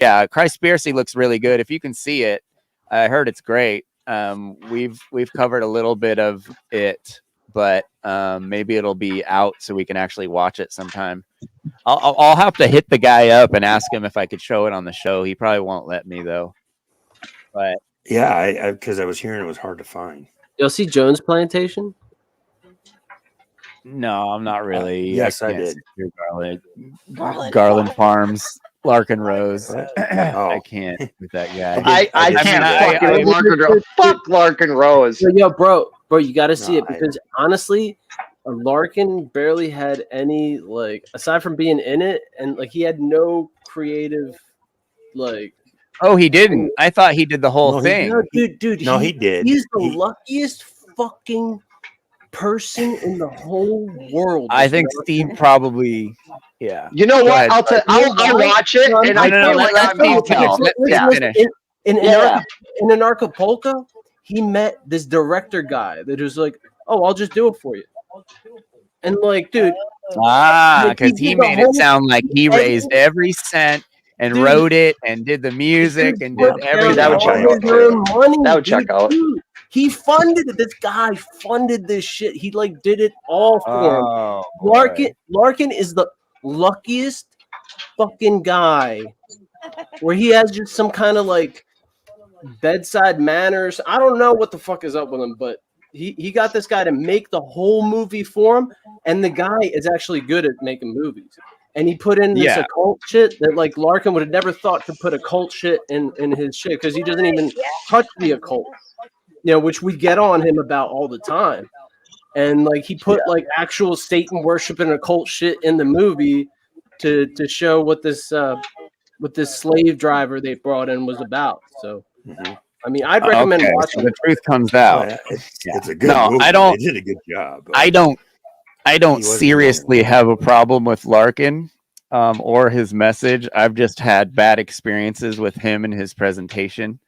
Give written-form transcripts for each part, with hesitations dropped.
Yeah, Christspiracy looks really good. If you can see it, I heard it's great. We've covered a little bit of it, but maybe it'll be out so we can actually watch it sometime. I'll have to hit the guy up and ask him if I could show it on the show. He probably won't let me though. But yeah, because I was hearing it was hard to find. You'll see Jones Plantation. No, I'm not really. Yes, I did. Garland Farms, Larkin Rose. Oh. I can't with that guy. I can't fucking Larkin Rose. Fuck Larkin Rose. Yo, bro, you got to see it because honestly, Larkin barely had any like aside from being in it, and like he had no creative like. Oh, he didn't. I thought he did the whole thing. No, dude. No, he did. He's the luckiest fucking person in the whole world. I think Steve probably. Yeah. You know what? I'll watch it and I feel like I'm being told. In Anarchapulco, he met this director guy that was like, "Oh, I'll just do it for you." And like, dude, because he made it sound like he raised every cent and wrote it and did the music and did everything. That would check out. He funded it. This guy funded this shit. He like did it all for him. Larkin is the luckiest fucking guy where he has just some kind of like bedside manners. I don't know what the fuck is up with him, but he got this guy to make the whole movie for him, and the guy is actually good at making movies. And he put in this occult shit that like Larkin would have never thought to put occult shit in his shit because he doesn't even touch the occult, you know, which we get on him about all the time. And like he put like actual Satan worship and occult shit in the movie to show what this slave driver they brought in was about. So I mean, I'd recommend watching. So the truth comes out. It's a good movie. They did a good job. I don't seriously have a problem with Larkin or his message. I've just had bad experiences with him and his presentation.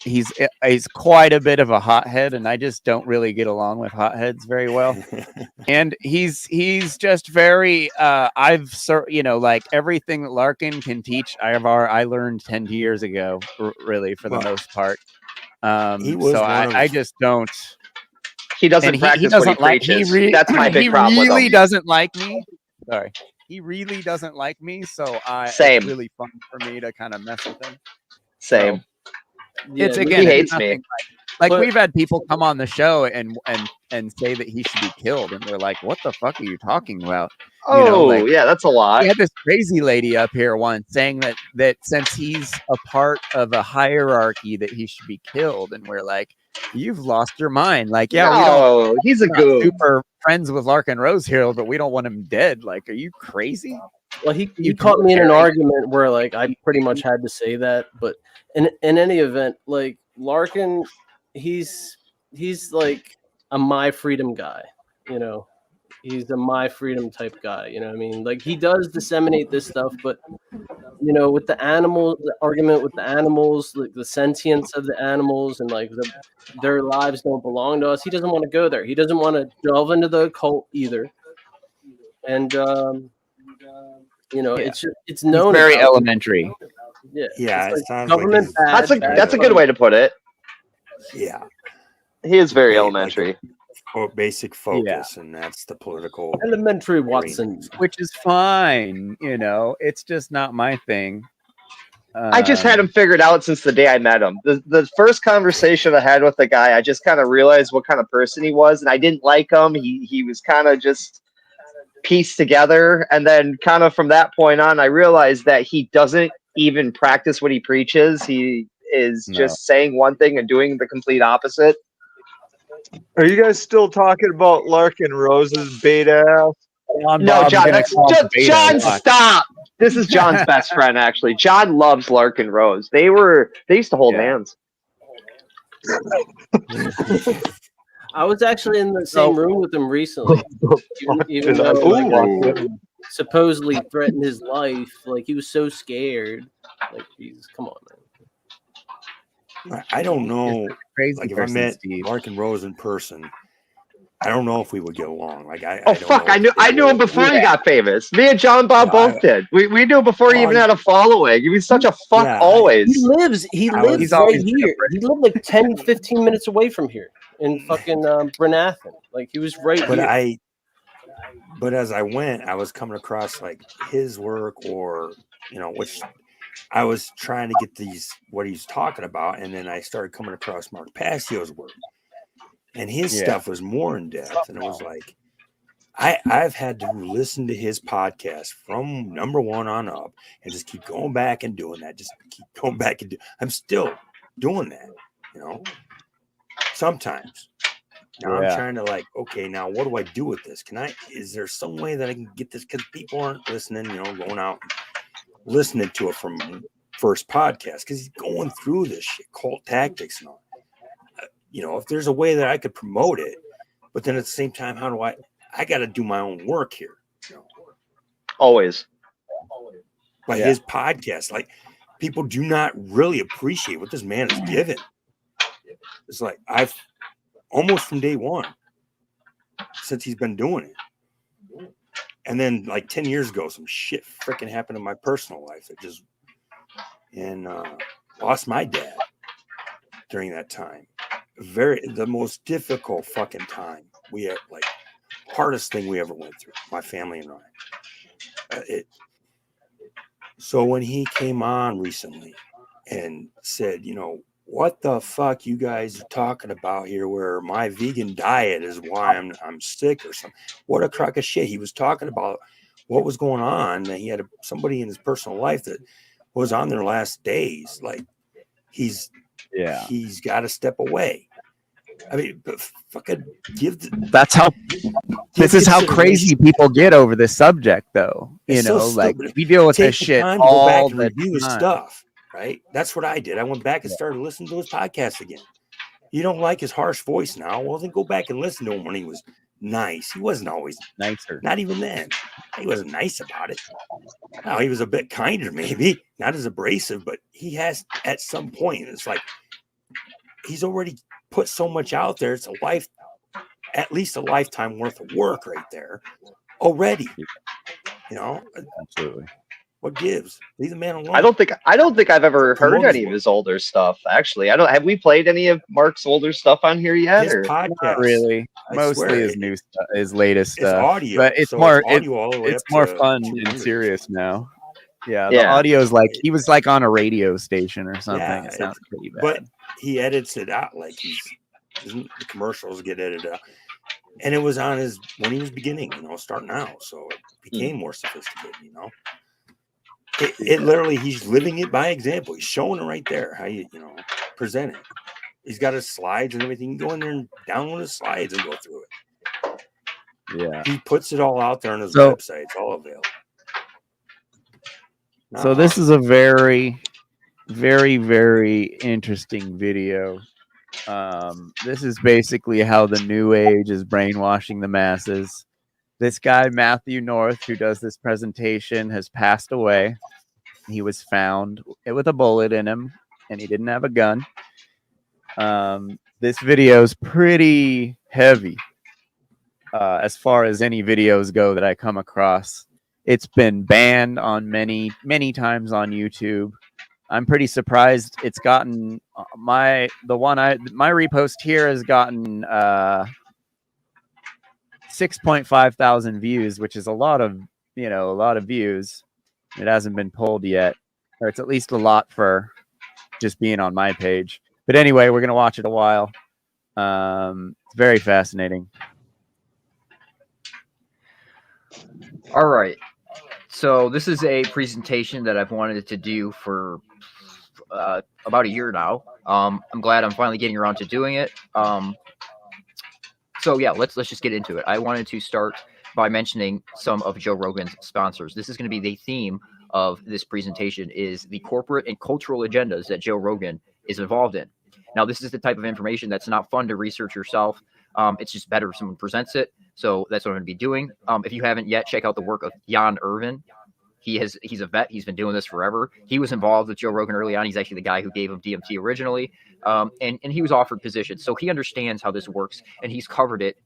He's quite a bit of a hothead, and I just don't really get along with hotheads very well. And he's just very like everything that Larkin can teach. I learned 10 years ago, really, for the most part. I just don't. He doesn't practice what he preaches. That's my big problem with him. He really doesn't like me. Sorry. He really doesn't like me, so it's really fun for me to kind of mess with him. Same. So, he hates me. Like we've had people come on the show and say that he should be killed, and they're like, "What the fuck are you talking about?" That's a lot. We had this crazy lady up here once saying that since he's a part of a hierarchy, that he should be killed, and we're like, "You've lost your mind." Like, he's a goof. Super friends with Larkin Rose here, but we don't want him dead. Like, are you crazy? Well, he caught me in an argument where like I pretty much had to say that, but in any event, like Larkin, he's like a my freedom guy, you know. He's a my freedom type guy, you know what I mean? Like he does disseminate this stuff, but you know, with the animals, the argument with the animals, like the sentience of the animals and like their lives don't belong to us. He doesn't want to go there. He doesn't want to delve into the occult either. And you know, it's known it's very elementary. Yeah, it's like government like that's a good way to put it. Yeah, he is very elementary. Basic focus, and that's the political elementary Watson, which is fine. You know, it's just not my thing. I just had him figured out since the day I met him. The first conversation I had with the guy, I just kind of realized what kind of person he was, and I didn't like him. He was kind of just pieced together, and then kind of from that point on, I realized that he doesn't even practice what he preaches. He is just saying one thing and doing the complete opposite. Are you guys still talking about Larkin Rose's beta ass? No, John. John, stop. This is John's best friend, actually. John loves Larkin Rose. They used to hold hands. I was actually in the same room with him recently. Even though like, supposedly threatened his life, like he was so scared. Like, Jesus, come on, man. I don't know. Crazy like if I met Larkin Rose in person, I don't know if we would get along. Like I knew him before he got famous. Me and John Bob both did. We knew him before he even had a following. He was such a fuck always. He lives He's right always here. He lived like 10, 15 minutes away from here in fucking Brenathan. Like he was right here. But as I went, I was coming across like his work, or which I was trying to get what he's talking about, and then I started coming across Mark Passio's work, and his stuff was more in depth, and it was like I've had to listen to his podcast from number 1 on up, and just keep going back and doing that. Just keep going back and I'm still doing that, sometimes. Now I'm trying to okay, now what do I do with this? Is there some way that I can get this? Because people aren't listening, going out and listening to it from first podcast, because he's going through this shit, cult tactics and all. If there's a way that I could promote it, but then at the same time, how do I got to do my own work here. Always. Like his podcast, people do not really appreciate what this man is giving. It's like I've almost from day one since he's been doing it. And then 10 years ago, some shit freaking happened in my personal life. Lost my dad during that time. The most difficult fucking time we had, hardest thing we ever went through, my family and I. So when he came on recently and said, what the fuck you guys are talking about here, where my vegan diet is why I'm sick or something. What a crock of shit. He was talking about what was going on, that he had somebody in his personal life that was on their last days. He's got to step away. I mean, fucking that's how this is how crazy people get over this subject, though. We deal with this shit all the time. His stuff. Right? That's what I did. I went back and started listening to his podcast again. You don't like his harsh voice now? Well, then go back and listen to him when he was nice. He wasn't always nicer. Not even then. He wasn't nice about it. No, he was a bit kinder, maybe. Not as abrasive, but he has at some point. It's like he's already put so much out there. It's at least a lifetime worth of work right there already. Absolutely. What gives? Leave the man alone. I don't think I've ever heard any of his older stuff. Actually, have we played any of Mark's older stuff on here yet? His podcast, not really. Mostly his new stuff, his latest stuff. Audio, but it's more it's more fun and serious now. Yeah, the audio is he was on a radio station or something. Yeah, it sounds pretty bad. But he edits it out the commercials get edited out. And it was on when he was beginning, starting out. So it became more sophisticated, It literally, he's living it by example. He's showing it right there, how you present it. He's got his slides and everything. You can go in there and download his slides and go through it. Yeah. He puts it all out there on his website. It's all available. So this is a very, very, very interesting video. This is basically how the new age is brainwashing the masses. This guy, Matthew North, who does this presentation, has passed away. He was found with a bullet in him, and he didn't have a gun. This video is pretty heavy as far as any videos go that I come across. It's been banned on many, many times on YouTube. I'm pretty surprised it's gotten my repost here has gotten 6.5 thousand views, which is a lot of views. It hasn't been pulled yet, or it's at least a lot for just being on my page. But anyway, we're gonna watch it a while. It's very fascinating. All right. So this is a presentation that I've wanted to do for about a year now. I'm glad I'm finally getting around to doing it. So yeah, let's just get into it. I wanted to start by mentioning some of Joe Rogan's sponsors. This is going to be the theme of this presentation, is the corporate and cultural agendas that Joe Rogan is involved in. Now, this is the type of information that's not fun to research yourself. It's just better if someone presents it. So that's what I'm going to be doing. If you haven't yet, check out the work of Jan Irvin. He's a vet. He's been doing this forever. He was involved with Joe Rogan early on. He's actually the guy who gave him DMT originally. And he was offered positions. So he understands how this works, and he's covered it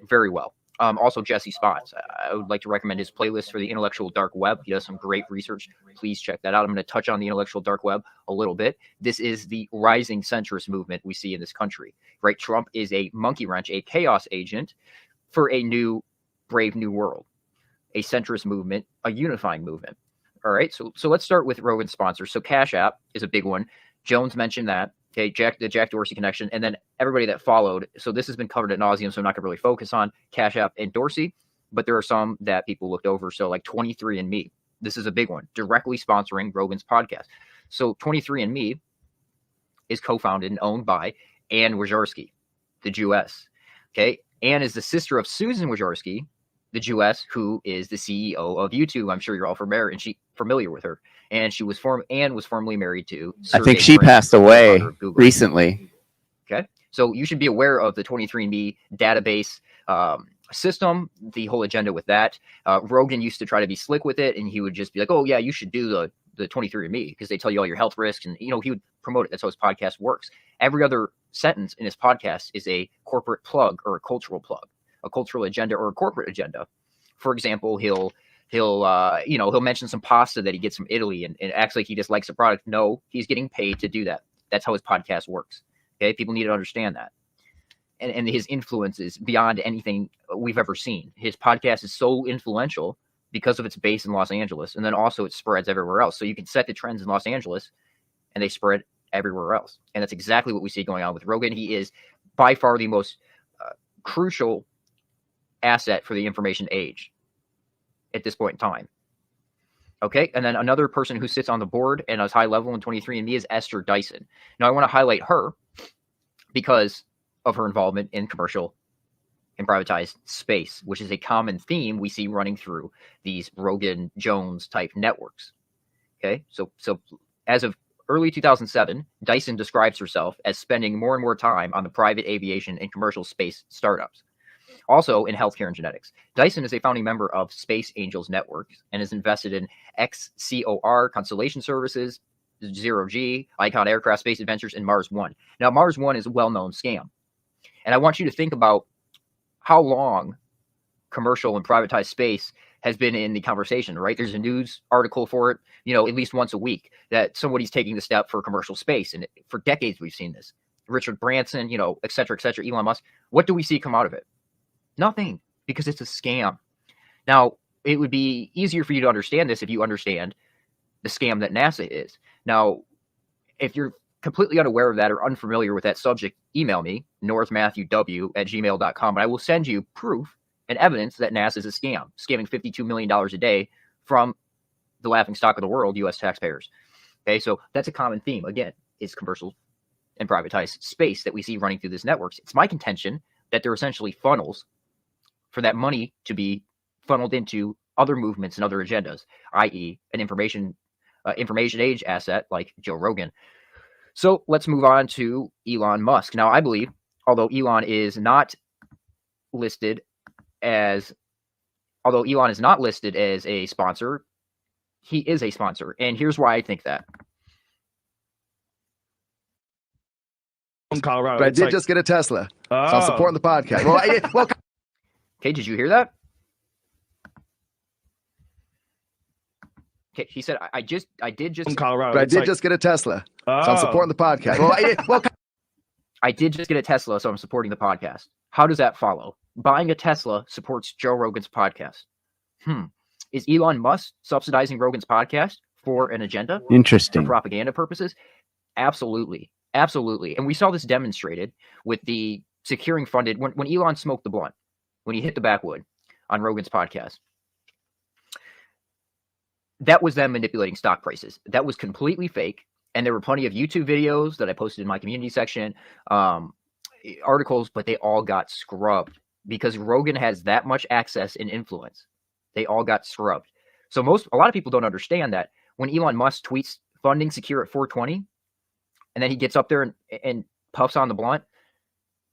very well. Also, Jesse Spots. I would like to recommend his playlist for the intellectual dark web. He does some great research. Please check that out. I'm going to touch on the intellectual dark web a little bit. This is the rising centrist movement we see in this country, right? Trump is a monkey wrench, a chaos agent for a new, brave new world, a centrist movement, a unifying movement. All right. So let's start with Rogan's sponsors. So Cash App is a big one. Jones mentioned that. Okay, the Jack Dorsey connection, and then everybody that followed. So this has been covered at nauseum, so I'm not going to really focus on Cash App and Dorsey, but there are some that people looked over. So like 23andMe, this is a big one, directly sponsoring Rogan's podcast. So 23andMe is co-founded and owned by Ann Wojcicki, the Jewess. Okay, Ann is the sister of Susan Wojcicki, the Jewess, who is the CEO of YouTube. I'm sure you're all familiar with her. And she was Anne was formerly married to I think she passed away recently. Okay. So you should be aware of the 23andMe database system, the whole agenda with that. Rogan used to try to be slick with it, and he would just be like, oh, yeah, you should do the 23andMe because they tell you all your health risks. And, he would promote it. That's how his podcast works. Every other sentence in his podcast is a corporate plug or a cultural plug, a cultural agenda or a corporate agenda. For example, he'll mention some pasta that he gets from Italy and acts like he just likes the product. No, he's getting paid to do that. That's how his podcast works. Okay. People need to understand that. And his influence is beyond anything we've ever seen. His podcast is so influential because of its base in Los Angeles. And then also it spreads everywhere else. So you can set the trends in Los Angeles and they spread everywhere else. And that's exactly what we see going on with Rogan. He is by far the most crucial asset for the information age at this point in time. Okay. And then another person who sits on the board and is high level in 23andMe is Esther Dyson. Now I want to highlight her because of her involvement in commercial and privatized space, which is a common theme we see running through these Rogan Jones type networks. Okay. So as of early 2007, Dyson describes herself as spending more and more time on the private aviation and commercial space startups. Also in healthcare and genetics. Dyson is a founding member of Space Angels Network and is invested in XCOR, Constellation Services, Zero G, Icon Aircraft Space Adventures, and Mars One. Now, Mars One is a well-known scam. And I want you to think about how long commercial and privatized space has been in the conversation, right? There's a news article for it, at least once a week that somebody's taking the step for commercial space. And for decades, we've seen this. Richard Branson, et cetera, Elon Musk. What do we see come out of it? Nothing, because it's a scam. Now, it would be easier for you to understand this if you understand the scam that NASA is. Now, if you're completely unaware of that or unfamiliar with that subject, email me, northmattheww@gmail.com, and I will send you proof and evidence that NASA is a scam, scamming $52 million a day from the laughingstock of the world, U.S. taxpayers. Okay, so that's a common theme. Again, is commercial and privatized space that we see running through these networks. It's my contention that they're essentially funnels for that money to be funneled into other movements and other agendas, i.e. an information age asset like Joe Rogan. So let's move on to Elon Musk. Now, I believe, although Elon is not listed as a sponsor, he is a sponsor. And here's why I think that. From Colorado. But I did just get a Tesla. So I'm supporting the podcast. Well, okay, did you hear that? Okay, he said, I did just from Colorado. But I did just get a Tesla. So I'm supporting the podcast. I did just get a Tesla, so I'm supporting the podcast. How does that follow? Buying a Tesla supports Joe Rogan's podcast. Is Elon Musk subsidizing Rogan's podcast for an agenda? Interesting. For propaganda purposes? Absolutely. Absolutely. And we saw this demonstrated with the securing funded, when Elon smoked the blunt, when he hit the backwood on Rogan's podcast. That was them manipulating stock prices. That was completely fake. And there were plenty of YouTube videos that I posted in my community section, articles, but they all got scrubbed because Rogan has that much access and influence. They all got scrubbed. So a lot of people don't understand that when Elon Musk tweets funding secure at 420, and then he gets up there and puffs on the blunt,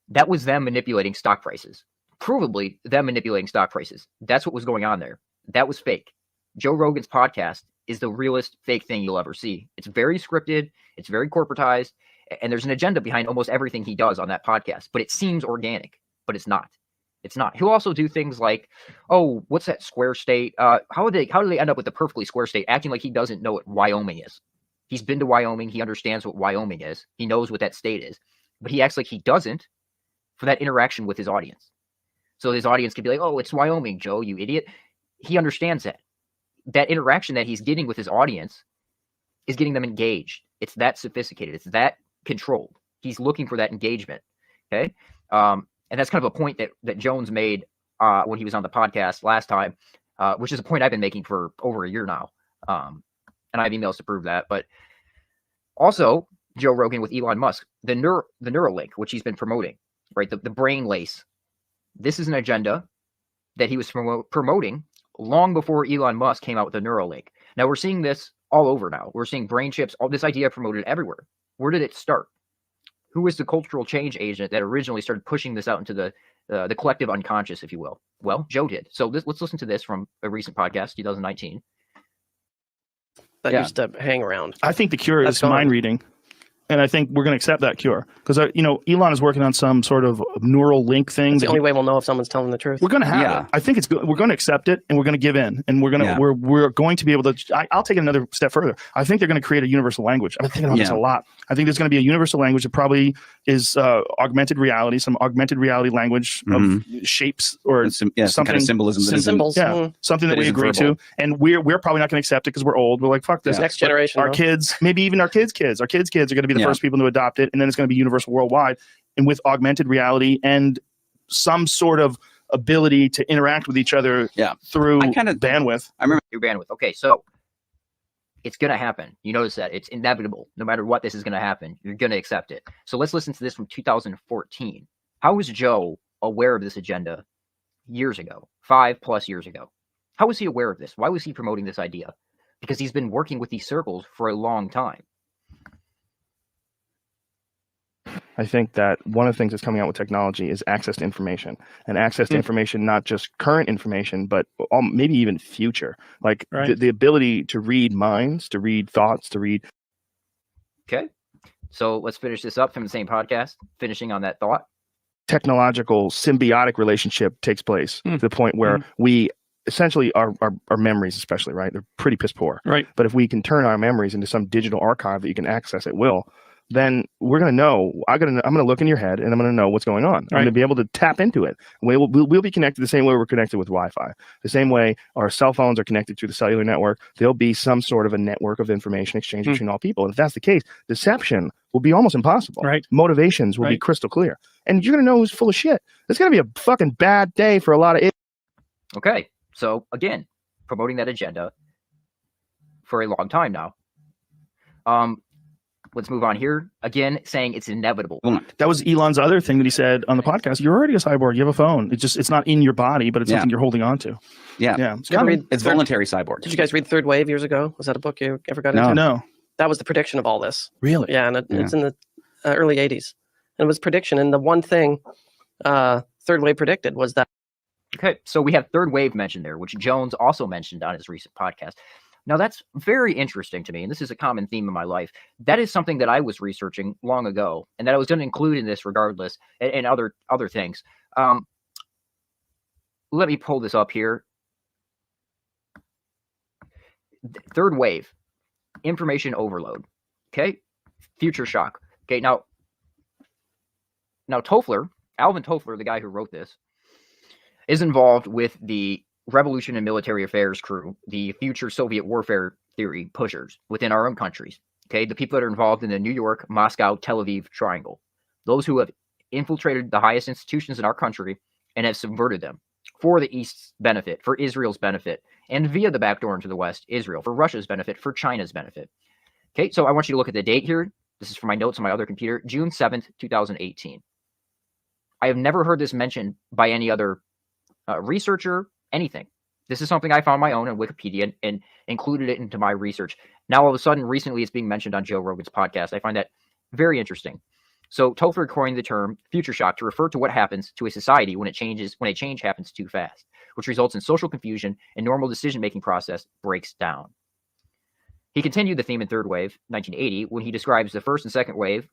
that was them manipulating stock prices. Provably them manipulating stock prices. That's what was going on there. That was fake. Joe Rogan's podcast is the realest fake thing you'll ever see. It's very scripted. It's very corporatized. And there's an agenda behind almost everything he does on that podcast. But it seems organic, but it's not. It's not. He'll also do things like, oh, what's that square state? How do they end up with the perfectly square state, acting like he doesn't know what Wyoming is? He's been to Wyoming. He understands what Wyoming is. He knows what that state is, but he acts like he doesn't for that interaction with his audience. So his audience can be like, oh, it's Wyoming, Joe, you idiot. He understands that. That interaction that he's getting with his audience is getting them engaged. It's that sophisticated. It's that controlled. He's looking for that engagement. Okay. And that's kind of a point that Jones made when he was on the podcast last time, which is a point I've been making for over a year now. And I have emails to prove that. But also, Joe Rogan with Elon Musk, the Neuralink, which he's been promoting, right? The brain lace. This is an agenda that he was promoting long before Elon Musk came out with the Neuralink. Now we're seeing this all over now. We're seeing brain chips, all this idea promoted everywhere. Where did it start? Who was the cultural change agent that originally started pushing this out into the collective unconscious, if you will? Well, Joe did. So let's listen to this from a recent podcast, 2019. That used to hang around. I think the cure is mind reading. And I think we're going to accept that cure because, Elon is working on some sort of neural link thing. It's the only way we'll know if someone's telling the truth. We're going to have it. I think it's good. We're going to accept it and we're going to give in and we're going to be able to, I'll take it another step further. I think they're going to create a universal language. I've been thinking about this a lot. I think there's going to be a universal language that probably is augmented reality, some augmented reality language of shapes or something. Some kind of symbolism. Symbols. Something that we agree to. And we're probably not going to accept it because we're old. We're like, fuck this. Next generation. Our kids, maybe even our kids' kids are going to be the first people to adopt it. And then it's going to be universal worldwide. And with augmented reality and some sort of ability to interact with each other through bandwidth. I remember through bandwidth. Okay, so it's going to happen. You notice that it's inevitable. No matter what, this is going to happen. You're going to accept it. So let's listen to this from 2014. How was Joe aware of this agenda years ago, 5+ years ago? How was he aware of this? Why was he promoting this idea? Because he's been working with these circles for a long time. I think that one of the things that's coming out with technology is access to information, and access to information, not just current information, but maybe even future, like the ability to read minds, to read thoughts, to read. Okay. So let's finish this up from the same podcast, finishing on that thought. Technological symbiotic relationship takes place to the point where we essentially our memories, especially, right? They're pretty piss poor. Right. But if we can turn our memories into some digital archive that you can access at will, then we're going to know, I'm going to look in your head and I'm going to know what's going on. I'm going to be able to tap into it. We'll be connected the same way we're connected with Wi-Fi. The same way our cell phones are connected through the cellular network, there'll be some sort of a network of information exchange between all people. And if that's the case, deception will be almost impossible. Right. Motivations will be crystal clear. And you're going to know who's full of shit. It's going to be a fucking bad day for a lot of it. Okay. So again, promoting that agenda for a long time now. Let's move on here. Again, saying it's inevitable. That was Elon's other thing that he said on the podcast. You're already a cyborg. You have a phone. It's not in your body, but it's something you're holding on to. Yeah. It's voluntary cyborg. Did you guys read Third Wave years ago? Was that a book you ever got into? into? No. That was the prediction of all this. Really? Yeah, and it's in the early 80s. And it was prediction. And the one thing Third Wave predicted was that. Okay, so we have Third Wave mentioned there, which Jones also mentioned on his recent podcast. Now, that's very interesting to me, and this is a common theme in my life. That is something that I was researching long ago, and that I was going to include in this regardless, and other things. Let me pull this up here. Third Wave, information overload. Okay, future shock. Okay, now Toffler, Alvin Toffler, the guy who wrote this, is involved with the Revolution and Military Affairs crew, the future Soviet warfare theory pushers within our own countries. Okay, the people that are involved in the New York, Moscow, Tel Aviv triangle, those who have infiltrated the highest institutions in our country and have subverted them for the East's benefit, for Israel's benefit, and via the back door into the West, Israel, for Russia's benefit, for China's benefit. Okay, so I want you to look at the date here. This is from my notes on my other computer, June 7th, 2018. I have never heard this mentioned by any other researcher, anything. This is something I found my own on Wikipedia and included it into my research. Now, all of a sudden, recently, it's being mentioned on Joe Rogan's podcast. I find that very interesting. So Toffler coined the term future shock to refer to what happens to a society when a change happens too fast, which results in social confusion and normal decision-making process breaks down. He continued the theme in Third Wave, 1980, when he describes the first and second wave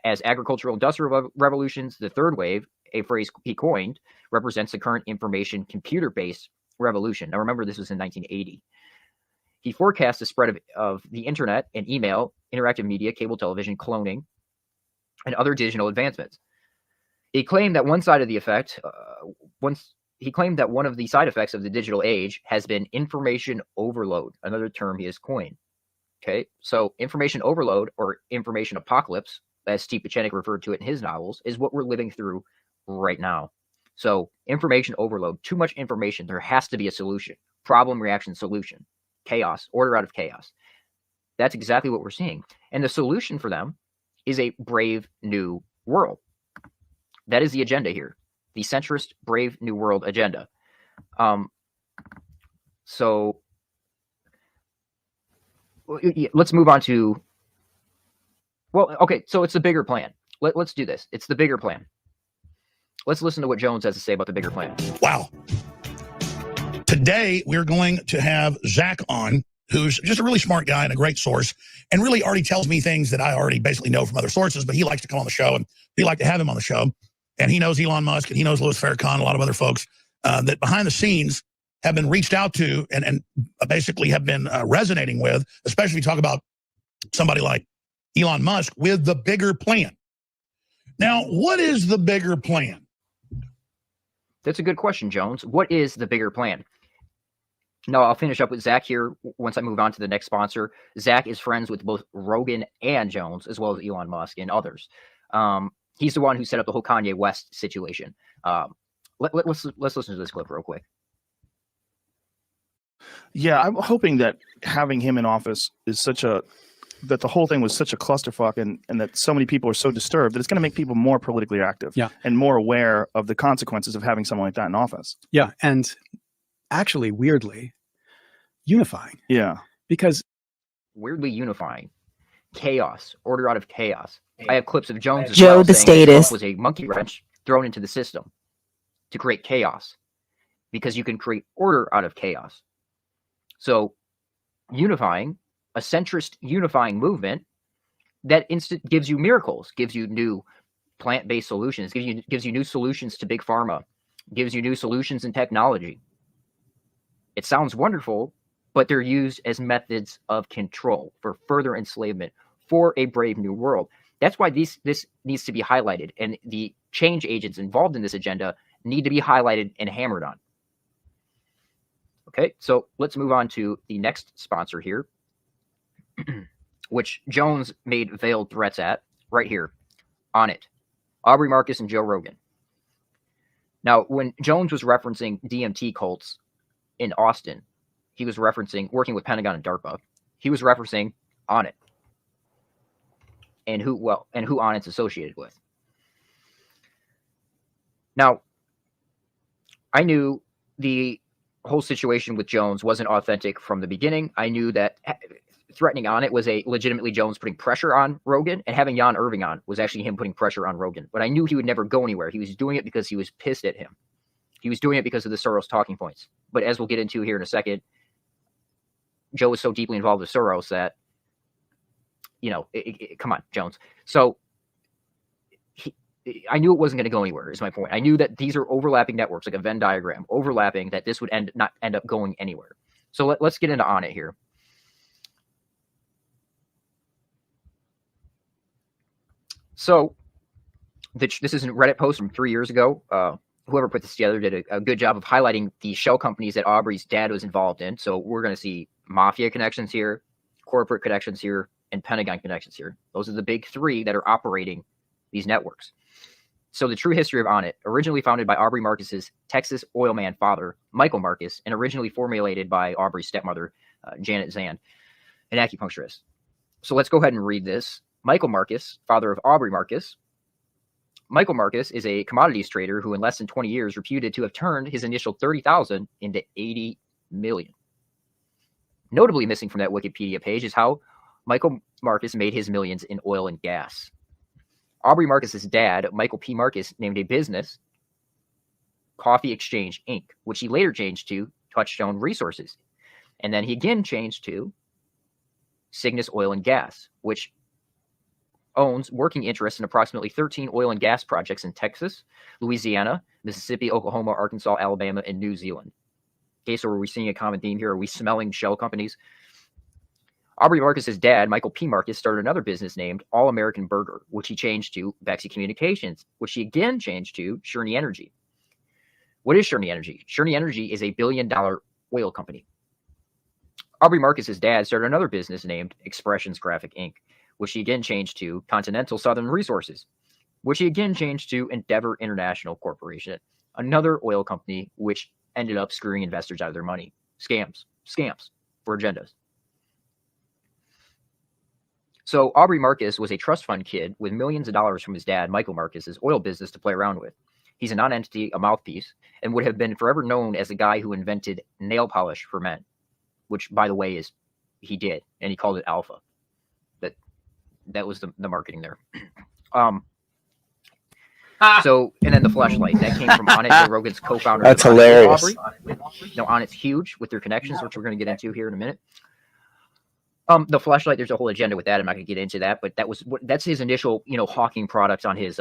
as agricultural industrial revolutions. The third wave, a phrase he coined, represents the current information computer-based revolution. Now remember, this was in 1980. He forecast the spread of the internet and email, interactive media, cable television, cloning, and other digital advancements. He claimed that one of the side effects of the digital age has been information overload, another term he has coined. Okay, so information overload or information apocalypse, as Steve Pieczenik referred to it in his novels, is what we're living through right now. So information overload, too much information, there has to be a solution. Problem, reaction, solution. Chaos, order out of chaos. That's exactly what we're seeing. And the solution for them is a brave new world. That is the agenda here. The centrist, brave new world agenda. So let's move on to, well, okay, so it's the bigger plan. Let's do this. It's the bigger plan. Let's listen to what Jones has to say about the bigger plan. Wow. Today, we're going to have Zach on, who's just a really smart guy and a great source, and really already tells me things that I already basically know from other sources, but he likes to come on the show, and we like to have him on the show. And he knows Elon Musk, and he knows Louis Farrakhan, a lot of other folks that behind the scenes have been reached out to and basically have been resonating with, especially if you talk about somebody like Elon Musk, with the bigger plan. Now, what is the bigger plan? That's a good question, Jones. What is the bigger plan? No, I'll finish up with Zach here once I move on to the next sponsor. Zach is friends with both Rogan and Jones, as well as Elon Musk and others. He's the one who set up the whole Kanye West situation. Let's listen to this clip real quick. Yeah, I'm hoping that having him in office is that the whole thing was such a clusterfuck and that so many people are so disturbed that it's going to make people more politically active and more aware of the consequences of having someone like that in office. Yeah, and actually, weirdly, unifying. Yeah. Because weirdly unifying. Chaos. Order out of chaos. I have clips of Jones as Joe well the saying that statist was a monkey wrench thrown into the system to create chaos, because you can create order out of chaos. So unifying, a centrist unifying movement that gives you miracles, gives you new plant-based solutions, gives you new solutions to big pharma, gives you new solutions in technology. It sounds wonderful, but they're used as methods of control for further enslavement for a brave new world. That's why this needs to be highlighted, and the change agents involved in this agenda need to be highlighted and hammered on. Okay, so let's move on to the next sponsor here, which Jones made veiled threats at right here on it. Aubrey Marcus and Joe Rogan. Now, when Jones was referencing DMT cults in Austin, he was referencing working with Pentagon and DARPA. He was referencing Onnit and who Onnit's associated with. Now, I knew the whole situation with Jones wasn't authentic from the beginning. I knew that threatening Onnit was a legitimately Jones putting pressure on Rogan, and having Jan Irving on was actually him putting pressure on Rogan. But I knew he would never go anywhere. He was doing it because he was pissed at him. He was doing it because of the Soros talking points. But as we'll get into here in a second, Joe was so deeply involved with Soros that, you know, come on, Jones. So I knew it wasn't going to go anywhere, is my point. I knew that these are overlapping networks, like a Venn diagram, overlapping, that this would not end up going anywhere. So let's get into Onnit here. So this is a Reddit post from 3 years ago. Whoever put this together did a good job of highlighting the shell companies that Aubrey's dad was involved in. So we're going to see mafia connections here, corporate connections here, and Pentagon connections here. Those are the big three that are operating these networks. So the true history of Onnit, originally founded by Aubrey Marcus's Texas oil man father, Michael Marcus, and originally formulated by Aubrey's stepmother, Janet Zand, an acupuncturist. So let's go ahead and read this. Michael Marcus, father of Aubrey Marcus. Michael Marcus is a commodities trader who in less than 20 years reputed to have turned his initial $30,000 into $80 million. Notably missing from that Wikipedia page is how Michael Marcus made his millions in oil and gas. Aubrey Marcus's dad, Michael P. Marcus, named a business Coffee Exchange, Inc., which he later changed to Touchstone Resources. And then he again changed to Cygnus Oil and Gas, which owns working interest in approximately 13 oil and gas projects in Texas, Louisiana, Mississippi, Oklahoma, Arkansas, Alabama, and New Zealand. Okay, so are we seeing a common theme here? Are we smelling shell companies? Aubrey Marcus's dad, Michael P. Marcus, started another business named All American Burger, which he changed to Bexy Communications, which he again changed to Sherney Energy. What is Sherney Energy? Sherney Energy is a billion-dollar oil company. Aubrey Marcus's dad started another business named Expressions Graphic Inc., which he again changed to Continental Southern Resources, which he again changed to Endeavor International Corporation, another oil company which ended up screwing investors out of their money. Scams for agendas. So Aubrey Marcus was a trust fund kid with millions of dollars from his dad, Michael Marcus's oil business to play around with. He's a non-entity, a mouthpiece, and would have been forever known as the guy who invented nail polish for men, which, by the way, is he did, and he called it Alpha. That was the marketing there. So, and then the fleshlight that came from Onnit, Joe Rogan's co-founder. That's hilarious. Aubrey. No, Onnit's huge with their connections, which we're going to get into here in a minute. The fleshlight, there's a whole agenda with that. I'm not going to get into that, but that's his initial, hawking product on his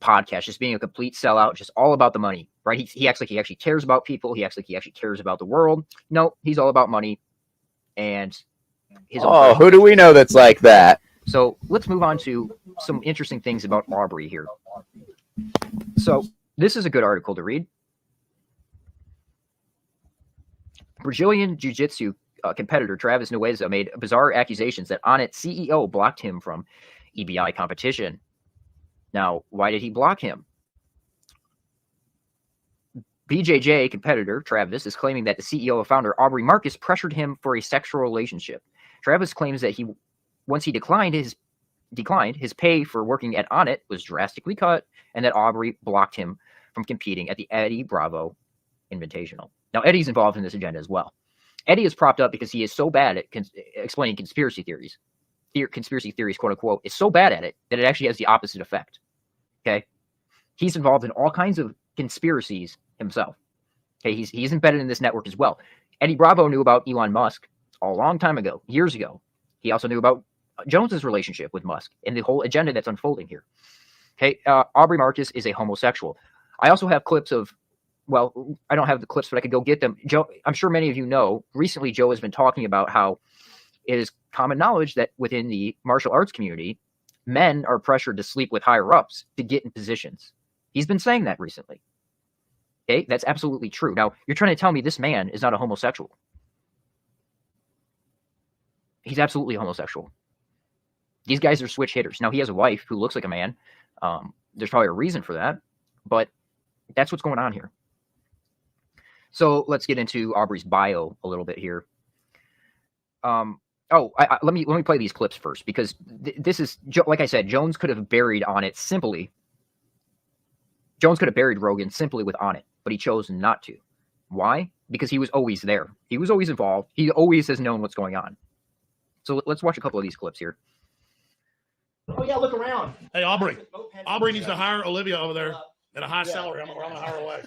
podcast, just being a complete sellout, just all about the money, right? He acts like he actually cares about people. He acts like he actually cares about the world. No, he's all about money and his. Oh, who do we know that's like that? So let's move on to some interesting things about Aubrey here. So this is a good article to read. Brazilian Jiu-Jitsu competitor Travis Nueza made bizarre accusations that Onnit CEO blocked him from EBI competition. Now, why did he block him? BJJ competitor Travis is claiming that the CEO and founder Aubrey Marcus pressured him for a sexual relationship. Travis claims that once he declined, his pay for working at Onnit was drastically cut, and that Aubrey blocked him from competing at the Eddie Bravo Invitational. Now, Eddie's involved in this agenda as well. Eddie is propped up because he is so bad at explaining conspiracy theories. Conspiracy theories, quote unquote, is so bad at it that it actually has the opposite effect. Okay, he's involved in all kinds of conspiracies himself. Okay, he's embedded in this network as well. Eddie Bravo knew about Elon Musk a long time ago, years ago. He also knew about Jones's relationship with Musk and the whole agenda that's unfolding here. Okay, Aubrey Marcus is a homosexual. I also have clips of. Well, I don't have the clips, but I could go get them. Joe, I'm sure many of you know, recently Joe has been talking about how it is common knowledge that within the martial arts community, men are pressured to sleep with higher ups to get in positions. He's been saying that recently. Okay, that's absolutely true. Now, you're trying to tell me this man is not a homosexual. He's absolutely homosexual. These guys are switch hitters. Now, he has a wife who looks like a man. There's probably a reason for that, but that's what's going on here. So let's get into Aubrey's bio a little bit here. Let me play these clips first, because this is, like I said, Jones could have buried Onnit simply. Jones could have buried Rogan simply with Onnit, but he chose not to. Why? Because he was always there. He was always involved. He always has known what's going on. So let's watch a couple of these clips here. Oh yeah, look around. Hey, Aubrey. Aubrey needs to hire Olivia over there. At a high salary, I'm going to hire her away.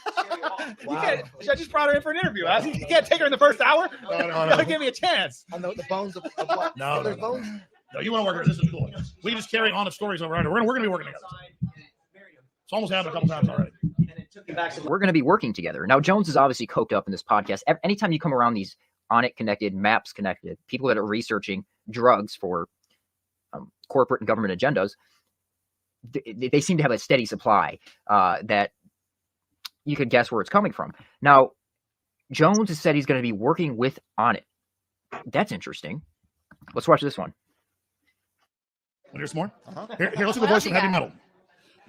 Wow. I just brought her in for an interview. You can't take her in the first hour. No. You gotta give me a chance. On the bones of what? No, you want to work here. This is cool. We can just carry on the stories over here. We're going to be working together. It's almost happened a couple times already. We're going to be working together. Now, Jones is obviously coked up in this podcast. Anytime you come around these Onnit connected, Maps connected, people that are researching drugs for corporate and government agendas, they seem to have a steady supply that you could guess where it's coming from. Now, Jones has said he's going to be working with Onnit. That's interesting. Let's watch this one. Want to hear some more? Here, let's do the voice from heavy metal.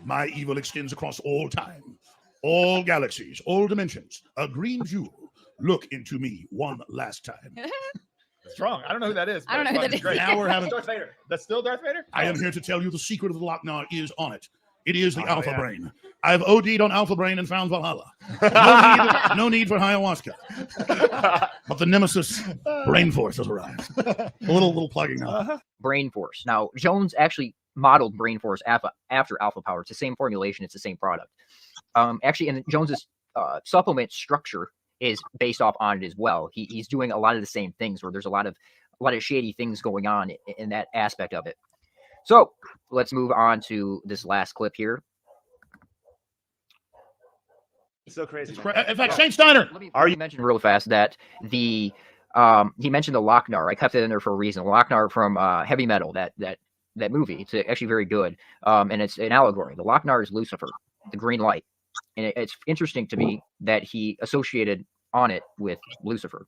My evil extends across all time, all galaxies, all dimensions. A green jewel. Look into me one last time. Strong. I don't know who that is. I don't know who that is. Now we're having Darth Vader. That's still Darth Vader? I am here to tell you the secret of the Lochnar is Onnit. It is the Alpha Brain. I've OD'd on Alpha Brain and found Valhalla. No need for ayahuasca. But the nemesis, Brain Force, has arrived. A little plugging now. Brain Force. Now, Jones actually modeled Brain Force after Alpha Power. It's the same formulation. It's the same product. Actually, and Jones's supplement structure is based off on it as well. He's doing a lot of the same things, where there's a lot of shady things going on in that aspect of it. So let's move on to this last clip here. So crazy. In fact, Shane Steiner. Let me mention real fast that he mentioned the Lochnar. I kept it in there for a reason. Lochnar from Heavy Metal, that movie. It's actually very good. And it's an allegory. The Lochnar is Lucifer, the green light. And it's interesting to me that he associated on it with Lucifer.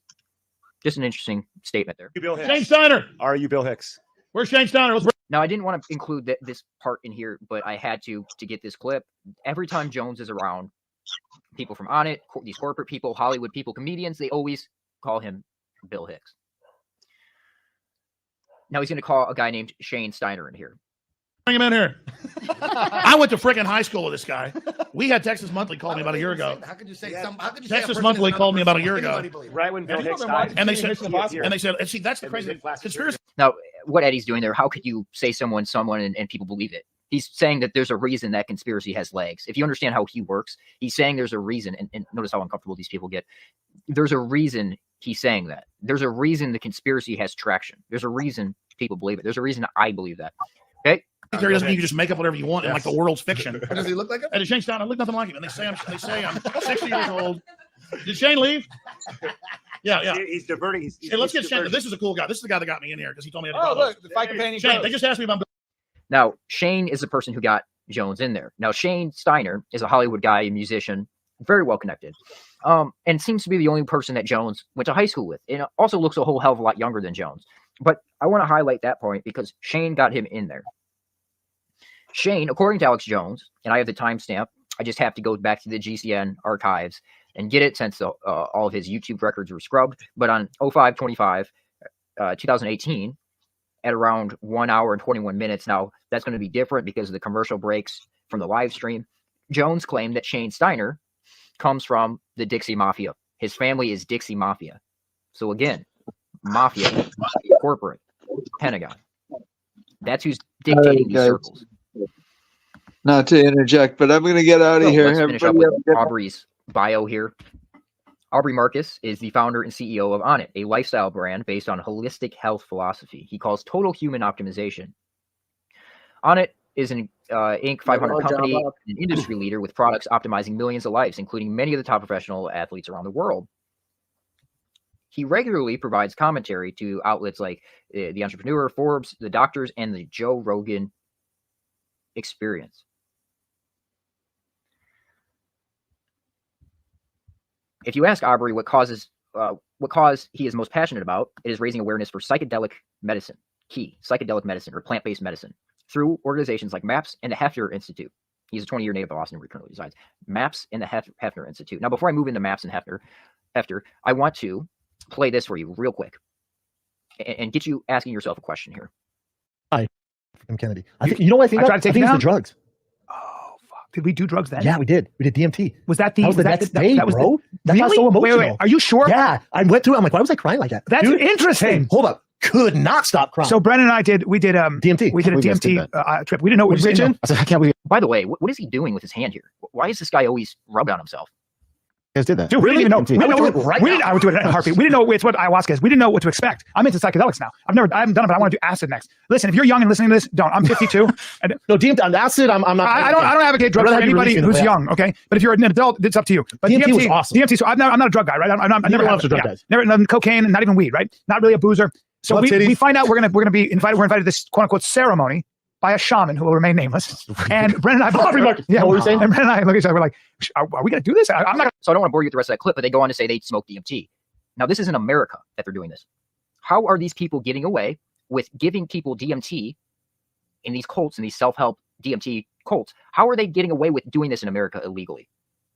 Just an interesting statement there. Bill Hicks. Shane Steiner. Are you Bill Hicks? Where's Shane Steiner? Now, I didn't want to include this part in here, but I had to get this clip. Every time Jones is around, people from On It, these corporate people, Hollywood people, comedians, they always call him Bill Hicks. Now he's going to call a guy named Shane Steiner in here. Bring him in here. I went to freaking high school with this guy. We had Texas Monthly call me about a year ago. How could you say some? How could you Texas Monthly called me about a year ago. Right when Bill Hicks died. And they said, and see, that's the crazy conspiracy. Now, what Eddie's doing there, how could you say someone, and people believe it? He's saying that there's a reason that conspiracy has legs. If you understand how he works, he's saying there's a reason, and notice how uncomfortable these people get. There's a reason he's saying that. There's a reason the conspiracy has traction. There's a reason people believe it. There's a reason I believe that. Okay? Theory doesn't mean you just make up whatever you want and like the world's fiction. Does he look like him? And Shane Steiner, I look nothing like him. And they say I'm 60 years old. Did Shane leave? Yeah. He's diverting. Hey, let's get Shane. This is a cool guy. This is the guy that got me in here because he told me. Oh, look, the fight companion. Shane, they just asked me about. Now, Shane is the person who got Jones in there. Now, Shane Steiner is a Hollywood guy, a musician, very well connected, and seems to be the only person that Jones went to high school with. And also looks a whole hell of a lot younger than Jones. But I want to highlight that point because Shane got him in there. Shane, according to Alex Jones, and I have the timestamp, I just have to go back to the GCN archives and get it since all of his YouTube records were scrubbed. But on 05/25, 2018, at around 1 hour and 21 minutes, now that's going to be different because of the commercial breaks from the live stream, Jones claimed that Shane Steiner comes from the Dixie Mafia. His family is Dixie Mafia. So again, Mafia, corporate, Pentagon. That's who's dictating these circles. Not to interject, but I'm going to get out of here. Let's finish up with Aubrey's bio here. Aubrey Marcus is the founder and CEO of On It, a lifestyle brand based on holistic health philosophy he calls total human optimization. On It is an Inc. 500 company, an industry leader with products optimizing millions of lives, including many of the top professional athletes around the world. He regularly provides commentary to outlets like The Entrepreneur, Forbes, The Doctors, and the Joe Rogan Experience. If you ask Aubrey what cause he is most passionate about, it is raising awareness for psychedelic medicine, psychedelic medicine or plant-based medicine, through organizations like MAPS and the Hefner Institute. He's a 20-year native of Austin where he currently resides. MAPS and the Hefner Institute. Now, before I move into MAPS and Hefner, I want to play this for you real quick and get you asking yourself a question here. Hi, from Kennedy. I think, you know what I think? I think it's the drugs. Did we do drugs then? Yeah, we did. We did DMT. Was that the next day, bro? That got so emotional. Wait, are you sure? Yeah, I went through. I'm like, why was I crying like that? That's interesting. Hey, hold up. Could not stop crying. So Brennan and I did DMT. We did a DMT trip. We didn't know what we did. I said, I can't believe. By the way, what is he doing with his hand here? Why is this guy always rubbed on himself? You guys did that. Dude, we didn't even know. I would do it in a heartbeat. We didn't know it's what ayahuasca is. We didn't know what to expect. I'm into psychedelics now. I haven't done it, but I want to do acid next. Listen, if you're young and listening to this, don't. I'm 52. No, DMT on acid. I'm not. I don't advocate drugs for anybody who's young. Okay, but if you're an adult, it's up to you. But DMT was awesome. DMT. So I'm not a drug guy, right? I never loved drug guys. Never done cocaine and not even weed, right? Not really a boozer. So we find out we're gonna be invited. We're invited to this quote unquote ceremony by a shaman who will remain nameless. And Brennan and I, what were you saying? And Brennan and I look at each other. We're like, are we going to do this? I'm not. So I don't want to bore you with the rest of that clip, but they go on to say they smoke DMT. Now this is in America that they're doing this. How are these people getting away with giving people DMT in these cults and these self-help DMT cults? How are they getting away with doing this in America illegally?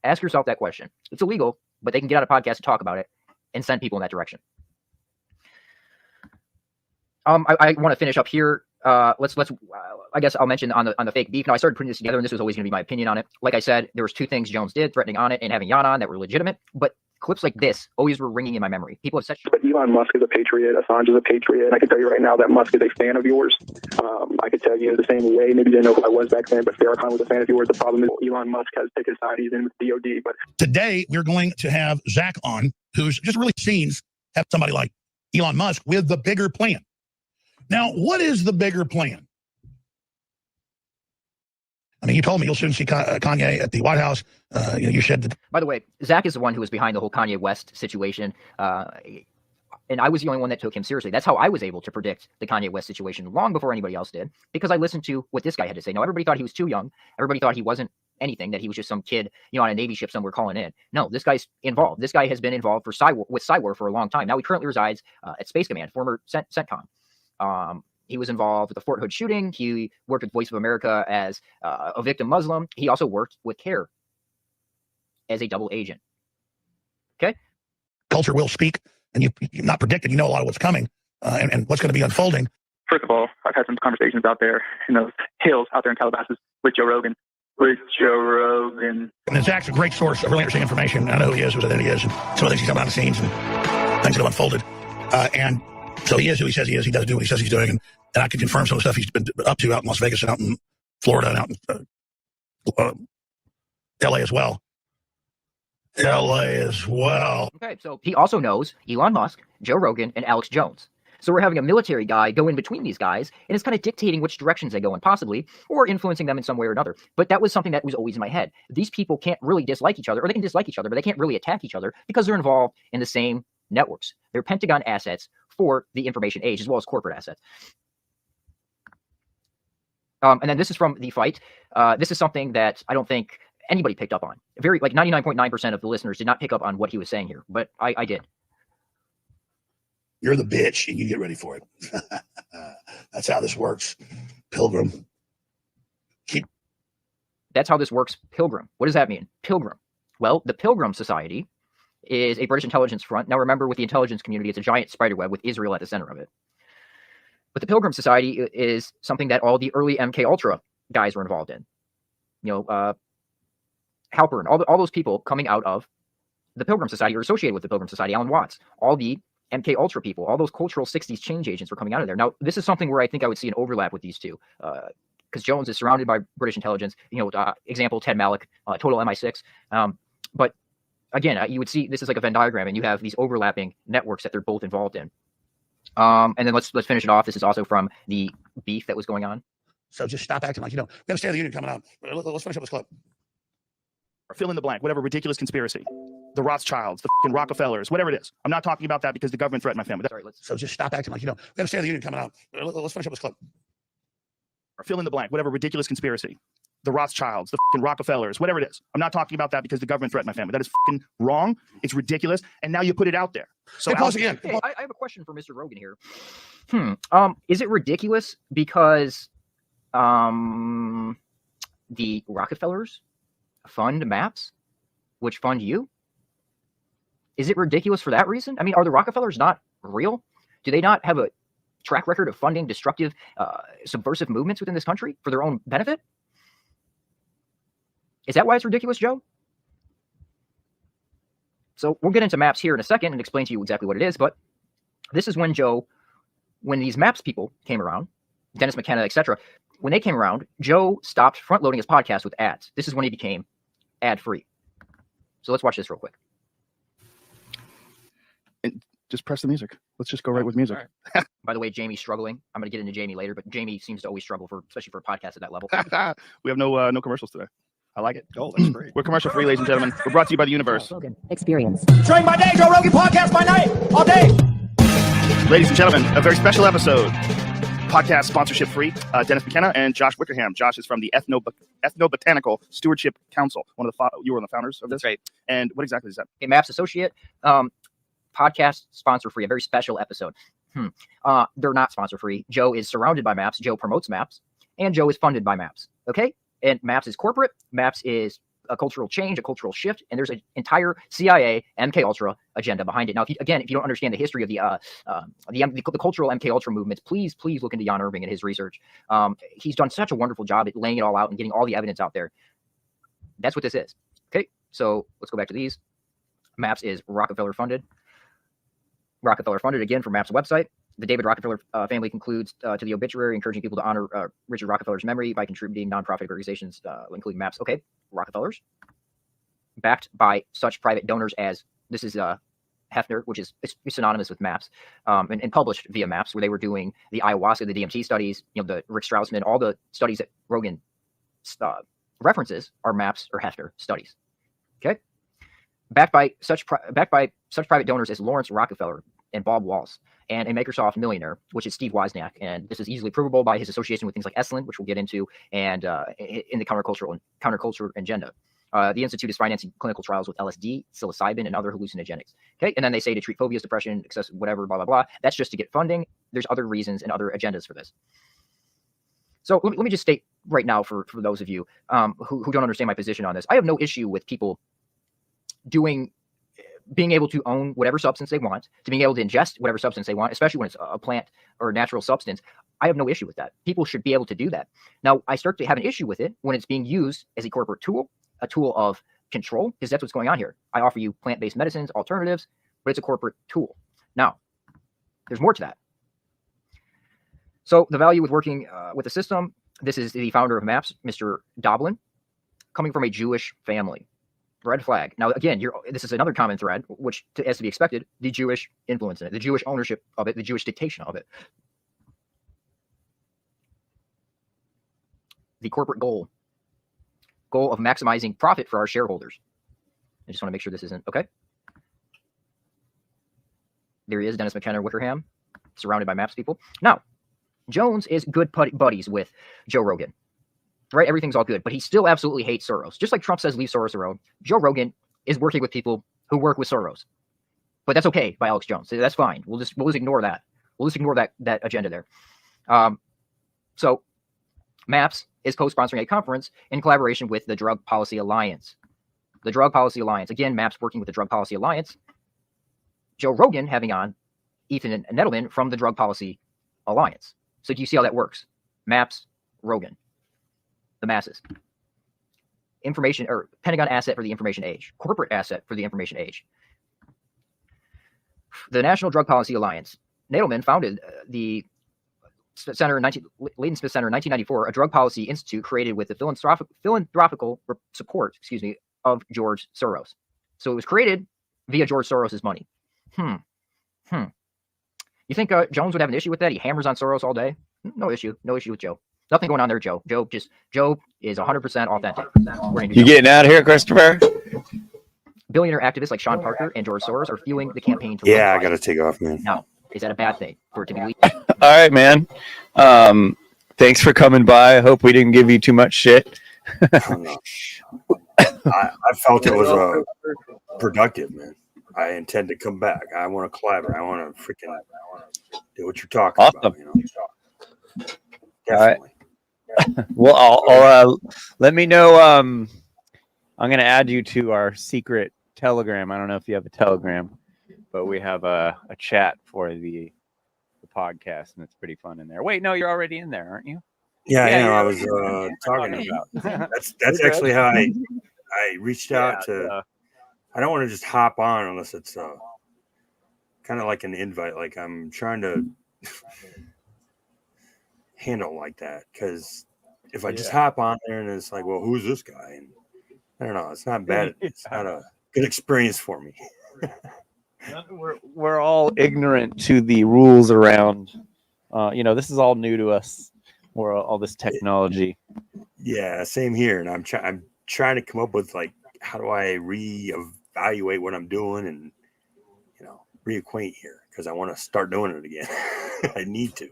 Ask yourself that question. It's illegal, but they can get on a podcast and talk about it and send people in that direction. I want to finish up here. Let's I guess I'll mention on the fake beef. Now I started putting this together, and this was always going to be my opinion on it. like I said, there was two things Jones did, threatening On It and having Jan on, that were legitimate, but clips like this always were ringing in my memory. People have said, but Elon Musk is a patriot, Assange is a patriot. I can tell you right now that Musk is a fan of yours. I could tell you the same way. Maybe you didn't know who I was back then, but Farrakhan was a fan of yours. The problem is Elon Musk has taken side. He's in with DOD. But today we're going to have Zach on, who's just really seems have somebody like Elon Musk with the bigger plan. Now, what is the bigger plan? I mean, you told me you'll soon see Kanye at the White House. You said that. By the way, Zach is the one who was behind the whole Kanye West situation. And I was the only one that took him seriously. That's how I was able to predict the Kanye West situation long before anybody else did, because I listened to what this guy had to say. No, everybody thought he was too young. Everybody thought he wasn't anything, that he was just some kid, on a Navy ship somewhere calling in. No, this guy's involved. This guy has been involved with Cyber for a long time. Now he currently resides at Space Command, former CENTCOM. He was involved with the Fort Hood shooting. He worked with Voice of America as a victim Muslim. He also worked with CARE as a double agent. Okay? Culture will speak, and you're not predicted. You know a lot of what's coming and what's going to be unfolding. First of all, I've had some conversations out there in those hills out there in Calabasas with Joe Rogan. And Zach's a great source of really interesting information. I know who he is, who he is, and some of the things he's done behind the scenes and things that have unfolded. And so he is who he says he is. He does do what he says he's doing. And I can confirm some of the stuff he's been up to out in Las Vegas and out in Florida and out in LA as well. Okay, so he also knows Elon Musk, Joe Rogan, and Alex Jones. So we're having a military guy go in between these guys, and it's kind of dictating which directions they go in, possibly, or influencing them in some way or another. But that was something that was always in my head. These people can't really dislike each other, or they can dislike each other, but they can't really attack each other because they're involved in the same networks. They're Pentagon assets for the information age, as well as corporate assets. And then this is from The Fight. This is something that I don't think anybody picked up on. 99.9% of the listeners did not pick up on what he was saying here, but I did. You're the bitch, and you get ready for it. That's how this works, Pilgrim. That's how this works, Pilgrim. What does that mean, Pilgrim? Well, the Pilgrim Society is a British intelligence front. Now, remember, with the intelligence community, it's a giant spider web with Israel at the center of it. But the Pilgrim Society is something that all the early MK Ultra guys were involved in. Halpern, all those people coming out of the Pilgrim Society or associated with the Pilgrim Society, Alan Watts, all the MK Ultra people, all those cultural 60s change agents were coming out of there. Now, this is something where I think I would see an overlap with these two, because Jones is surrounded by British intelligence. Example, Ted Malloch, total MI6. But again, you would see this is like a Venn diagram, and you have these overlapping networks that they're both involved in. And then let's finish it off. This is also from the beef that was going on. So just stop acting like we have a State of the Union coming out. Let's finish up this clip. Or fill in the blank, whatever ridiculous conspiracy. The Rothschilds, the fucking Rockefellers, whatever it is. I'm not talking about that because the government threatened my family. So just stop acting like we have a State of the Union coming out. Let's finish up this clip. Or fill in the blank, whatever ridiculous conspiracy. The Rothschilds, the fucking Rockefellers, whatever it is. I'm not talking about that because the government threatened my family. That is fucking wrong. It's ridiculous. And now you put it out there. So hey, pause again. Hey, I have a question for Mr. Rogan here. Is it ridiculous because the Rockefellers fund maps, which fund you? Is it ridiculous for that reason? I mean, are the Rockefellers not real? Do they not have a track record of funding destructive, subversive movements within this country for their own benefit? Is that why it's ridiculous, Joe? So we'll get into maps here in a second and explain to you exactly what it is. But this is when these maps people came around, Dennis McKenna, etc. When they came around, Joe stopped front loading his podcast with ads. This is when he became ad free. So let's watch this real quick. And just press the music. Let's just go right with music. Right. By the way, Jamie's struggling. I'm going to get into Jamie later, but Jamie seems to always struggle especially for a podcast at that level. We have no commercials today. I like it. Oh, that's great. We're commercial free, ladies and gentlemen. We're brought to you by the universe. Rogan experience. During my day, Joe Rogan podcast by night, all day. Ladies and gentlemen, a very special episode. Podcast sponsorship free. Dennis McKenna and Josh Wickerham. Josh is from the Ethnobotanical Stewardship Council. You were one of the founders of this. That's right. And what exactly is that? Okay, Maps Associate. Podcast sponsor free. A very special episode. They're not sponsor free. Joe is surrounded by Maps. Joe promotes Maps. And Joe is funded by Maps. Okay? And Maps is corporate. Maps is a cultural change, a cultural shift, and there's an entire CIA MK Ultra agenda behind it. Now, if you don't understand the history of the cultural MK Ultra movements, please look into Jan Irving and his research. He's done such a wonderful job at laying it all out and getting all the evidence out there. That's what this is. Okay, so let's go back to these. Maps is Rockefeller funded. Rockefeller funded again from Maps website. The David Rockefeller family concludes to the obituary, encouraging people to honor Richard Rockefeller's memory by contributing nonprofit organizations, including Maps. Okay, Rockefellers, backed by such private donors as this is Hefner, which is synonymous with Maps, and published via Maps, where they were doing the ayahuasca, the DMT studies, the Rick Straussman, all the studies that Rogan References are maps or Hefter studies. Okay, backed by such private donors as Lawrence Rockefeller and Bob Walls, and a Microsoft millionaire, which is Steve Wozniak, and this is easily provable by his association with things like Esalen, which we'll get into, and in the counterculture agenda. The Institute is financing clinical trials with LSD, psilocybin, and other hallucinogenics. Okay, and then they say to treat phobias, depression, excessive whatever, blah blah blah. That's just to get funding. There's other reasons and other agendas for this. So let me just state right now for those of you who don't understand my position on this, I have no issue with people being able to own whatever substance they want, to being able to ingest whatever substance they want, especially when it's a plant or a natural substance. I have no issue with that. People should be able to do that. Now, I start to have an issue with it when it's being used as a corporate tool, a tool of control, because that's what's going on here. I offer you plant-based medicines, alternatives, but it's a corporate tool. Now, there's more to that. So the value with working with the system, this is the founder of MAPS, Mr. Doblin, coming from a Jewish family. Red flag. Now, again, this is another common thread, which, as to be expected, the Jewish influence in it, the Jewish ownership of it, the Jewish dictation of it. The corporate goal of maximizing profit for our shareholders. I just want to make sure this isn't, okay. There he is, Dennis McKenna Wickerham, surrounded by MAPS people. Now, Jones is good buddies with Joe Rogan, right? Everything's all good, but he still absolutely hates Soros. Just like Trump says, leave Soros alone. Joe Rogan is working with people who work with Soros, but that's okay by Alex Jones. That's fine. We'll just ignore that. We'll just ignore that agenda there. So MAPS is co-sponsoring a conference in collaboration with the Drug Policy Alliance. The Drug Policy Alliance, again, MAPS working with the Drug Policy Alliance. Joe Rogan having on Ethan Nettleman from the Drug Policy Alliance. So do you see how that works? MAPS, Rogan, the masses. Information, or Pentagon asset for the information age, corporate asset for the information age. The National Drug Policy Alliance. Nettleman founded the Center Leighton Smith Center in 1994, a drug policy institute created with the philanthropical support, of George Soros. So it was created via George Soros's money. You think Jones would have an issue with that? He hammers on Soros all day. No issue with Joe. Nothing going on there, Joe. Joe is 100% authentic. You getting out of here, Christopher? Billionaire activists like Sean Parker and George Soros are fueling the campaign to. Yeah, I got to take off, man. Now, is that a bad thing for it to be leaked? All right, man. Thanks for coming by. I hope we didn't give you too much shit. I felt it was productive, man. I intend to come back. I want to collaborate. I want to freaking do what you're talking about. You know? Definitely. All right. Well, I'll let me know. I'm going to add you to our secret Telegram. I don't know if you have a Telegram, but we have a chat for the podcast, and it's pretty fun in there. Wait, no, you're already in there, aren't you? Yeah, I was talking about. That's actually how I reached out to. I don't want to just hop on unless it's kind of like an invite. Like I'm trying to handle like that, because if I just hop on there and it's like, well, who's this guy? And I don't know. It's not bad. It's not a good experience for me. We're all ignorant to the rules around. This is all new to us. Or all this technology. Yeah, same here. And I'm trying to come up with, like, how do I reevaluate what I'm doing and reacquaint here, because I want to start doing it again. I need to.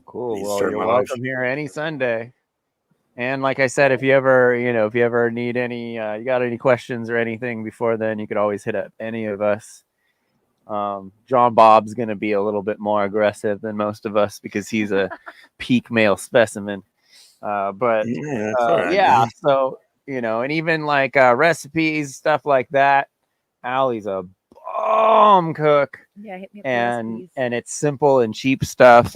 Cool. Well, you're welcome here any Sunday. And like I said, if you ever need any, you got any questions or anything before then, you could always hit up any of us. John Bob's going to be a little bit more aggressive than most of us because he's a peak male specimen. So, and even like recipes, stuff like that. Allie's a bomb cook. Yeah, hit me up and it's simple and cheap stuff.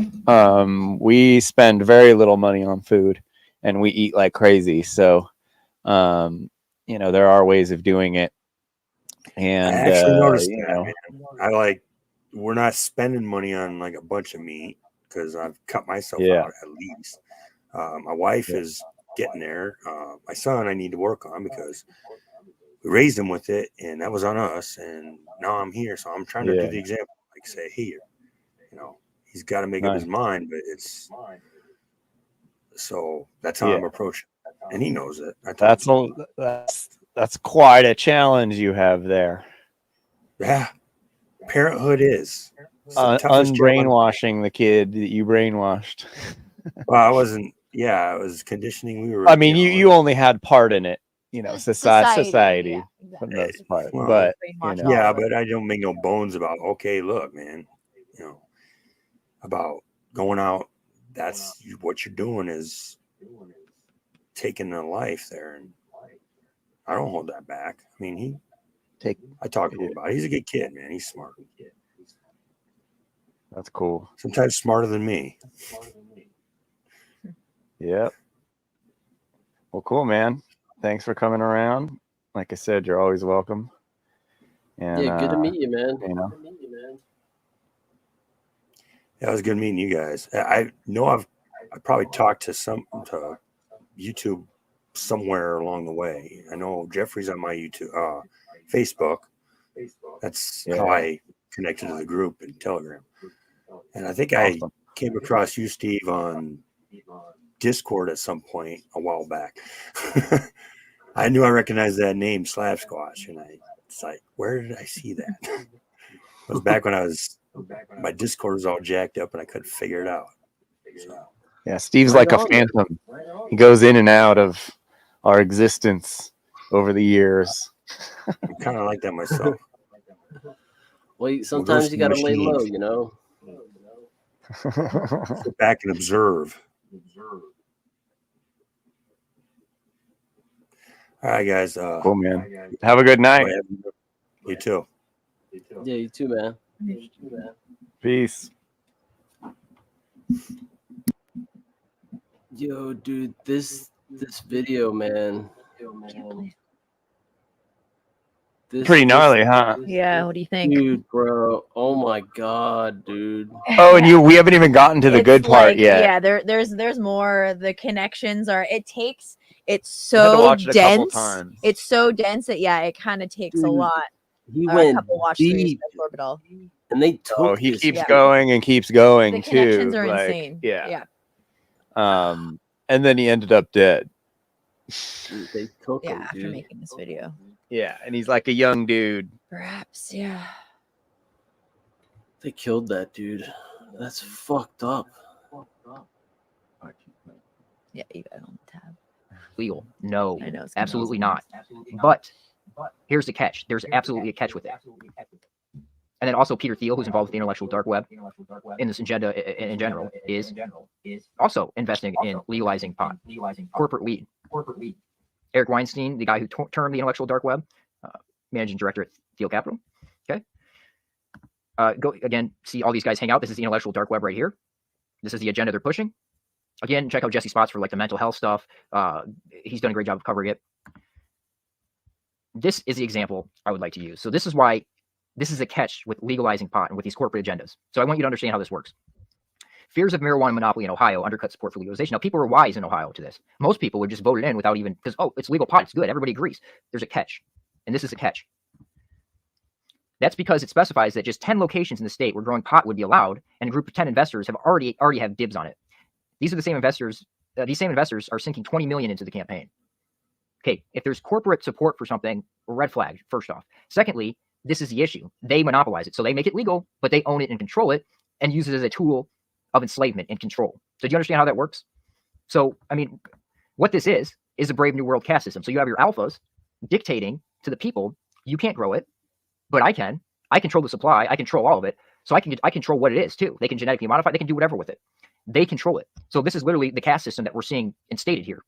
We spend very little money on food and we eat like crazy. So, there are ways of doing it. And I actually noticed that, we're not spending money on like a bunch of meat because I've cut myself out at least. My wife is getting there. My son, I need to work on because we raised him with it, and that was on us. And now I'm here, so I'm trying to do the example, like say, here, he's got to make up his mind, but it's so that's how I'm approaching. and he knows it. That's quite a challenge you have there. Yeah, parenthood is unbrainwashing the kid that you brainwashed. Well, I wasn't. Yeah, it was conditioning. We were. I mean, you only had part in it. Society yeah, for the most part. Well, but yeah, but I don't make no bones about. Okay, look, man, about going out. That's what you're doing is taking a life there, and I don't hold that back. I mean, I talk to him about it. He's a good kid, man. He's smart. That's cool. Sometimes smarter than me. Yep. Well, cool, man. Thanks for coming around. Like I said, you're always welcome. And, yeah, good to meet you, man. Yeah, it was good meeting you guys. I know I probably talked to YouTube somewhere along the way. I know Jeffrey's on my YouTube, Facebook. That's how I connected to the group in Telegram. And I think I came across you, Steve, on Discord at some point a while back. I knew I recognized that name, Slab Squash, and it's like, where did I see that? It was back when my Discord was all jacked up and I couldn't figure it out. So, yeah, Steve's like a phantom. He goes in and out of our existence over the years. I'm kind of like that myself. Well, sometimes you got to lay low, Sit back and observe. All right, guys. Cool, man. Have a good night. You too. Yeah, you too, man. Peace. Yo, dude, this video, man. Pretty gnarly, huh? Yeah, what do you think? Dude, bro. Oh my god, dude. Oh, and we haven't even gotten to the good part yet. Yeah, there's more. The connections are it's so dense. It's so dense that it kind of takes a lot. He went a couple watch deep. Orbital. And they took he keeps going and keeps going the too. Connections are insane. Yeah. And then he ended up dead. Dude, they took him, after making this video. Yeah, and he's like a young dude. Perhaps, yeah. They killed that dude. That's fucked up. Yeah, you got it on the tab. Legal? No, I know, absolutely not. But here's the catch. There's absolutely a catch with it. And then also Peter Thiel, who's involved with the intellectual dark web in this agenda in general, is also investing in legalizing pot, corporate weed. Eric Weinstein, the guy who termed the intellectual dark web, managing director at Thiel Capital. Okay. Go again, see all these guys hang out. This is the intellectual dark web right here. This is the agenda they're pushing. Again, check out Jesse Spots for like the mental health stuff. He's done a great job of covering it. This is the example I would like to use. So this is why this is a catch with legalizing pot and with these corporate agendas. So I want you to understand how this works. Fears of marijuana monopoly in Ohio undercut support for legalization. Now, people are wise in Ohio to this. Most people would just vote it in without even, because, it's legal pot, it's good, everybody agrees. There's a catch, and this is a catch. That's because it specifies that just 10 locations in the state where growing pot would be allowed, and a group of 10 investors have already have dibs on it. These are the same investors. These same investors are sinking $20 million into the campaign. Okay, if there's corporate support for something, red flag, first off. Secondly, this is the issue. They monopolize it. So they make it legal, but they own it and control it and use it as a tool of enslavement and control. So do you understand how that works? So, I mean, what this is a Brave New World caste system. So you have your alphas dictating to the people, you can't grow it, but I can. I control the supply. I control all of it. So I control what it is too. They can genetically modify. They can do whatever with it. They control it. So this is literally the caste system that we're seeing instated here.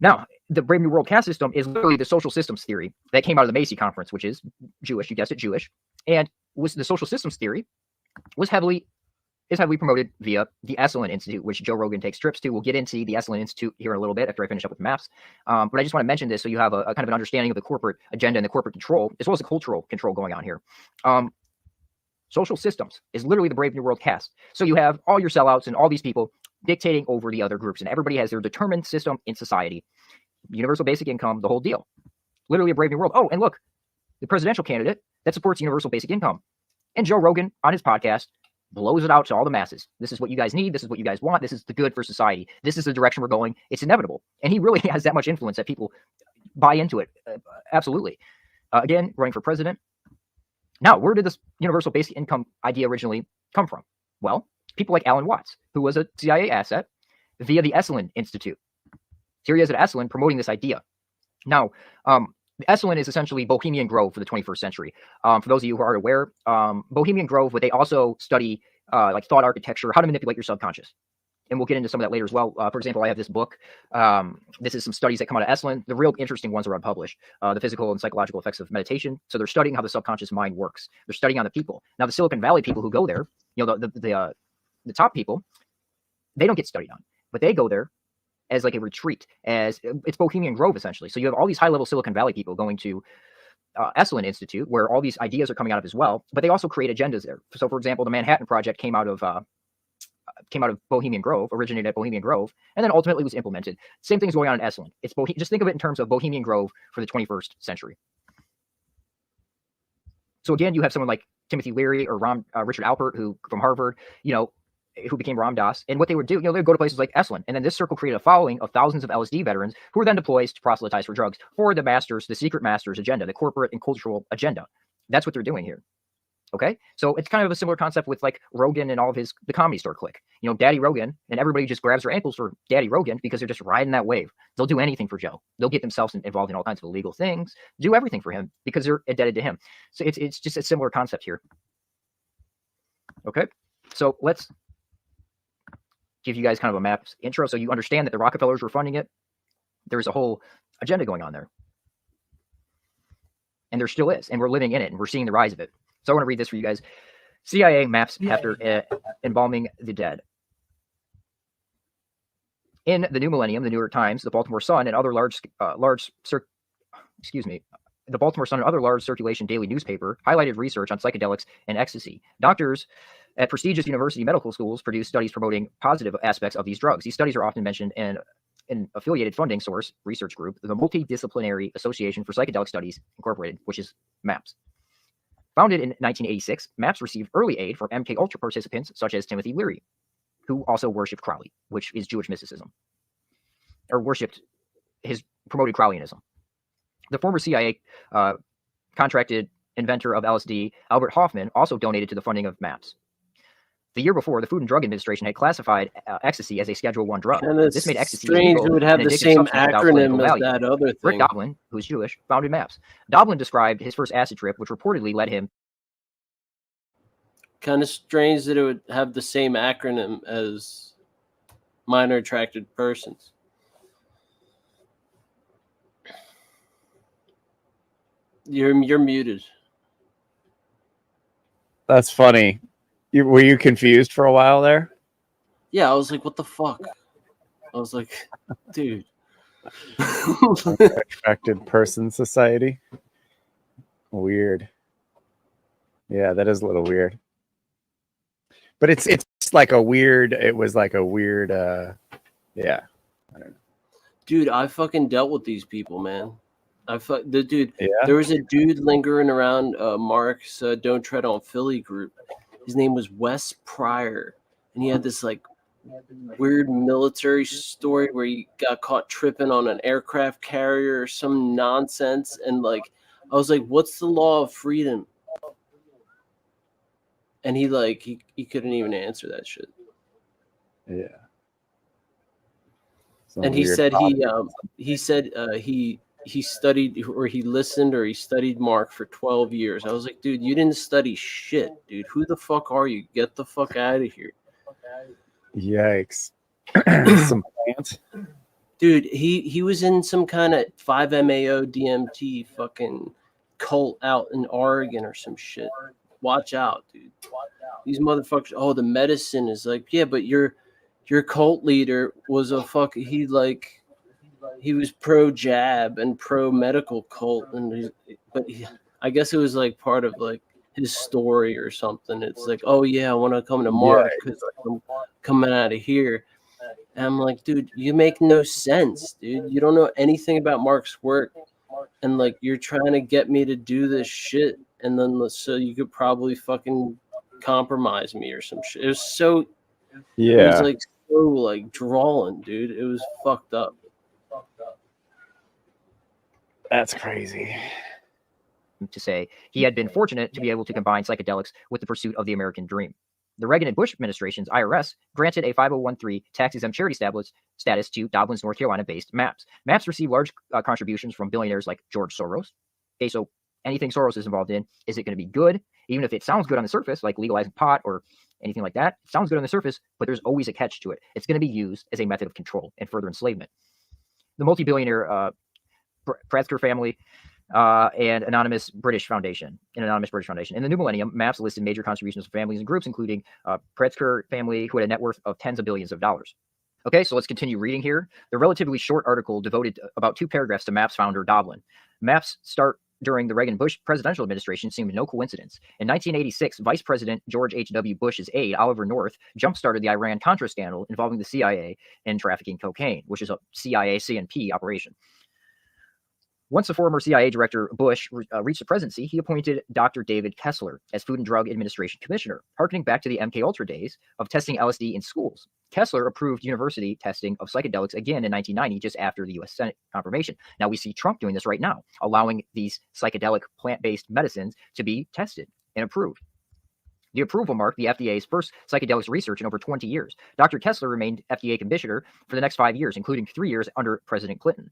Now, the Brave New World caste system is literally the social systems theory that came out of the Macy conference, which is Jewish. You guessed it, Jewish. And was the social systems theory is heavily promoted via the Esalen Institute, which Joe Rogan takes trips to. We'll get into the Esalen Institute here in a little bit after I finish up with the maps. But I just want to mention this so you have a kind of an understanding of the corporate agenda and the corporate control, as well as the cultural control going on here. Social systems is literally the Brave New World caste. So you have all your sellouts and all these people dictating over the other groups, and everybody has their determined system in society. Universal basic income, the whole deal. Literally a Brave New World. Oh, and look, the presidential candidate that supports universal basic income. And Joe Rogan on his podcast blows it out to all the masses. This is what you guys need. This is what you guys want. This is the good for society. This is the direction we're going. It's inevitable. And he really has that much influence that people buy into it. Absolutely. Again, running for president. Now, where did this universal basic income idea originally come from? Well, people like Alan Watts, who was a CIA asset via the Esalen Institute. Here he is at Esalen promoting this idea. Now, Esalen is essentially Bohemian Grove for the 21st century. For those of you who aren't aware, Bohemian Grove, but they also study like thought architecture, how to manipulate your subconscious. And we'll get into some of that later as well. For example, I have this book. This is some studies that come out of Esalen. The real interesting ones are unpublished. The physical and psychological effects of meditation. So they're studying how the subconscious mind works. They're studying on the people. Now, the Silicon Valley people who go there, you know, the top people, they don't get studied on, but they go there as like a retreat, as it's Bohemian Grove essentially. So you have all these high-level Silicon Valley people going to Esalen Institute, where all these ideas are coming out of as well. But they also create agendas there. So, for example, the Manhattan Project came out of Bohemian Grove, originated at Bohemian Grove, and then ultimately was implemented. Same thing's going on in Esalen. It's just think of it in terms of Bohemian Grove for the 21st century. So again, you have someone like Timothy Leary or Richard Alpert, who from Harvard, you know, who became Ram Dass. And what they would do, you know, they'd go to places like Esalen. And then this circle created a following of thousands of LSD veterans who were then deployed to proselytize for drugs for the masters, the secret masters agenda, the corporate and cultural agenda. That's what they're doing here. Okay. So it's kind of a similar concept with like Rogan and all of the comedy store clique. You know, Daddy Rogan, and everybody just grabs their ankles for Daddy Rogan because they're just riding that wave. They'll do anything for Joe. They'll get themselves involved in all kinds of illegal things, do everything for him because they're indebted to him. So it's just a similar concept here. Okay. So let's give you guys kind of a map intro so you understand that the Rockefellers were funding it. There's a whole agenda going on there. And there still is. And we're living in it and we're seeing the rise of it. So I want to read this for you guys. CIA maps after embalming the dead. In the new millennium, the New York Times, the Baltimore Sun, and other the Baltimore Sun and other large circulation daily newspaper highlighted research on psychedelics and ecstasy. Doctors at prestigious university medical schools produce studies promoting positive aspects of these drugs. These studies are often mentioned in an affiliated funding source research group, the Multidisciplinary Association for Psychedelic Studies Incorporated, which is MAPS. Founded in 1986, MAPS received early aid from MK Ultra participants such as Timothy Leary, who also worshipped Crowley, which is Jewish mysticism, or promoted Crowleyanism. The former CIA contracted inventor of LSD, Albert Hoffman, also donated to the funding of MAPS. The year before, the Food and Drug Administration had classified ecstasy as a Schedule I drug. This made ecstasy strange. It would have the same acronym as that other thing. Rick Doblin, who's Jewish, founded MAPS. Doblin described his first acid trip, which reportedly led him. Kind of strange that it would have the same acronym as minor attracted persons. You're muted. That's funny. Were you confused for a while there? Yeah, I was like, what the fuck? I was like, dude. Attracted Person Society. Weird. Yeah, that is a little weird. But it's like a weird, it was like a weird, yeah. I don't know. Dude, I fucking dealt with these people, man. There was a dude lingering around Mark's Don't Tread on Philly group. His name was Wes Pryor, and he had this like weird military story where he got caught tripping on an aircraft carrier or some nonsense. And like, I was like, what's the law of freedom? And he couldn't even answer that shit. Yeah. And he said he studied, or he listened, or he studied Mark for 12 years. I was like, dude, you didn't study shit, dude. Who the fuck are you? Get the fuck out of here. Yikes. Some plants. Dude, he was in some kind of 5-MAO DMT fucking cult out in Oregon or some shit. Watch out, dude. These motherfuckers. Oh, the medicine is like, yeah, but your cult leader was a fuck. He was pro jab and pro medical cult, I guess it was like part of like his story or something. It's like, oh yeah, I want to come to Mark because I'm coming out of here. And I'm like, dude, you make no sense, dude. You don't know anything about Mark's work, and like you're trying to get me to do this shit, and then so you could probably fucking compromise me or some shit. It was so, it Yeah. was like so like drawing, dude. It was fucked up. That's crazy. To say he had been fortunate to be able to combine psychedelics with the pursuit of the American dream. The Reagan and Bush administrations, IRS, granted a 5013 tax-exempt charity status to Dublin's North Carolina-based MAPS. MAPS received large contributions from billionaires like George Soros. Okay, so anything Soros is involved in, is it going to be good? Even if it sounds good on the surface, like legalizing pot or anything like that, it sounds good on the surface, but there's always a catch to it. It's going to be used as a method of control and further enslavement. The multi-billionaire Prasker family and Anonymous British Foundation. In the new millennium, MAPS listed major contributions from families and groups, including Prasker family, who had a net worth of tens of billions of dollars. Okay, so let's continue reading here. The relatively short article devoted about 2 paragraphs to MAPS founder Doblin. MAPS start during the Reagan-Bush presidential administration seemed no coincidence. In 1986, Vice President George H.W. Bush's aide, Oliver North, jump-started the Iran-Contra scandal involving the CIA in trafficking cocaine, which is a CIA CNP operation. Once the former CIA director Bush reached the presidency, he appointed Dr. David Kessler as Food and Drug Administration Commissioner, harkening back to the MKUltra days of testing LSD in schools. Kessler approved university testing of psychedelics again in 1990, just after the U.S. Senate confirmation. Now we see Trump doing this right now, allowing these psychedelic plant-based medicines to be tested and approved. The approval marked the FDA's first psychedelics research in over 20 years. Dr. Kessler remained FDA commissioner for the next 5 years, including 3 years under President Clinton.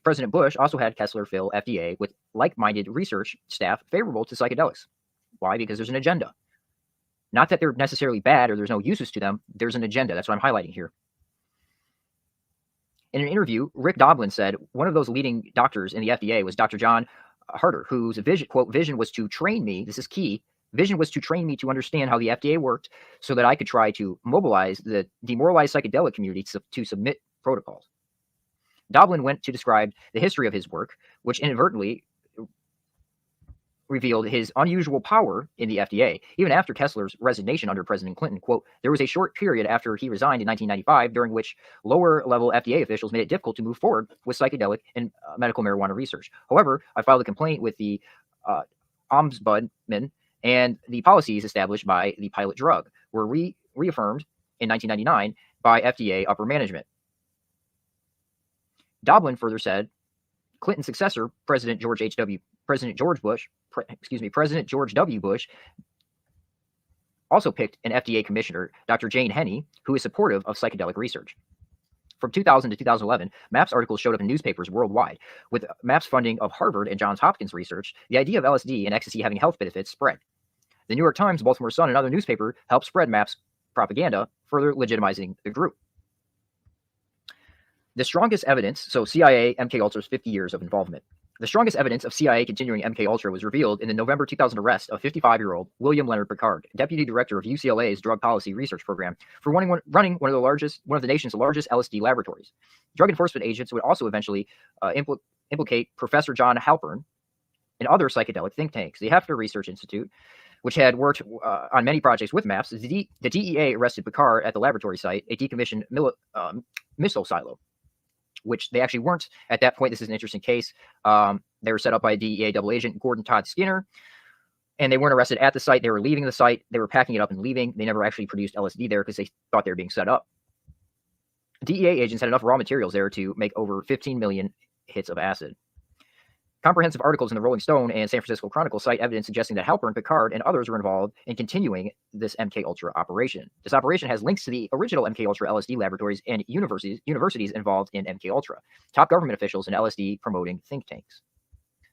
President Bush also had Kessler fill FDA with like-minded research staff favorable to psychedelics. Why? Because there's an agenda. Not that they're necessarily bad or there's no uses to them. There's an agenda. That's what I'm highlighting here. In an interview, Rick Doblin said one of those leading doctors in the FDA was Dr. John Harder, whose vision, quote, vision was to train me. This is key. Vision was to train me to understand how the FDA worked so that I could try to mobilize the demoralized psychedelic community to submit protocols. Doblin went to describe the history of his work, which inadvertently revealed his unusual power in the FDA. Even after Kessler's resignation under President Clinton, quote, there was a short period after he resigned in 1995 during which lower-level FDA officials made it difficult to move forward with psychedelic and medical marijuana research. However, I filed a complaint with the Ombudsman, and the policies established by the pilot drug were reaffirmed in 1999 by FDA upper management. Doblin further said, Clinton's successor, President George W. Bush, also picked an FDA commissioner, Dr. Jane Henney, who is supportive of psychedelic research. From 2000 to 2011, MAPS articles showed up in newspapers worldwide. With MAPS funding of Harvard and Johns Hopkins research, the idea of LSD and ecstasy having health benefits spread. The New York Times, Baltimore Sun, and another newspaper helped spread MAPS propaganda, further legitimizing the group. The strongest evidence, so CIA, MKUltra's 50 years of involvement. The strongest evidence of CIA continuing MKUltra was revealed in the November 2000 arrest of 55-year-old William Leonard Picard, deputy director of UCLA's Drug Policy Research Program, for running one of the nation's largest LSD laboratories. Drug enforcement agents would also eventually implicate Professor John Halpern and other psychedelic think tanks. The Hefner Research Institute, which had worked on many projects with MAPS, the DEA arrested Picard at the laboratory site, a decommissioned missile silo, which they actually weren't at that point. This is an interesting case. They were set up by DEA double agent Gordon Todd Skinner, and they weren't arrested at the site. They were leaving the site. They were packing it up and leaving. They never actually produced LSD there because they thought they were being set up. DEA agents had enough raw materials there to make over 15 million hits of acid. Comprehensive articles in the Rolling Stone and San Francisco Chronicle cite evidence suggesting that Halpern, Picard, and others were involved in continuing this MKUltra operation. This operation has links to the original MKUltra LSD laboratories and universities involved in MKUltra, top government officials, and LSD promoting think tanks.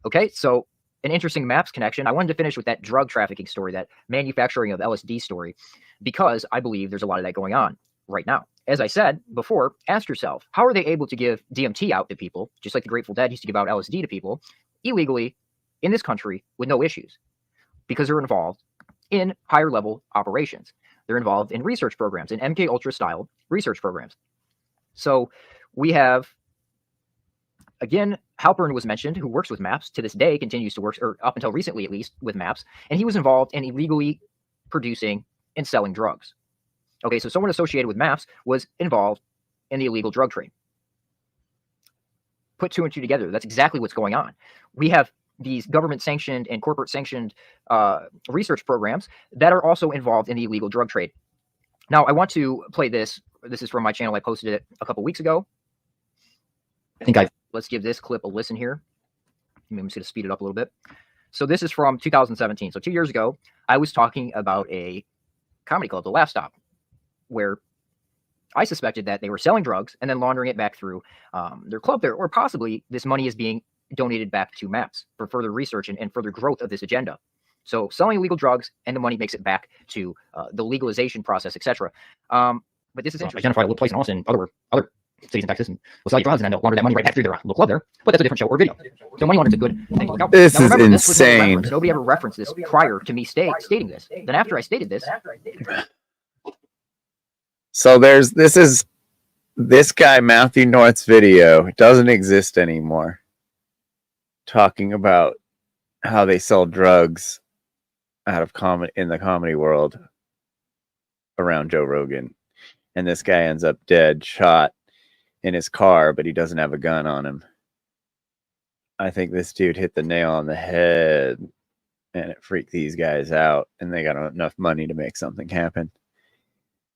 Okay, so an interesting MAPS connection. I wanted to finish with that drug trafficking story, that manufacturing of LSD story, because I believe there's a lot of that going on right now. As I said before, ask yourself, how are they able to give DMT out to people, just like the Grateful Dead used to give out LSD to people, illegally in this country with no issues? Because they're involved in higher level operations. They're involved in research programs, in MKUltra style research programs. So we have, again, Halpern was mentioned, who works with MAPS to this day, continues to work, or up until recently at least, with MAPS, and he was involved in illegally producing and selling drugs. Okay, so someone associated with MAPS was involved in the illegal drug trade. Put two and two together. That's exactly what's going on. We have these government sanctioned and corporate sanctioned research programs that are also involved in the illegal drug trade. Now, I want to play this. This is from my channel. I posted it a couple weeks ago. Let's give this clip a listen here. I'm just going to speed it up a little bit. So this is from 2017. So 2 years ago, I was talking about a comedy club, The Laugh Stop, where I suspected that they were selling drugs and then laundering it back through their club there, or possibly this money is being donated back to MAPS for further research and further growth of this agenda. So selling illegal drugs and the money makes it back to the legalization process, etc. But this is interesting. Identify a little place in Austin, other cities in Texas, and we'll sell you drugs and then they'll launder that money right back through their little club there. But that's a different show or video. So money laundering is a good thing to look out for. This now, remember, is this was never insane. referenced. Nobody ever referenced this prior to me stating this. Then after I stated this. So this guy, Matthew North's video. It doesn't exist anymore. Talking about how they sell drugs out of in the comedy world around Joe Rogan. And this guy ends up dead, shot in his car, but he doesn't have a gun on him. I think this dude hit the nail on the head and it freaked these guys out and they got enough money to make something happen.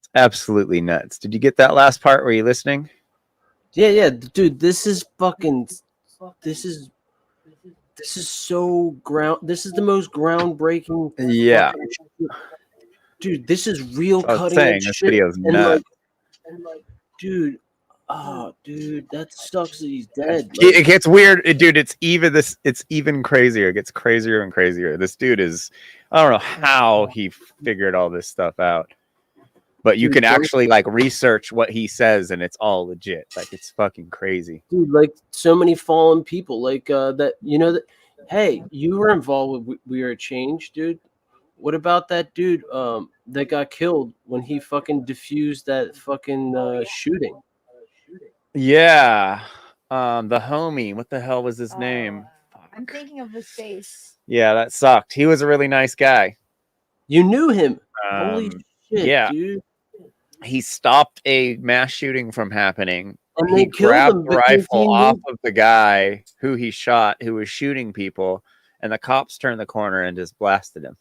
It's absolutely nuts. Did you get that last part? Were you listening? Yeah, dude, this is fucking, this is so this is the most groundbreaking. Yeah. Dude, this is real cutting edge this shit. video's nuts. Dude, oh, dude, that sucks that he's dead. It gets weird, dude. It's even crazier. It gets crazier and crazier. This dude is, I don't know how he figured all this stuff out, but you can actually like research what he says and it's all legit. Like it's fucking crazy. Dude, like so many fallen people, like that, that, hey, you were involved with We Are Change, dude. What about that dude that got killed when he fucking defused that fucking shooting? Yeah. The homie. What the hell was his name? I'm thinking of his face. Yeah, that sucked. He was a really nice guy. You knew him. Holy shit, yeah. dude. He stopped a mass shooting from happening. And he they killed grabbed him the rifle off of the guy who he shot, who was shooting people, and the cops turned the corner and just blasted him.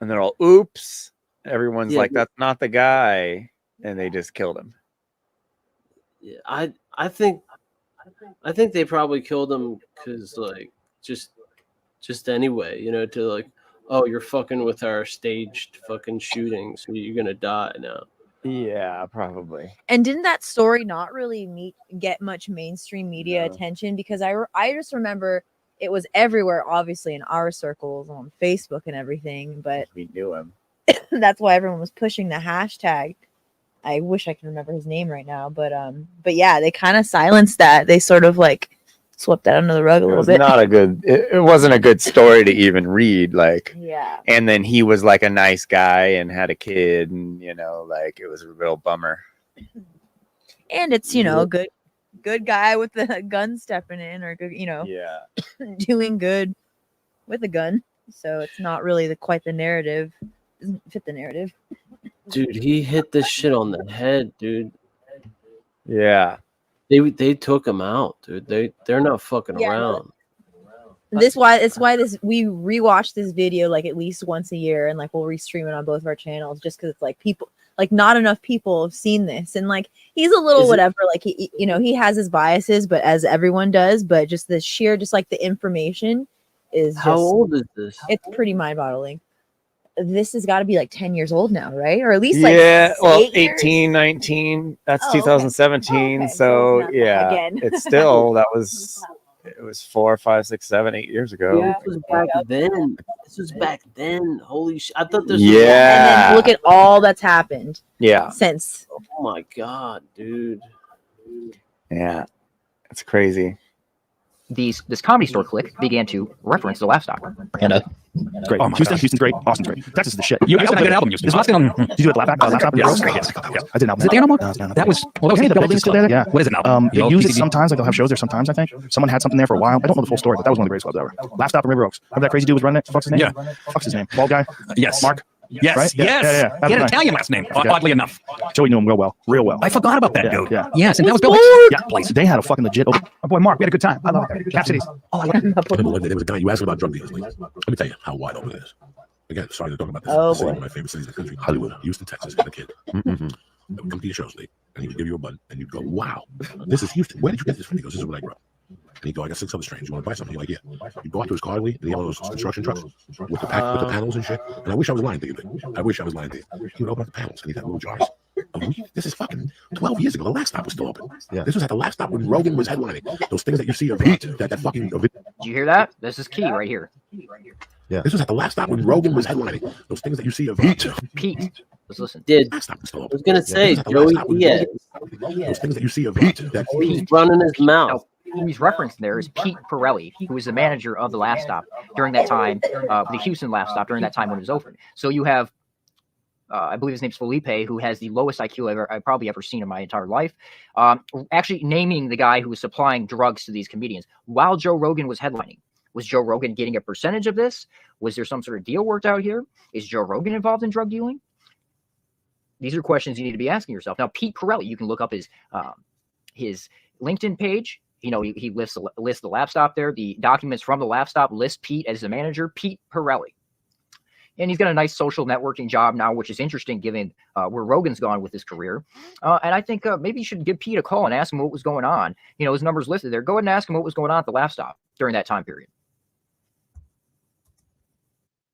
And they're all, oops. Everyone's like, that's not the guy. And they just killed him. Yeah, I think they probably killed him because like just anyway, to like, oh, you're fucking with our staged fucking shooting, so you're gonna die now. Yeah, probably. And didn't that story not really get much mainstream media attention? Because I just remember it was everywhere, obviously in our circles on Facebook and everything. But we knew him. That's why everyone was pushing the hashtag. I wish I can remember his name right now, but yeah, they kind of silenced that. They sort of like swept that under the rug a little bit. It wasn't a good story to even read. Like, yeah. And then he was like a nice guy and had a kid, and like it was a real bummer. And it's a good guy with the gun stepping in, or good, yeah, doing good with a gun. So it's not really quite the narrative. Doesn't fit the narrative. Dude, he hit this shit on the head, dude. Yeah. They took him out, dude. They're not fucking around. It's why we rewatch this video like at least once a year, and like we'll restream it on both of our channels just because it's like people, like not enough people have seen this, and like he's a little like he has his biases, but as everyone does, but just the sheer like the information is how old is this? It's pretty mind-boggling. This has got to be like 10 years old now, right? Or at least 18, 19. That's 2017. Okay. So yeah, again. It's still it was 4, 5, 6, 7, 8 years ago. Yeah, this was back then. This was back then. Holy shit! I thought this. Yeah. And then look at all that's happened. Yeah. Since. Oh my god, dude. Yeah, it's crazy. This comedy store clique began to reference the Laugh Stop. And great. Houston's great. Austin's great. Texas is the shit. You also had a good album, Houston. Did you do it Laugh Stop? Yes. Yes. I did an album. Is it there no more? No, that was the building still there? Yeah. What is it now? They use it sometimes. Like they'll have shows there sometimes. I think someone had something there for a while. I don't know the full story, but that was one of the greatest clubs ever. Laugh Stop in River Oaks. Remember that crazy dude was running it? What's his name? Yeah. What's his name? Bald guy. Yes. Mark. Yes, Right? yes. He had an Italian last name, oddly enough. Joey knew him real well. I forgot about that dude. Yeah. Yes, and that was Bill. Yeah, place. They had a fucking legit. Oh boy, Mark, we had a good time. I love it. Cap Cities. There was a guy you asked about drug dealers. Let me tell you how wide open it is. Again, sorry to talk about this. Oh, City, boy. one of my favorite cities in the country, Hollywood, Houston, Texas, as a kid. Come to your shows, Lee, and he would give you a bud, and you'd go, "Wow, this is Houston. Where did you get this from?" He goes, "This is where I grew up." And he'd go, "I got 6 other strains. You want to buy something?" You're like, "Yeah." You go out to his car, Lee, and he had all those construction trucks with the panels and shit. And I wish I was lying to you, Lee. I wish I was lying to you. He would open up the panels, and he'd have little jars. This is fucking 12 years ago. The last stop was still open. Yeah. This was at the last stop when Rogan was headlining. Those things that you see of heat, that fucking. Did you hear that? This is key right here. Yeah. This was at the last stop when Rogan was headlining. Those things that you see of heat. Pete. Let's listen. I was gonna say Joey Diaz. Those things that you see of heat. That He's running his mouth. Who he's referenced there is Pete Pirelli, who was the manager of the Laugh Stop during that time, the Houston Laugh Stop during that time when it was open. So you have, I believe his name's Felipe, who has the lowest IQ I've probably ever seen in my entire life, actually naming the guy who was supplying drugs to these comedians while Joe Rogan was headlining. Was Joe Rogan getting a percentage of this? Was there some sort of deal worked out here? Is Joe Rogan involved in drug dealing? These are questions you need to be asking yourself. Now, Pete Pirelli, you can look up his LinkedIn page. You know, he lists the Laugh Stop there. The documents from the Laugh Stop list Pete as the manager, Pete Pirelli. And he's got a nice social networking job now, which is interesting given where Rogan's gone with his career. And I think maybe you should give Pete a call and ask him what was going on. You know, his number's listed there. Go ahead and ask him what was going on at the Laugh Stop during that time period.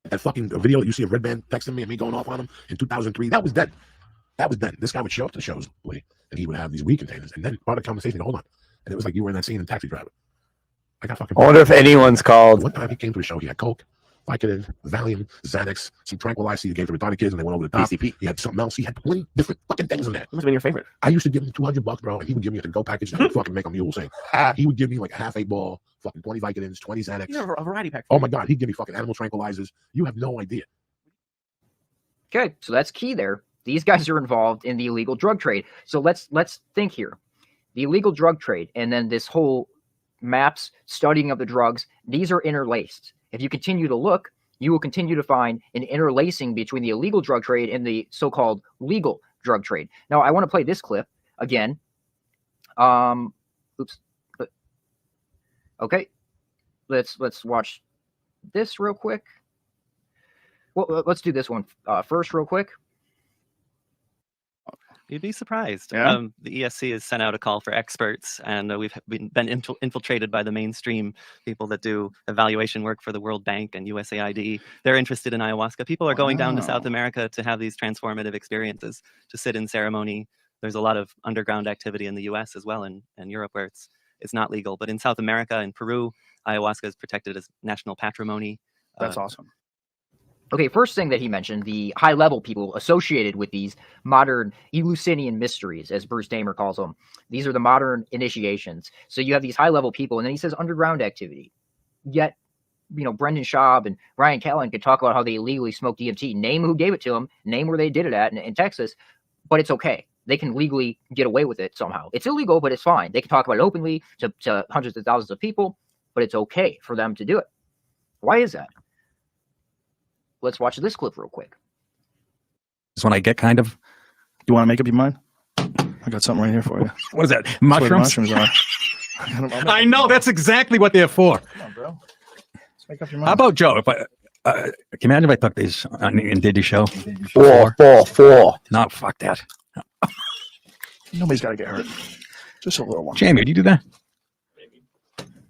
That fucking video that you see of Redman texting me and me going off on him in 2003, that was then. That was then. This guy would show up to the shows, Lee, and he would have these weed containers. And then part of the conversation, hold on. And it was like you were in that scene in Taxi Driver. I got fucking. I wonder if anyone's called. One time he came to a show, he had Coke, Vicodin, Valium, Xanax, some tranquilizer he gave to retarded kids, and they went over the top. PCP. He had something else. He had 20 different fucking things in there. What must have been your favorite? I used to give him $200, bro, and he would give me a to-go package and fucking make a mule sing. He would give me like a half 8-ball, fucking 20 Vicodins, 20 Xanax. You know, a variety pack. Oh my God, he'd give me fucking animal tranquilizers. You have no idea. Okay, so that's key there. These guys are involved in the illegal drug trade. So let's think here. The illegal drug trade and then this whole MAPS studying of the drugs, these are interlaced. If you continue to look, you will continue to find an interlacing between the illegal drug trade and the so-called legal drug trade. Now, I want to play this clip again. Oops. Okay. Let's watch this real quick. Well, let's do this one first real quick. You'd be surprised. Yeah. The ESC has sent out a call for experts, and we've been infiltrated by the mainstream people that do evaluation work for the World Bank and USAID. They're interested in ayahuasca. People are going down to South America to have these transformative experiences, to sit in ceremony. There's a lot of underground activity in the US as well, and Europe where it's not legal. But in South America and Peru, ayahuasca is protected as national patrimony. That's awesome. Okay, first thing that he mentioned, the high-level people associated with these modern Eleusinian mysteries, as Bruce Damer calls them. These are the modern initiations. So you have these high-level people, and then he says underground activity. Yet, you know, Brendan Schaub and Ryan Callen could talk about how they illegally smoked DMT, name who gave it to them, name where they did it at in Texas, but it's okay. They can legally get away with it somehow. It's illegal, but it's fine. They can talk about it openly to hundreds of thousands of people, but it's okay for them to do it. Why is that? Let's watch this clip real quick. This one I get kind of. You want to make up your mind? I got something right here for you. What is that? Mushrooms? Mushrooms are. I know, that's exactly what they're for. Come on, bro. Let's make up your mind. How about Joe? If I, can you imagine if I took these and did the show? Four. No, fuck that. Nobody's got to get hurt. Just a little one. Jamie, would you do that?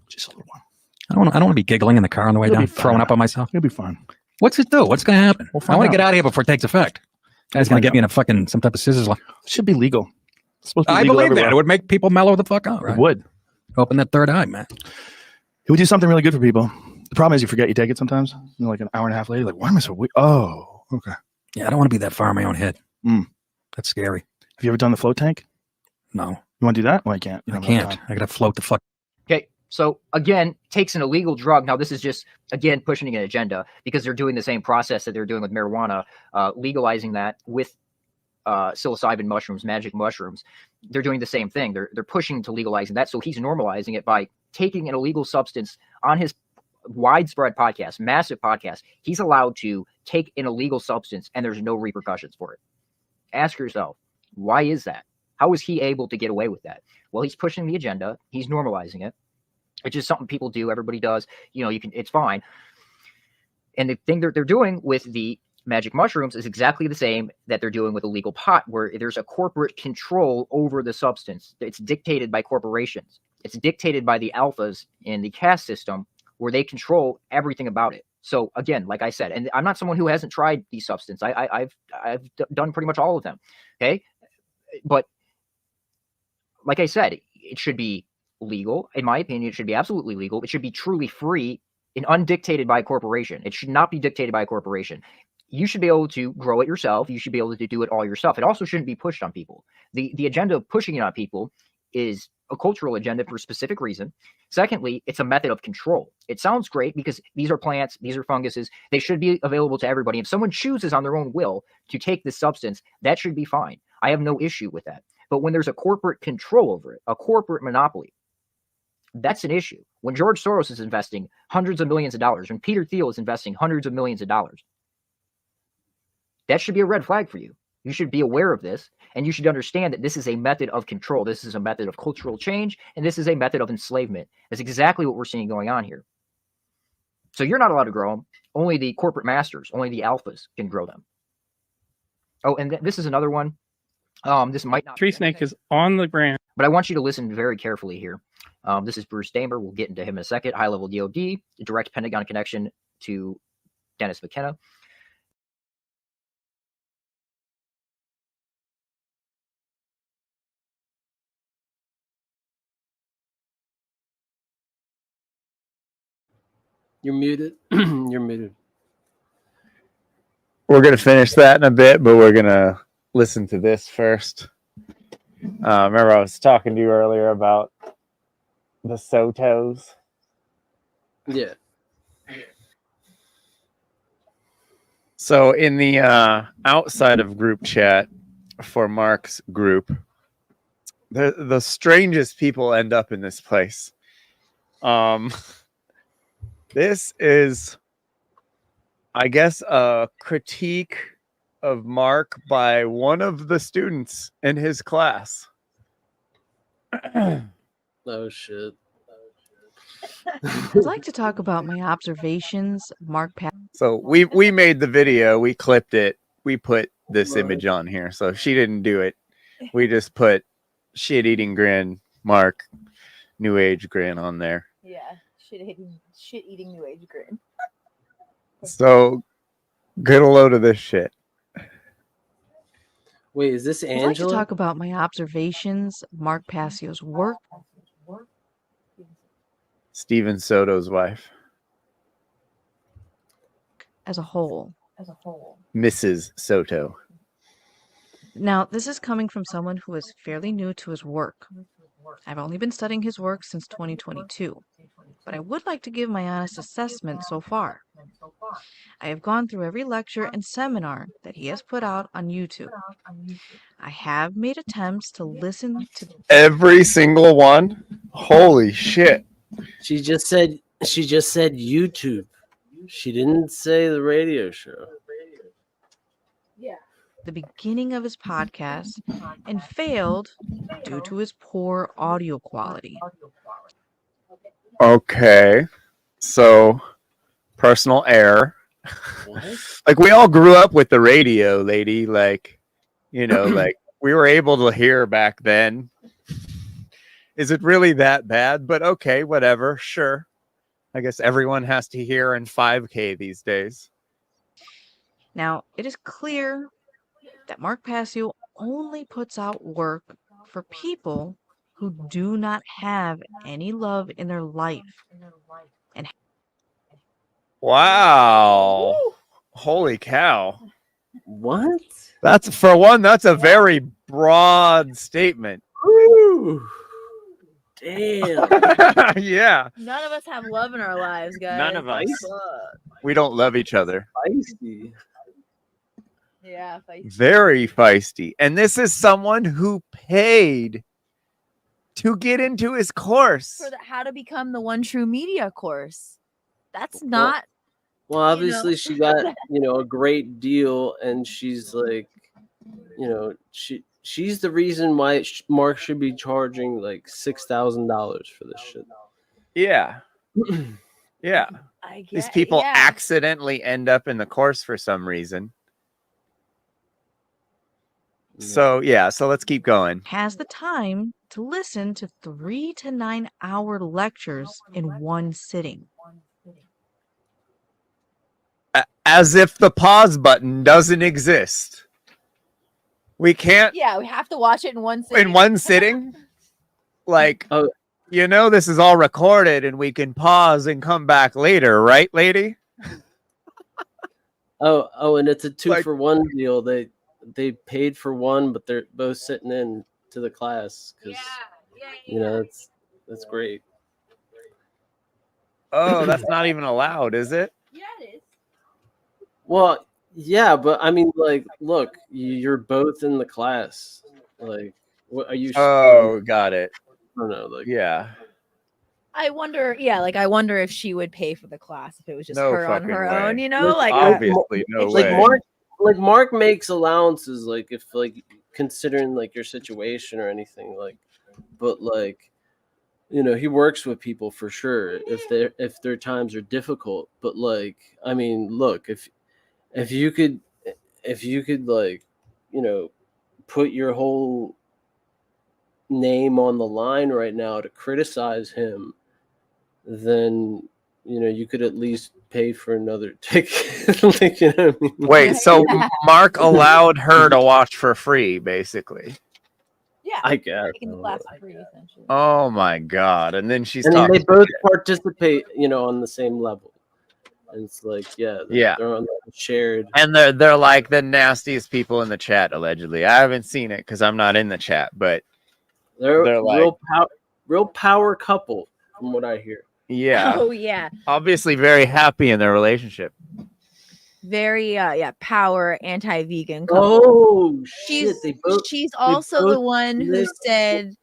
Just a little one. I don't want to be giggling in the car on the way down, throwing up on myself. You'll be fine. What's it do? What's going to happen? We'll I want to out. get out of here before it takes effect. Guy's going to get me in a fucking some type of scissors. It should be legal. It's supposed to be I legal believe everywhere. that. It would make people mellow the fuck out, right? It would. Open that third eye, man. It would do something really good for people. The problem is you forget you take it sometimes. You know, like an hour and a half later, like, why am I so weak? Oh, okay. Yeah, I don't want to be that far in my own head. That's scary. Have you ever done the float tank? No. You want to do that? Well, I can't. I can't. I got to float the fuck. Okay, so again, takes an illegal drug. Now, this is just, again, pushing an agenda because they're doing the same process that they're doing with marijuana, legalizing that with psilocybin mushrooms, magic mushrooms. They're doing the same thing. They're pushing to legalizing that. So he's normalizing it by taking an illegal substance on his widespread podcasts, massive podcasts, he's allowed to take an illegal substance and there's no repercussions for it. Ask yourself, why is that? How is he able to get away with that? Well, he's pushing the agenda. He's normalizing it. It's just something people do. Everybody does. It's fine. And the thing that they're doing with the magic mushrooms is exactly the same that they're doing with illegal pot, where there's a corporate control over the substance. It's dictated by corporations. It's dictated by the alphas in the caste system, where they control everything about it. So again, like I said, and I'm not someone who hasn't tried these substances. I've done pretty much all of them. Okay. But like I said, it should be legal. In my opinion, it should be absolutely legal. It should be truly free and undictated by a corporation. It should not be dictated by a corporation. You should be able to grow it yourself. You should be able to do it all yourself. It also shouldn't be pushed on people. The agenda of pushing it on people is a cultural agenda for a specific reason. Secondly, it's a method of control. It sounds great because these are plants, these are funguses. They should be available to everybody. If someone chooses on their own will to take this substance, that should be fine. I have no issue with that. But when there's a corporate control over it, a corporate monopoly, that's an issue. When George Soros is investing hundreds of millions of dollars, when Peter Thiel is investing hundreds of millions of dollars, that should be a red flag for you. You should be aware of this, and you should understand that this is a method of control. This is a method of cultural change, and this is a method of enslavement. That's exactly what we're seeing going on here. So you're not allowed to grow them. Only the corporate masters, only the alphas can grow them. Oh, and this is another one. This might not. Tree Snake is on the brand. But I want you to listen very carefully here. This is Bruce Damer. We'll get into him in a second. High-level DOD, direct Pentagon connection to Dennis McKenna. You're muted. You're muted. We're going to finish that in a bit, but we're going to listen to this first. Remember I was talking to you earlier about the Sotos? Yeah. So in the outside of group chat for Mark's group, the strangest people end up in this place. This is, I guess, a critique of Mark by one of the students in his class. Oh, shit. I'd like to talk about my observations, Mark. So we made the video, we clipped it, we put this image on here. So she didn't do it. We just put shit-eating grin, Mark, new age grin on there. Yeah, shit-eating new age grin. So get a load of this shit. Wait, is this I'd like to Angela? talk about my observations, Mark Passio's work. Steven Soto's wife. As a whole. Mrs. Soto. Now, this is coming from someone who is fairly new to his work. I've only been studying his work since 2022, but I would like to give my honest assessment so far. I have gone through every lecture and seminar that he has put out on YouTube. I have made attempts to listen to Every single one? Holy shit. She just said YouTube. She didn't say the radio show. the beginning of his podcast and failed due to his poor audio quality. Okay. So, personal error. Like, we all grew up with the radio, lady. Like, you know, like, we were able to hear back then. Is it really that bad? But okay, whatever. Sure. I guess everyone has to hear in 5K these days. Now, it is clear that Mark Passio only puts out work for people who do not have any love in their life. And Wow. Holy cow. What? That's, for one, that's a very broad statement. Ooh. Damn. Yeah. None of us have love in our lives, guys. None of us. Fuck. We don't love each other. Feisty. Yeah, feisty. Very feisty. And this is someone who paid to get into his course. For the How to Become the One True Media course. That's not. Well, obviously she got a great deal, and she's like, she's the reason why Mark should be charging like $6,000 for this shit. Yeah. Yeah. These people yeah. accidentally end up in the course for some reason. So so let's keep going. Has the time to listen to 3 to 9 hour lectures in one sitting. As if the pause button doesn't exist. We can't. Yeah, we have to watch it in one sitting. In one sitting? Like, this is all recorded and we can pause and come back later, right, lady? And it's a 2-for-1 deal. They paid for one, but they're both sitting in to the class because that's great. Oh, that's not even allowed, is it? Yeah, it is. Well, yeah, but I mean, like, look, you're both in the class. Like, what are you? Oh, got it. I don't know. Like, yeah. I wonder if she would pay for the class if it was just her on her way. own, Like, obviously, no way. Mark makes allowances, like if considering like your situation or anything, like, but like, he works with people for sure if their times are difficult. But like, I mean, look, if you could like, put your whole name on the line right now to criticize him, then you could at least pay for another ticket. Like, what I mean? Wait, so Mark allowed her to watch for free, basically. Yeah, I guess. Taking the class for free, essentially. Oh my god! And then she's and talking. They both participate, on the same level. And it's like, they're on the shared. And they're like the nastiest people in the chat, allegedly. I haven't seen it because I'm not in the chat, but they're like real power couple, from what I hear. Yeah. Oh yeah. Obviously very happy in their relationship. Very power anti-vegan couple. Oh shit. She's also the one who said,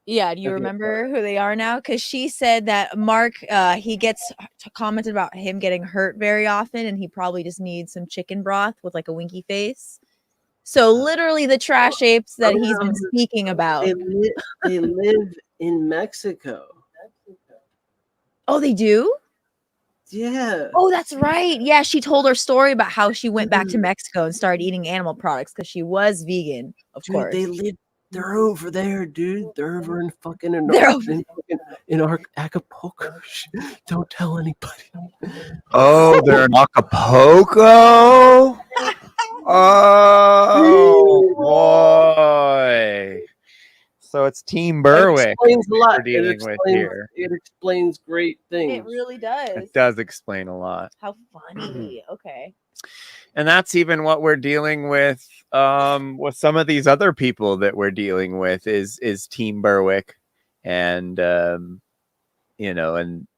yeah, do you remember who they are now? Because she said that Mark, he gets commented about him getting hurt very often, and he probably just needs some chicken broth with like a winky face. So literally the trash apes that he's been speaking about. They live in Mexico. Oh, they do? Yeah. Oh, that's right. Yeah, she told her story about how she went back to Mexico and started eating animal products because she was vegan, of course. They're over there, dude. They're over in fucking in Acapulco. Don't tell anybody. Oh, they're in Acapulco? Oh boy. So it's Team Berwick. It explains a lot. We're dealing with here. It explains great things. It really does. It does explain a lot. How funny. Okay. And that's even what we're dealing with some of these other people that we're dealing with is Team Berwick. And and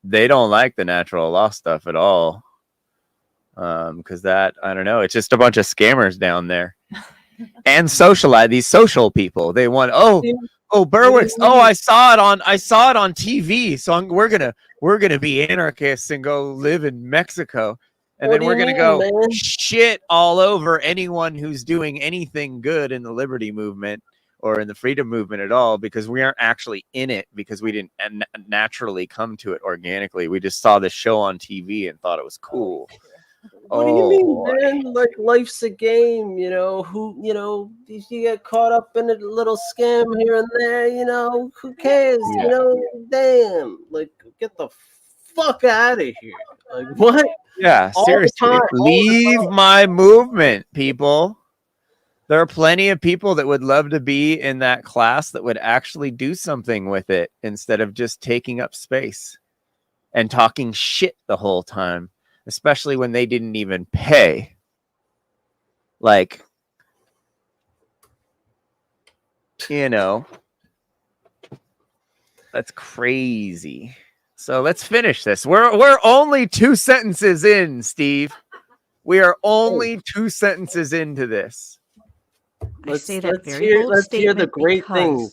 they don't like the natural law stuff at all. Because that, I don't know, it's just a bunch of scammers down there. And these social people. They want Berwick's. Oh, I saw it on TV. So we're gonna be anarchists and go live in Mexico. And then we're gonna go shit all over anyone who's doing anything good in the liberty movement or in the freedom movement at all, because we aren't actually in it, because we didn't naturally come to it organically. We just saw this show on TV and thought it was cool. What do you mean, man? Like, life's a game, if you get caught up in a little scam here and there, who cares? Damn, like, get the fuck out of here. Like, what? Yeah, seriously. Leave my movement, people. There are plenty of people that would love to be in that class that would actually do something with it instead of just taking up space and talking shit the whole time. Especially when they didn't even pay. Like, that's crazy. So let's finish this. We're only 2 sentences in, Steve. We are only 2 sentences into this. I say that very bold let's hear statement the great because things.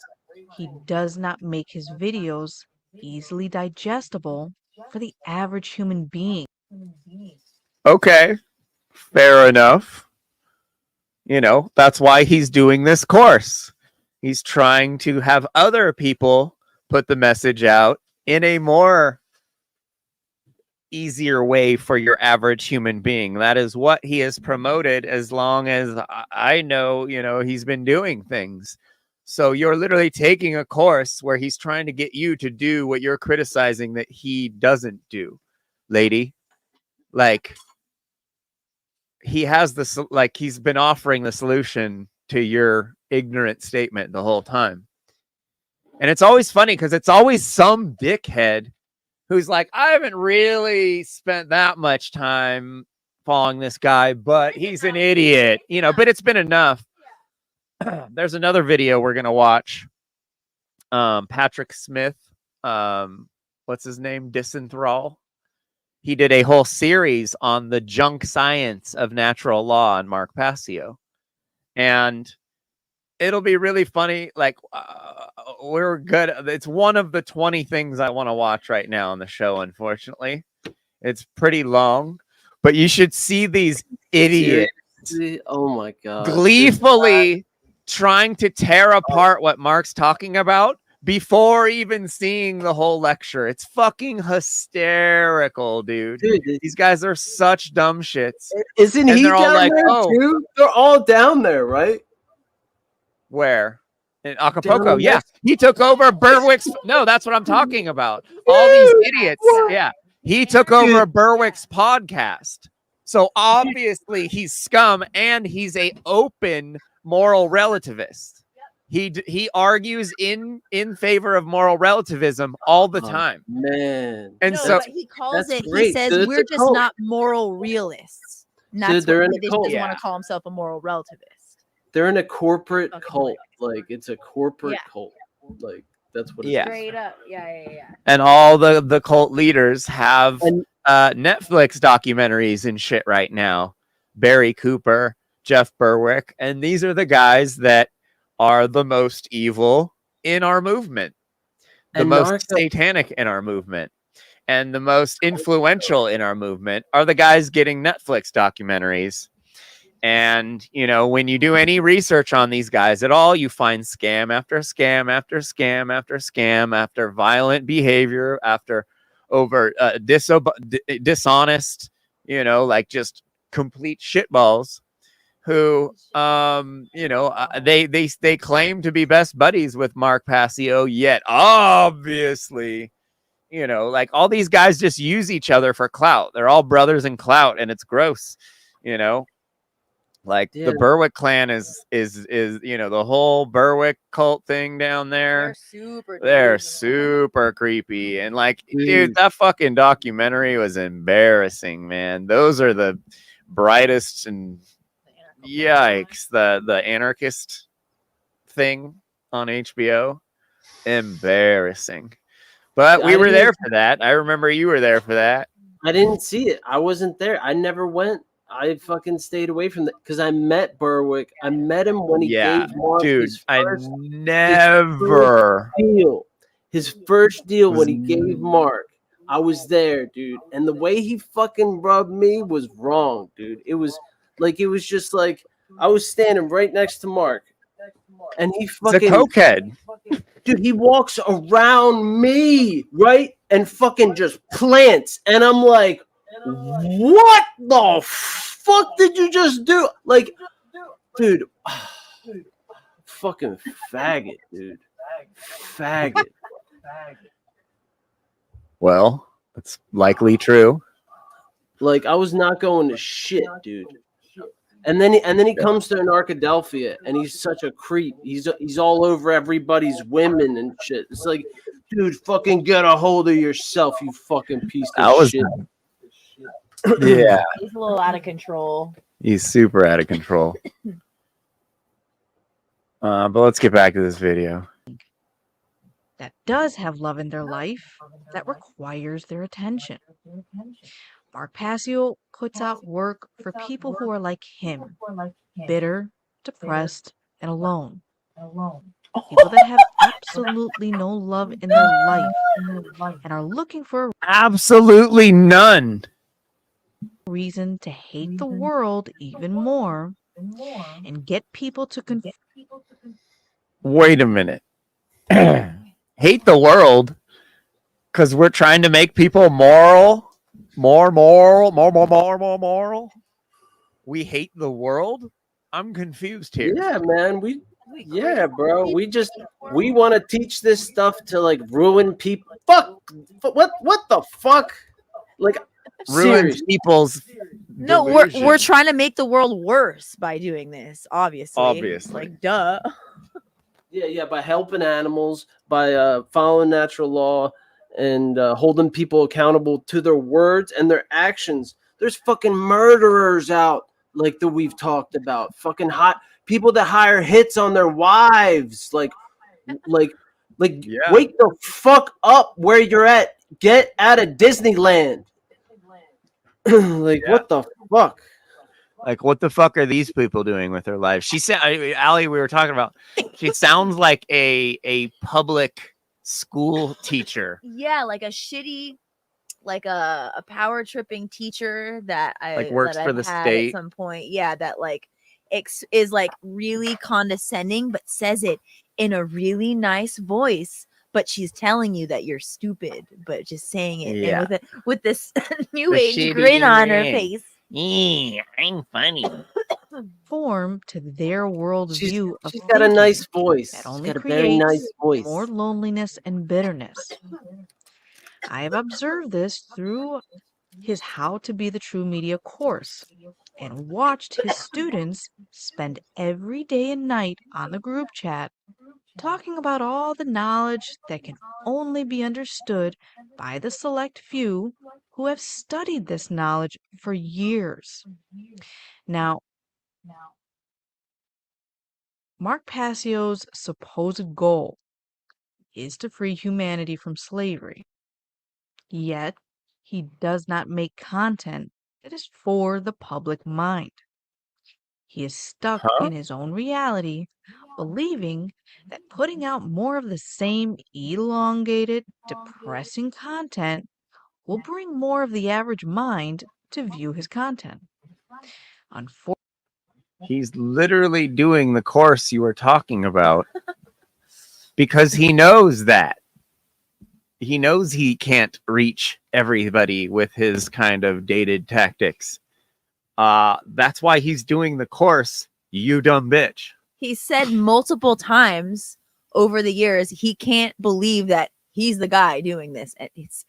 he does not make his videos easily digestible for the average human being. Okay, fair enough. You know, that's why he's doing this course. He's trying to have other people put the message out in a more easier way for your average human being. That is what he has promoted as long as I know, you know, he's been doing things. So you're literally taking a course where he's trying to get you to do what you're criticizing that he doesn't do, lady. Like, he has this, like, he's been offering the solution to your ignorant statement the whole time. And it's always funny because it's always some dickhead who's like, I haven't really spent that much time following this guy, but he's an idiot, you know, but it's been enough. There's another video we're going to watch. Patrick Smith, what's his name? Disenthrall. He did a whole series on the junk science of natural law on Mark Passio. And it'll be really funny. Like, we're good. It's one of the 20 things I want to watch right now on the show, unfortunately. It's pretty long, but you should see these idiots. Oh my God. Gleefully trying to tear apart what Mark's talking about before even seeing the whole lecture. It's fucking hysterical, dude. These guys are such dumb shits. Isn't he down there too? They're all down there, right? Where? In Acapulco. Yeah. He took over Berwick's. No, that's what I'm talking about. All these idiots. Yeah. He took over Berwick's podcast. So obviously he's scum and he's a open moral relativist. He argues in favor of moral relativism all the time. Man. And No, so but he calls it, he great. says, So it's we're a just cult. not moral realists. And So that's they're what in he a doesn't cult. want to call himself a moral relativist. They're in a corporate cult. Like, it's a corporate Yeah. cult. Like, that's what it Yeah. is. Straight up. Yeah. and all the cult leaders have Netflix documentaries and shit right now. Barry Cooper, Jeff Berwick, and these are the guys that are the most evil in our movement, the And most satanic in our movement, and the most influential in our movement are the guys getting Netflix documentaries. And, you know, when you do any research on these guys at all, you find scam after scam after scam after scam after violent behavior, after over dishonest, you know, like just complete shitballs who, you know, they claim to be best buddies with Mark Passio, yet obviously, you know, like all these guys just use each other for clout. They're all brothers in clout, and it's gross, you know. Like the Berwick clan is you know, the whole Berwick cult thing down there. They're super creepy. And like, dude, that fucking documentary was embarrassing, man. Those are the brightest and yikes, the anarchist thing on HBO. Embarrassing. But we were there for that. I remember you were there for that. I didn't see it. I wasn't there. I never went. I fucking stayed away from that because I met Berwick. I met him when he gave Mark his first deal when he gave Mark. I was there, dude. And the way he fucking rubbed me was wrong, dude. It was just like I was standing right next to Mark. And he fucking it's a cokehead. Dude, he walks around me, right? And fucking just plants. And I'm like, what the fuck did you just do? Like, dude, fucking faggot, dude. Faggot. Well, that's likely true. Like, I was not going to shit, dude. And then he comes to Arkadelphia, and he's such a creep. He's all over everybody's women and shit. It's like, dude, fucking get a hold of yourself, you fucking piece of shit. Yeah. He's a little out of control. He's super out of control. But let's get back to this video. That does have love in their life, that requires their attention. Mark Passio puts out work for people who are like him, bitter, depressed, and alone. People that have absolutely no love in their life and are looking for Absolutely none. a reason to hate the world even more and get people to Wait a minute. Hate the world because we're trying to make people moral. More moral. We hate the world? I'm confused here. Yeah, man. Yeah, bro. We want to teach this stuff to like ruin people. What the fuck? Like Ruins seriously. people's No, delusion. we're trying to make the world worse by doing this. Obviously. Like, duh. Yeah, by helping animals, by following natural law, and holding people accountable to their words and their actions. There's fucking murderers out like that we've talked about. Fucking hot people that hire hits on their wives. Like wake the fuck up where you're at. Get out of Disneyland. What the fuck? Like, what the fuck are these people doing with their lives? She said, Allie, we were talking about, she sounds like a public school teacher. Yeah, like a shitty, like a power tripping teacher that Works for the state at some point. Yeah, that like is like really condescending, but says it in a really nice voice. But she's telling you that you're stupid, but just saying it and with this new age grin on her face. I'm funny. Conform to their worldview of she's got a nice thinking voice. that She's only got a very nice creates voice. more loneliness and bitterness. I have observed this through his How to Be the True Media course and watched his students spend every day and night on the group chat talking about all the knowledge that can only be understood by the select few who have studied this knowledge for years. Now, Mark Passio's supposed goal is to free humanity from slavery. Yet, he does not make content that is for the public mind. He is stuck in his own reality, believing that putting out more of the same elongated, depressing content will bring more of the average mind to view his content. Unfortunately, He's literally doing the course you were talking about because he knows that. He knows he can't reach everybody with his kind of dated tactics. That's why he's doing the course, you dumb bitch. He said multiple times over the years he can't believe that he's the guy doing this. It's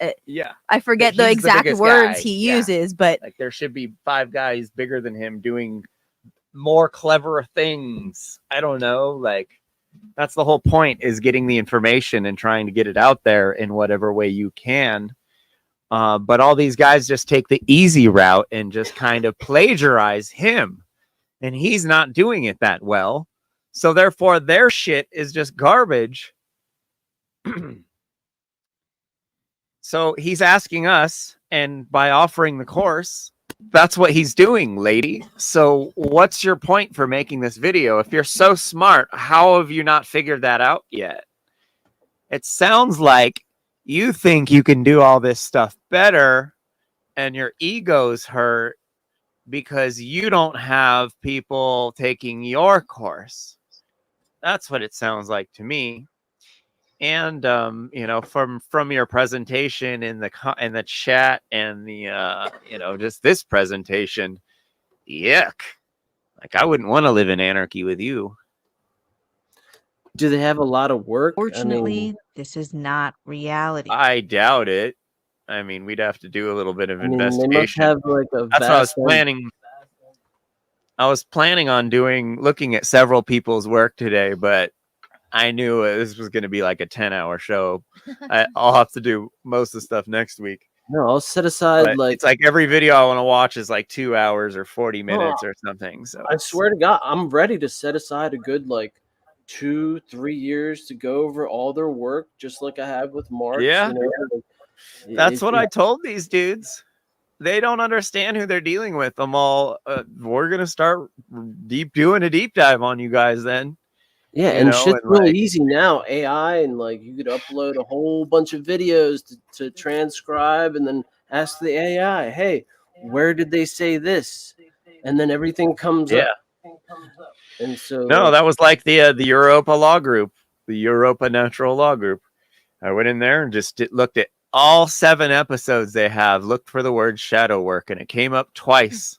I forget the exact words he uses, but like there should be 5 guys bigger than him doing more clever things. I don't know, like that's the whole point, is getting the information and trying to get it out there in whatever way you can. But all these guys just take the easy route and just kind of plagiarize him, and he's not doing it that well. So therefore their shit is just garbage. So he's asking us, and by offering the course, that's what he's doing, lady. So what's your point for making this video? If you're so smart, how have you not figured that out yet? It sounds like you think you can do all this stuff better and your ego's hurt because you don't have people taking your course. That's what it sounds like to me. And you know, from your presentation in the chat and the you know, just this presentation, yuck. Like I wouldn't want to live in anarchy with you. Do they have a lot of work? Fortunately, this is not reality. I doubt it. I mean, we'd have to do a little bit of investigation. They must have like a That's what I was planning. I was planning on looking at several people's work today, but I knew this was going to be like a 10-hour show. I'll have to do most of the stuff next week. No, I'll set aside but it's like every video I want to watch is like 2 hours or 40 minutes or something. So I swear to God, I'm ready to set aside a good like 2-3 years to go over all their work, just like I have with Mark. Yeah, you know, like, that's what I told these dudes. They don't understand who they're dealing with. I'm all, we're gonna start doing a deep dive on you guys then. Yeah, you and know, shit's and really like, easy now. AI, and like you could upload a whole bunch of videos to transcribe, and then ask the AI, "Hey, where did they say this?" And then everything comes yeah. up. And so, No, like, that was like the Europa Law Group, the Europa Natural Law Group. I went in there and just looked at all 7 episodes they have, looked for the word shadow work, and it came up twice,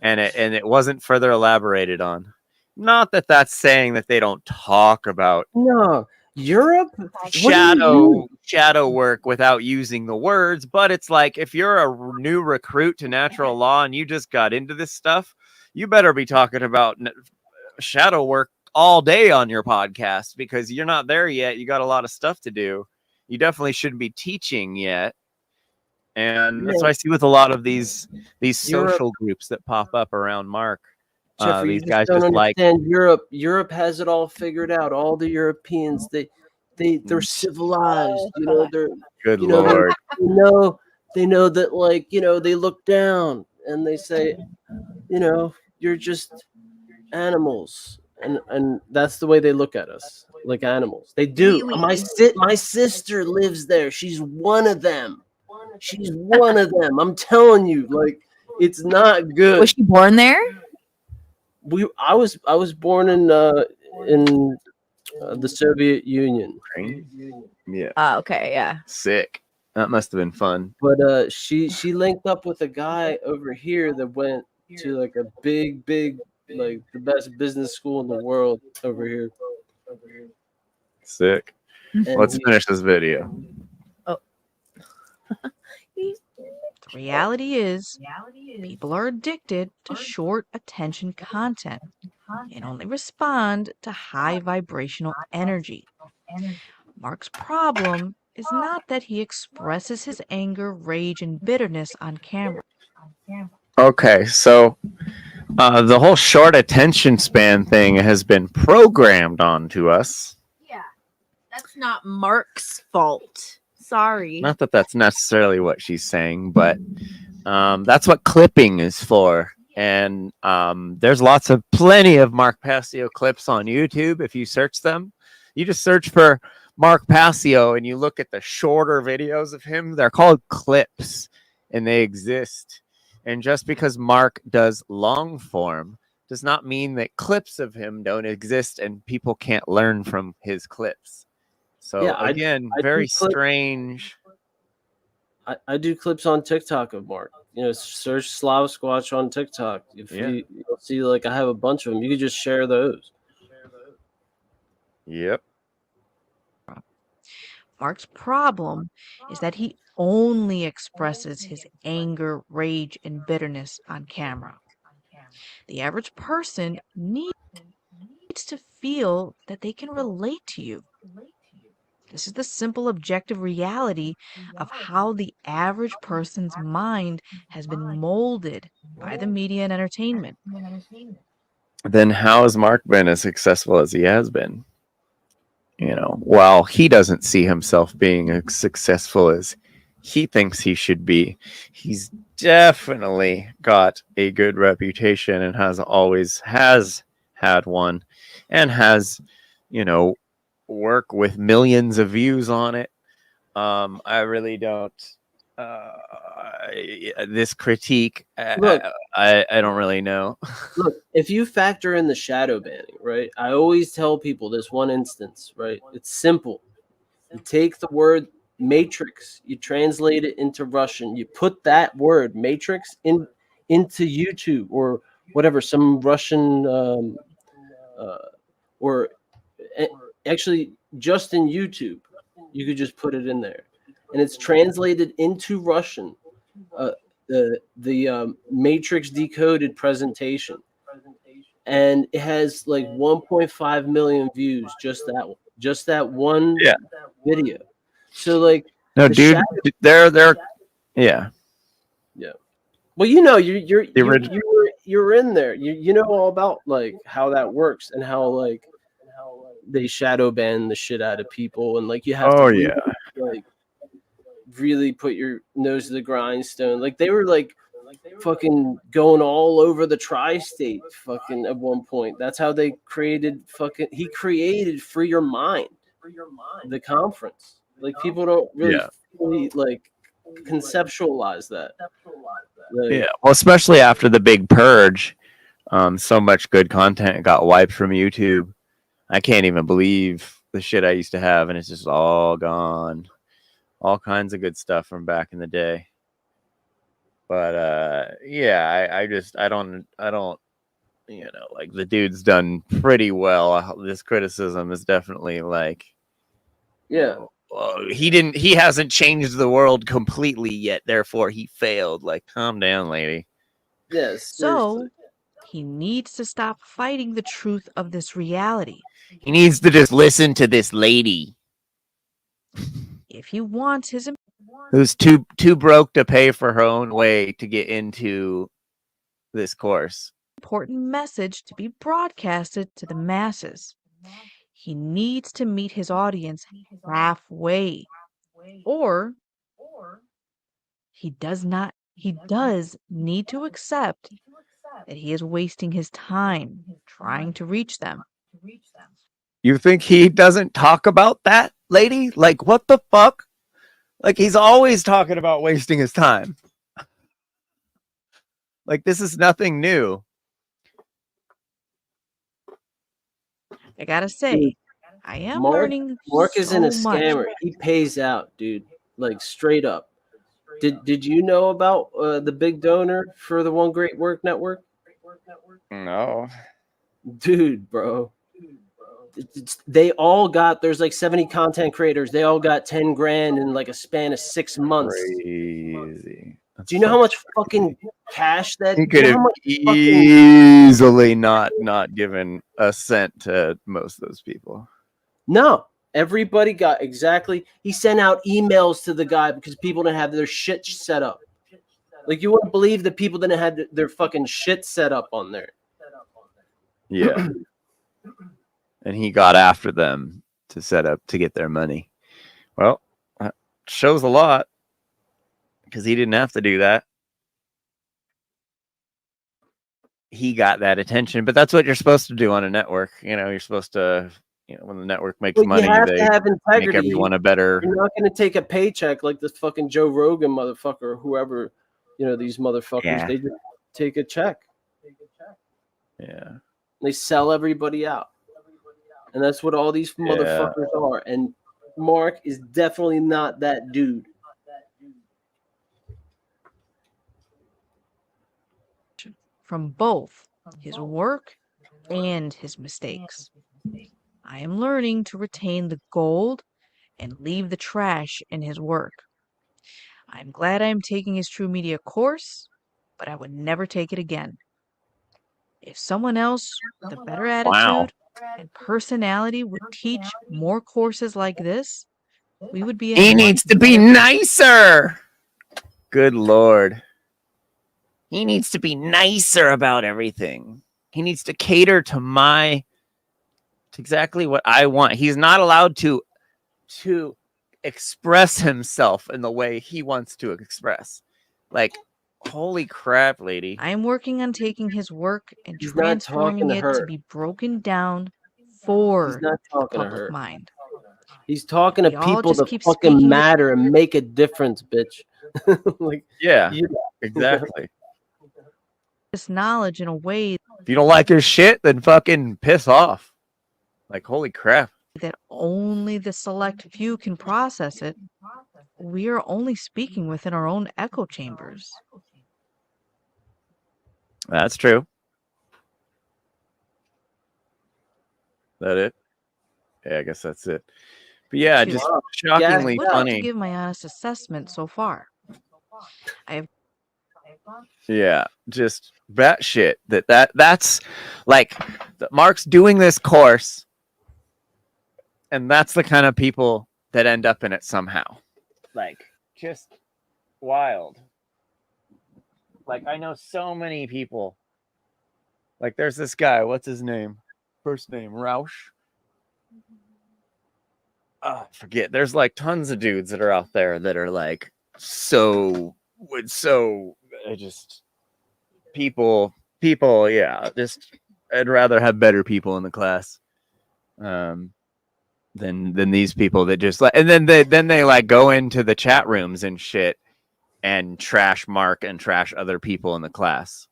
and it wasn't further elaborated on. Not that that's saying that they don't talk about no, Europe. What do you mean? shadow work without using the words, but it's like if you're a new recruit to natural law and you just got into this stuff, you better be talking about shadow work all day on your podcast, because you're not there yet. You got a lot of stuff to do. You definitely shouldn't be teaching yet. And that's what I see with a lot of these Europe, social groups that pop up around Mark. Jeffrey, you These just guys don't just like, understand Europe. Europe has it all figured out. All the Europeans, they're civilized. You know, they're good you know they're, Lord. they know that, like, you know, they look down and they say, you know, you're just animals, and that's the way they look at us, like animals. They do. My sister lives there. She's one of them. She's one of them. I'm telling you, like, it's not good. Was she born there? I was born in the Soviet Union. Yeah. Okay, yeah. Sick. That must have been fun. But she linked up with a guy over here that went to like a big, like the best business school in the world over here. Sick. And Let's finish this video. The reality is, people are addicted to short attention content and only respond to high vibrational energy. Mark's problem is not that he expresses his anger, rage, and bitterness on camera. Okay, so the whole short attention span thing has been programmed onto us. Yeah, that's not Mark's fault. Sorry. Not that that's necessarily what she's saying, but that's what clipping is for. And there's plenty of Mark Passio clips on YouTube. If you search them, you just search for Mark Passio and you look at the shorter videos of him. They're called clips, and they exist. And just because Mark does long form does not mean that clips of him don't exist and people can't learn from his clips. So yeah, again, I very do strange. I do clips on TikTok of Mark. You know, search Slav Squatch on TikTok. If you'll see, like, I have a bunch of them. You can just share those. Yep. Mark's problem is that he only expresses his anger, rage, and bitterness on camera. The average person needs to feel that they can relate to you. This is the simple objective reality of how the average person's mind has been molded by the media and entertainment. Then how has Mark been as successful as he has been? You know, while he doesn't see himself being as successful as he thinks he should be, he's definitely got a good reputation and has had one, and has, you know, work with millions of views on it. I really don't. This critique, Look, I don't really know. Look, if you factor in the shadow banning, right? I always tell people this one instance, right? It's simple. You take the word matrix, you translate it into Russian, you put that word matrix into YouTube or whatever, some Russian or actually just in YouTube, you could just put it in there, and it's translated into Russian. The matrix decoded presentation, and it has like 1.5 million views. Just that one video. So like, no, dude, they're yeah. Well, you know, you're in there. You know all about like how that works and how like they shadow ban the shit out of people, and like you have to like really put your nose to the grindstone. Like they were like fucking going all over the tri-state fucking at one point. That's how they created he created Free Your Mind, the conference. Like people don't really fully like conceptualize that. Like, Yeah, well, especially after the big purge, so much good content got wiped from YouTube. I can't even believe the shit I used to have, and it's just all gone. All kinds of good stuff from back in the day. But yeah, I don't, you know, like the dude's done pretty well. This criticism is definitely like, yeah, he hasn't changed the world completely yet, therefore he failed. Like, calm down, lady. yes. So he needs to stop fighting the truth of this reality. He needs to just listen to this lady If he wants his who's too broke to pay for her own way to get into this course. important message to be broadcasted to the masses, he needs to meet his audience halfway. Or he does need to accept that he is wasting his time trying to reach them. You think he doesn't talk about that, lady? Like, what the fuck? Like, he's always talking about wasting his time. Like, this is nothing new. I gotta say, I am Mark learning isn't a so much. scammer. He pays out, dude. Like straight up. Did you know about the big donor for the One Great Work Network? No. Dude, bro. They all got, there's like 70 content creators. They all got 10 grand in like a span of 6 months. Crazy. Do you know how much fucking cash that? He could you know have how much easily not given a cent to most of those people. No, everybody got exactly. He sent out emails to the guy because people didn't have their shit set up. Like you wouldn't believe that people didn't have their fucking shit set up on there. Yeah. And he got after them to set up to get their money. Well, that shows a lot because he didn't have to do that. He got that attention, but that's what you're supposed to do on a network. You know, you're supposed to, you know, when the network makes money, you have they to have integrity. make everyone a better. You're not going to take a paycheck like this fucking Joe Rogan motherfucker or whoever, you know, these motherfuckers. Yeah. They just take a check. Yeah. They sell everybody out. And that's what all these motherfuckers are. And Mark is definitely not that dude. From both his work and his mistakes. I am learning to retain the gold and leave the trash in his work. I'm glad I am taking his True Media course, but I would never take it again. If someone else with a better attitude and personality would teach more courses like this, we would be. He needs to be nicer. Good Lord. He needs to be nicer about everything. He needs to cater to exactly what I want. He's not allowed to express himself in the way he wants to express. Like, holy crap, lady. I am working on taking his work and He's not talking transforming to it her. to be broken down for He's not the talking to public her. mind. He's talking to We all people just that keep fucking speaking the matter and make a difference, bitch. Like, yeah, exactly. This knowledge in a way If you don't like his shit, then fucking piss off. Like, holy crap. that only the select few can process it. We are only speaking within our own echo chambers. That's true. That it? Yeah, I guess that's it. But yeah, Two. just I shockingly would like to funny. give my honest assessment so far. I have Yeah, just batshit. That's like Mark's doing this course, and that's the kind of people that end up in it somehow. Like, just wild. Like, I know so many people. Like, there's this guy. What's his name? First name Roush. I forget. There's like tons of dudes that are out there that are like I just people, yeah, just I'd rather have better people in the class, than these people that just like, and then they like go into the chat rooms and shit and trash Mark and trash other people in the class.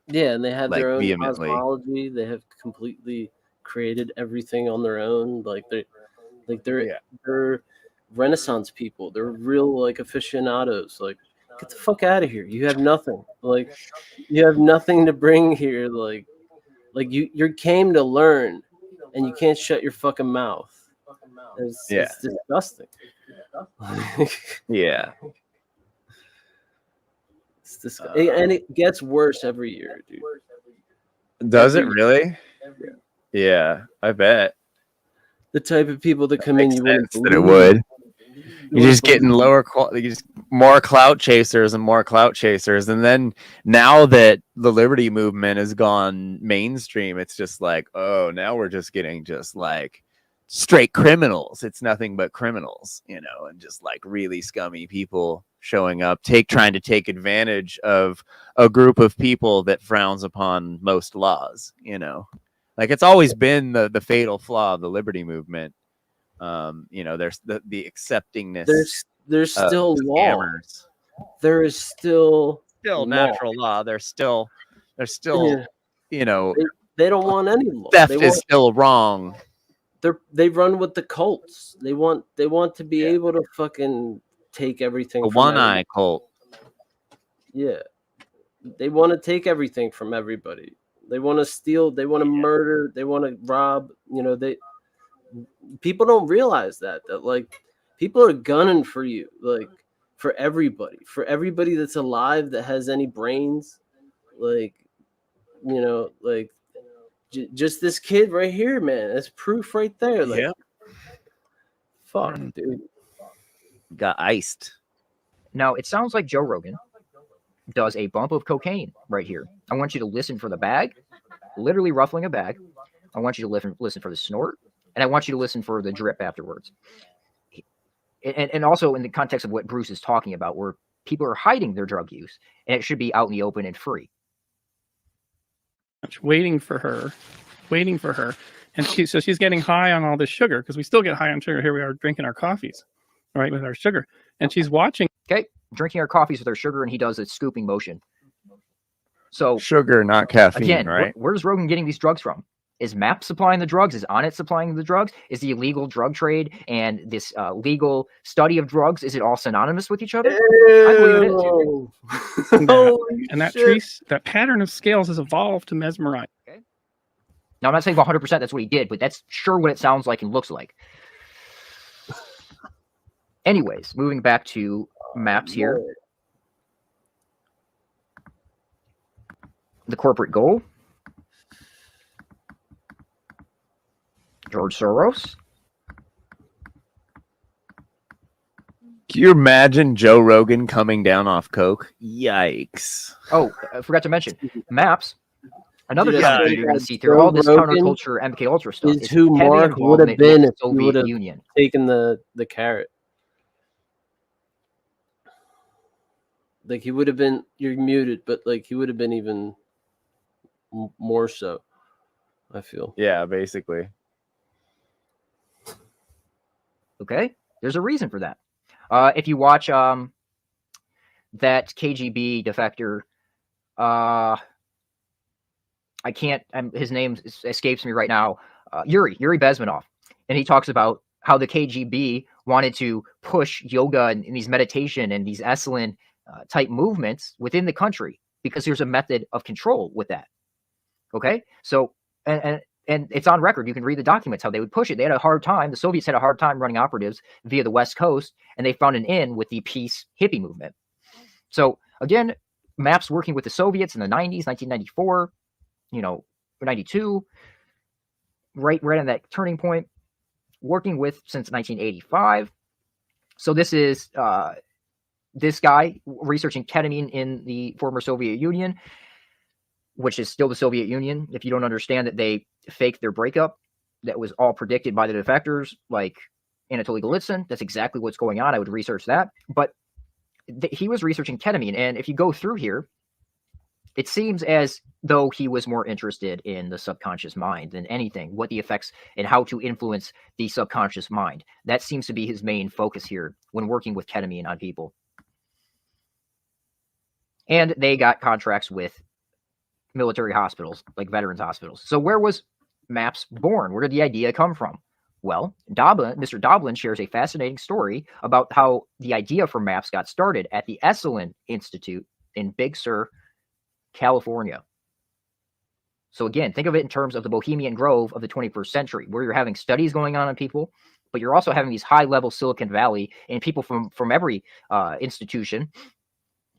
Yeah, and they have like their own vehemently. cosmology. They have completely created everything on their own. They're Renaissance people. They're real like aficionados. Like, get the fuck out of here. You have nothing. Like, you have nothing to bring here. Like you came to learn, and you can't shut your fucking mouth. It's disgusting. Yeah. It's disgusting. And it gets worse every year, dude. Does it really? Yeah, I bet. The type of people that come in, you wouldn't believe that it would. You're just getting lower quality, just more clout chasers and more clout chasers. And then now that the liberty movement has gone mainstream, it's just like, oh, now we're just getting just like straight criminals. It's nothing but criminals, you know, and just like really scummy people showing up, trying to take advantage of a group of people that frowns upon most laws, you know. Like it's always been the fatal flaw of the liberty movement. You know, there's the acceptingness. There's still law. There is still natural law. There's still Yeah. you know, they don't want any law. Theft is still wrong. They run with the cults. They want to be able to fucking take everything. The one-eye cult. Yeah, they want to take everything from everybody. They want to steal. They want to murder. They want to rob. You know, people don't realize that like people are gunning for you, like for everybody that's alive that has any brains, like, you know, like just this kid right here, man. That's proof right there. Like, fuck, dude, got iced. Now it sounds like Joe Rogan does a bump of cocaine right here. I want you to listen for the bag, literally ruffling a bag. I want you to listen for the snort. And I want you to listen for the drip afterwards. And also in the context of what Bruce is talking about, where people are hiding their drug use, and it should be out in the open and free. Waiting for her. And she's getting high on all this sugar, because we still get high on sugar. Here we are drinking our coffees, right, with our sugar. And she's watching. Okay, drinking our coffees with our sugar, and he does a scooping motion. So sugar, not caffeine, again, right? Where's Rogan getting these drugs from? Is MAP supplying the drugs? Is Onnit supplying the drugs? Is the illegal drug trade and this legal study of drugs, is it all synonymous with each other? I believe it is. And that pattern of scales has evolved to mesmerize. Okay. Now, I'm not saying 100% that's what he did, but that's sure what it sounds like and looks like. Anyways, moving back to MAPs here. The corporate goal. George Soros. Can you imagine Joe Rogan coming down off coke? Yikes. Oh, I forgot to mention MAPS. Another guy you're going to see through all this counterculture MK Ultra stuff is who Mark would have been if he would have taken the carrot. Like, he would have been, you're muted, but like he would have been even more so, I feel. Yeah, basically. Okay, there's a reason for that. If you watch that KGB defector, I can't. His name escapes me right now. Yuri Bezmenov, and he talks about how the KGB wanted to push yoga and these meditation and these Esalen type movements within the country because there's a method of control with that. Okay, so and it's on record. You can read the documents how they would push it. They had a hard time. The Soviets had a hard time running operatives via the West Coast, and they found an in with the peace hippie movement. So again, MAPS working with the Soviets in the 90s, 1994, you know, 92, right on that turning point, working with since 1985. So this is this guy researching ketamine in the former Soviet Union, which is still the Soviet Union. If you don't understand that they faked their breakup, that was all predicted by the defectors, like Anatoly Golitsyn. That's exactly what's going on. I would research that. But he was researching ketamine. And if you go through here, It seems as though he was more interested in the subconscious mind than anything, what the effects and how to influence the subconscious mind. That seems to be his main focus here when working with ketamine on people. And they got contracts with military hospitals, like veterans hospitals. So where was MAPS born? Where did the idea come from? Well, Mr. Doblin shares a fascinating story about how the idea for MAPS got started at the Esalen Institute in Big Sur, California. So again, think of it in terms of the Bohemian Grove of the 21st century, where you're having studies going on people, but you're also having these high-level Silicon Valley and people from every institution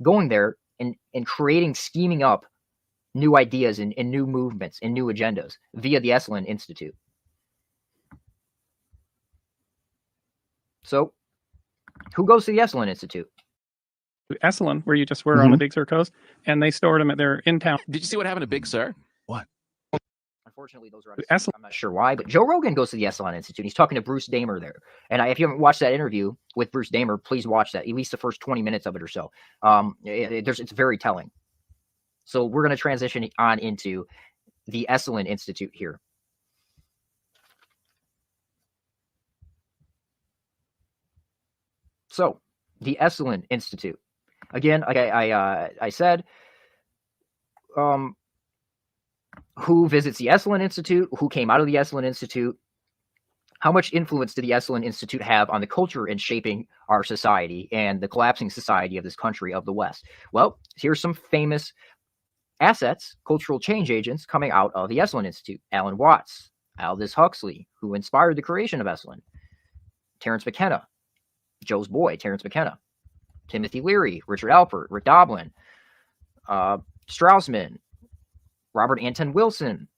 going there and creating, scheming up new ideas and new movements and new agendas via the Esalen Institute. So who goes to the Esalen Institute? Esalen, where you just were on the Big Sur coast, and they stored them at their in-town. Did you see what happened to Big Sur? What? Unfortunately, those are I'm not sure why, but Joe Rogan goes to the Esalen Institute. He's talking to Bruce Damer there. And if you haven't watched that interview with Bruce Damer, please watch that, at least the first 20 minutes of it or so. It's very telling. So we're going to transition on into the Esalen Institute here. So the Esalen Institute. Again, like I said, who visits the Esalen Institute? Who came out of the Esalen Institute? How much influence did the Esalen Institute have on the culture in shaping our society and the collapsing society of this country of the West? Well, here's some famous assets, cultural change agents coming out of the Esalen Institute. Alan Watts, Aldous Huxley, who inspired the creation of Esalen, Terence McKenna, Joe's boy, Terence McKenna, Timothy Leary, Richard Alpert, Rick Doblin, Straussman, Robert Anton Wilson.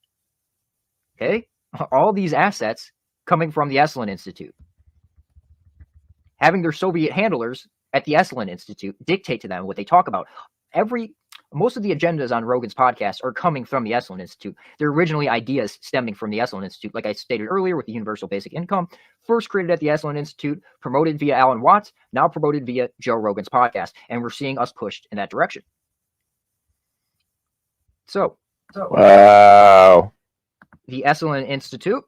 Okay, all these assets coming from the Esalen Institute, having their Soviet handlers at the Esalen Institute dictate to them what they talk about. Most of the agendas on Rogan's podcast are coming from the Esalen Institute. They're originally ideas stemming from the Esalen Institute, like I stated earlier with the universal basic income, first created at the Esalen Institute, promoted via Alan Watts, now promoted via Joe Rogan's podcast, and we're seeing us pushed in that direction. So, wow. The Esalen Institute.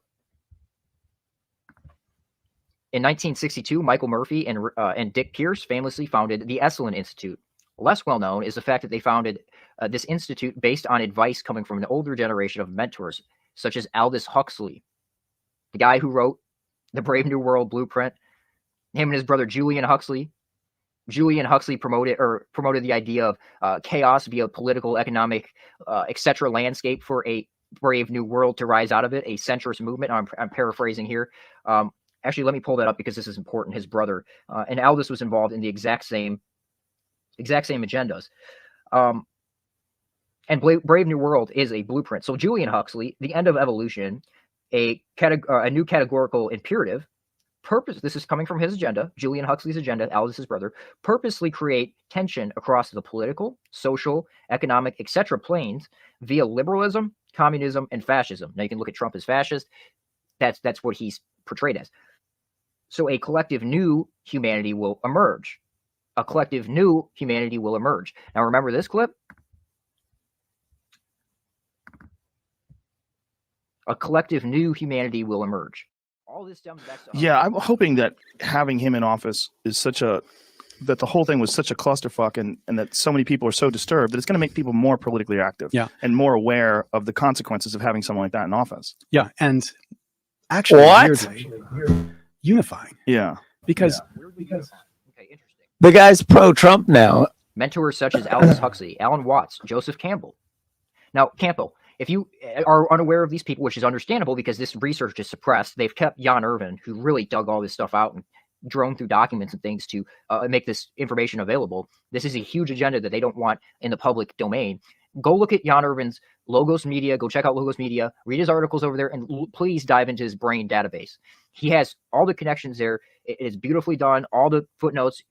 In 1962, Michael Murphy and Dick Pierce famously founded the Esalen Institute. Less well known is the fact that they founded this institute based on advice coming from an older generation of mentors, such as Aldous Huxley, the guy who wrote the Brave New World Blueprint. Him and his brother Julian Huxley. Julian Huxley promoted the idea of chaos via political, economic, etc. landscape for a brave new world to rise out of it, a centrist movement. I'm paraphrasing here. Actually, let me pull that up because this is important. His brother and Aldous was involved in the exact same agendas. And Brave New World is a blueprint. So Julian Huxley, The End of Evolution, a new categorical imperative, this is coming from his agenda, Julian Huxley's agenda, Aldous' brother, purposely create tension across the political, social, economic, etc. planes via liberalism, communism, and fascism. Now you can look at Trump as fascist. That's what he's portrayed as. So a collective new humanity will emerge. A collective new humanity will emerge. Now remember this clip? A collective new humanity will emerge. All this stems back to Yeah, I'm hoping that having him in office is that the whole thing was such a clusterfuck and that so many people are so disturbed that it's going to make people more politically active and more aware of the consequences of having someone like that in office. Yeah, and actually weirdly unifying. Yeah. Because the guy's pro-Trump now. Mentors such as Aldous Huxley, Alan Watts, Joseph Campbell. Now, Campbell, if you are unaware of these people, which is understandable because this research is suppressed, they've kept Jan Irvin, who really dug all this stuff out and droned through documents and things to make this information available. This is a huge agenda that they don't want in the public domain. Go look at Jan Irvin's Logos Media. Go check out Logos Media. Read his articles over there, and please dive into his brain database. He has all the connections there. It is beautifully done. All the footnotes.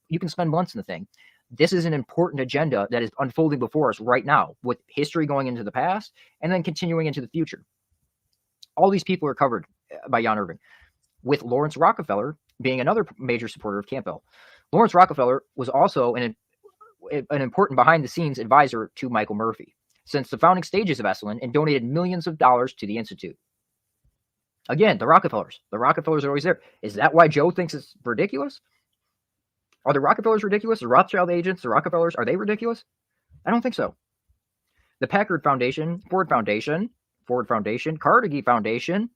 You can spend months in the thing. This is an important agenda that is unfolding before us right now, with history going into the past and then continuing into the future. All these people are covered by Jan Irvin, with Lawrence Rockefeller being another major supporter of Campbell. Lawrence Rockefeller was also an important behind-the-scenes advisor to Michael Murphy since the founding stages of Esalen and donated millions of dollars to the Institute. Again, the Rockefellers. The Rockefellers are always there. Is that why Joe thinks it's ridiculous? Are the Rockefellers ridiculous? The Rothschild agents, the Rockefellers, are they ridiculous? I don't think so. The Packard Foundation, Ford Foundation, Carnegie Foundation,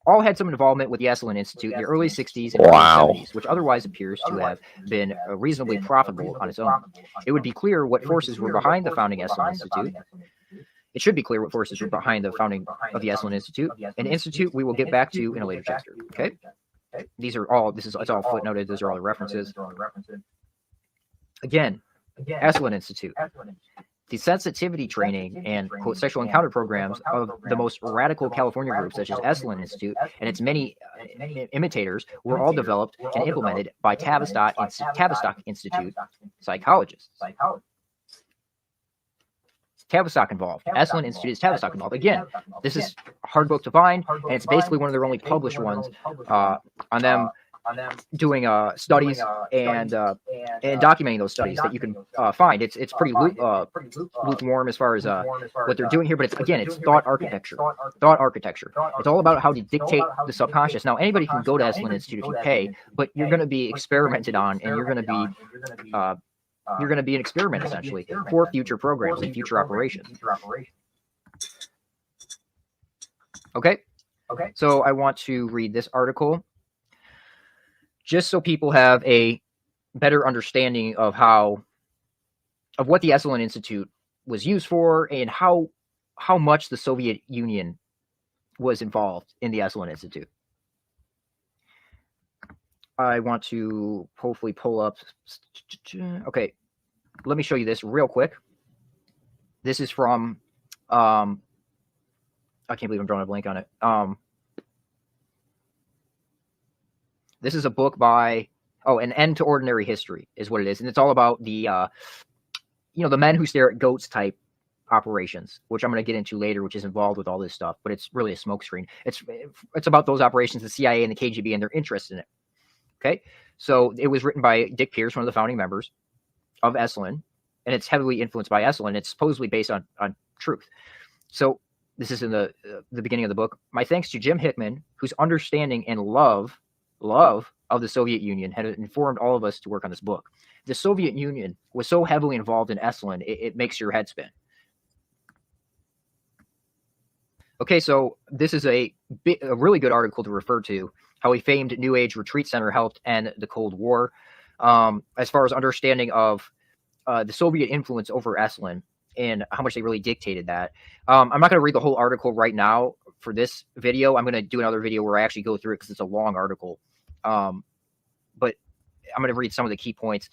all had some involvement with the Esalen Institute in the early 60s and early 70s, which otherwise appears to have been reasonably profitable on its own. It would be clear what forces were behind the founding Esalen Institute. It should be clear what forces were behind the founding of the Esalen Institute, an institute we will get back to in a later chapter. Okay? These are all, it's all footnoted. Those are all the references. Again, Esalen Institute. The sensitivity training and, quote, sexual encounter programs of the most radical California groups, such as Esalen Institute and its many imitators, were all developed and implemented by Tavistock Institute psychologists. Tavistock involved. Esalen Institute is Tavistock involved. Again, this is a hard book to find, and it's basically one of their only published ones on them doing studies and documenting those studies that you can find. It's pretty lukewarm as far as what they're doing here, but it's thought architecture. It's all about how to dictate the subconscious. Now, anybody can go to Esalen Institute if you pay, but you're going to be experimented on, and you're going to be an experiment essentially for future programs and future operations. Okay. So I want to read this article just so people have a better understanding of what the Esalen Institute was used for and how much the Soviet Union was involved in the Esalen Institute. I want to hopefully pull up. Okay, let me show you this real quick. This is from, I can't believe I'm drawing a blank on it. This is a book by, An End to Ordinary History is what it is. And it's all about the, the men who stare at goats type operations, which I'm going to get into later, which is involved with all this stuff, but it's really a smokescreen. It's about those operations, the CIA and the KGB and their interest in it. Okay. So it was written by Dick Pierce, one of the founding members of Esalen, and it's heavily influenced by Esalen. It's supposedly based on truth. So this is in the beginning of the book. My thanks to Jim Hickman, whose understanding and love of the Soviet Union had informed all of us to work on this book. The Soviet Union was so heavily involved in Esalen, it makes your head spin. Okay, so this is a really good article to refer to, how a famed New Age retreat center helped end the Cold War, as far as understanding of the Soviet influence over Esalen and how much they really dictated that. I'm not going to read the whole article right now for this video. I'm going to do another video where I actually go through it because it's a long article. But I'm going to read some of the key points.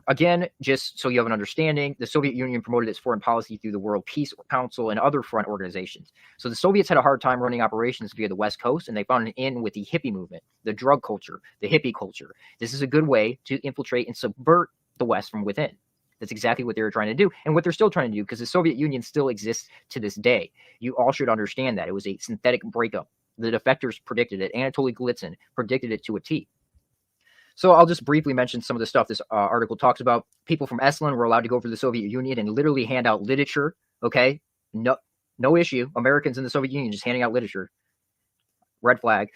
Again, just so you have an understanding, the Soviet Union promoted its foreign policy through the World Peace Council and other front organizations. So the Soviets had a hard time running operations via the West Coast, and they found an in with the hippie movement, the drug culture, the hippie culture. This is a good way to infiltrate and subvert the West from within. That's exactly what they were trying to do, and what they're still trying to do, because the Soviet Union still exists to this day. You all should understand that. It was a synthetic breakup. The defectors predicted it. Anatoly Golitsyn predicted it to a T. So I'll just briefly mention some of the stuff this article talks about. People from Esalen were allowed to go for the Soviet Union and literally hand out literature, okay? No issue. Americans in the Soviet Union just handing out literature. Red flag.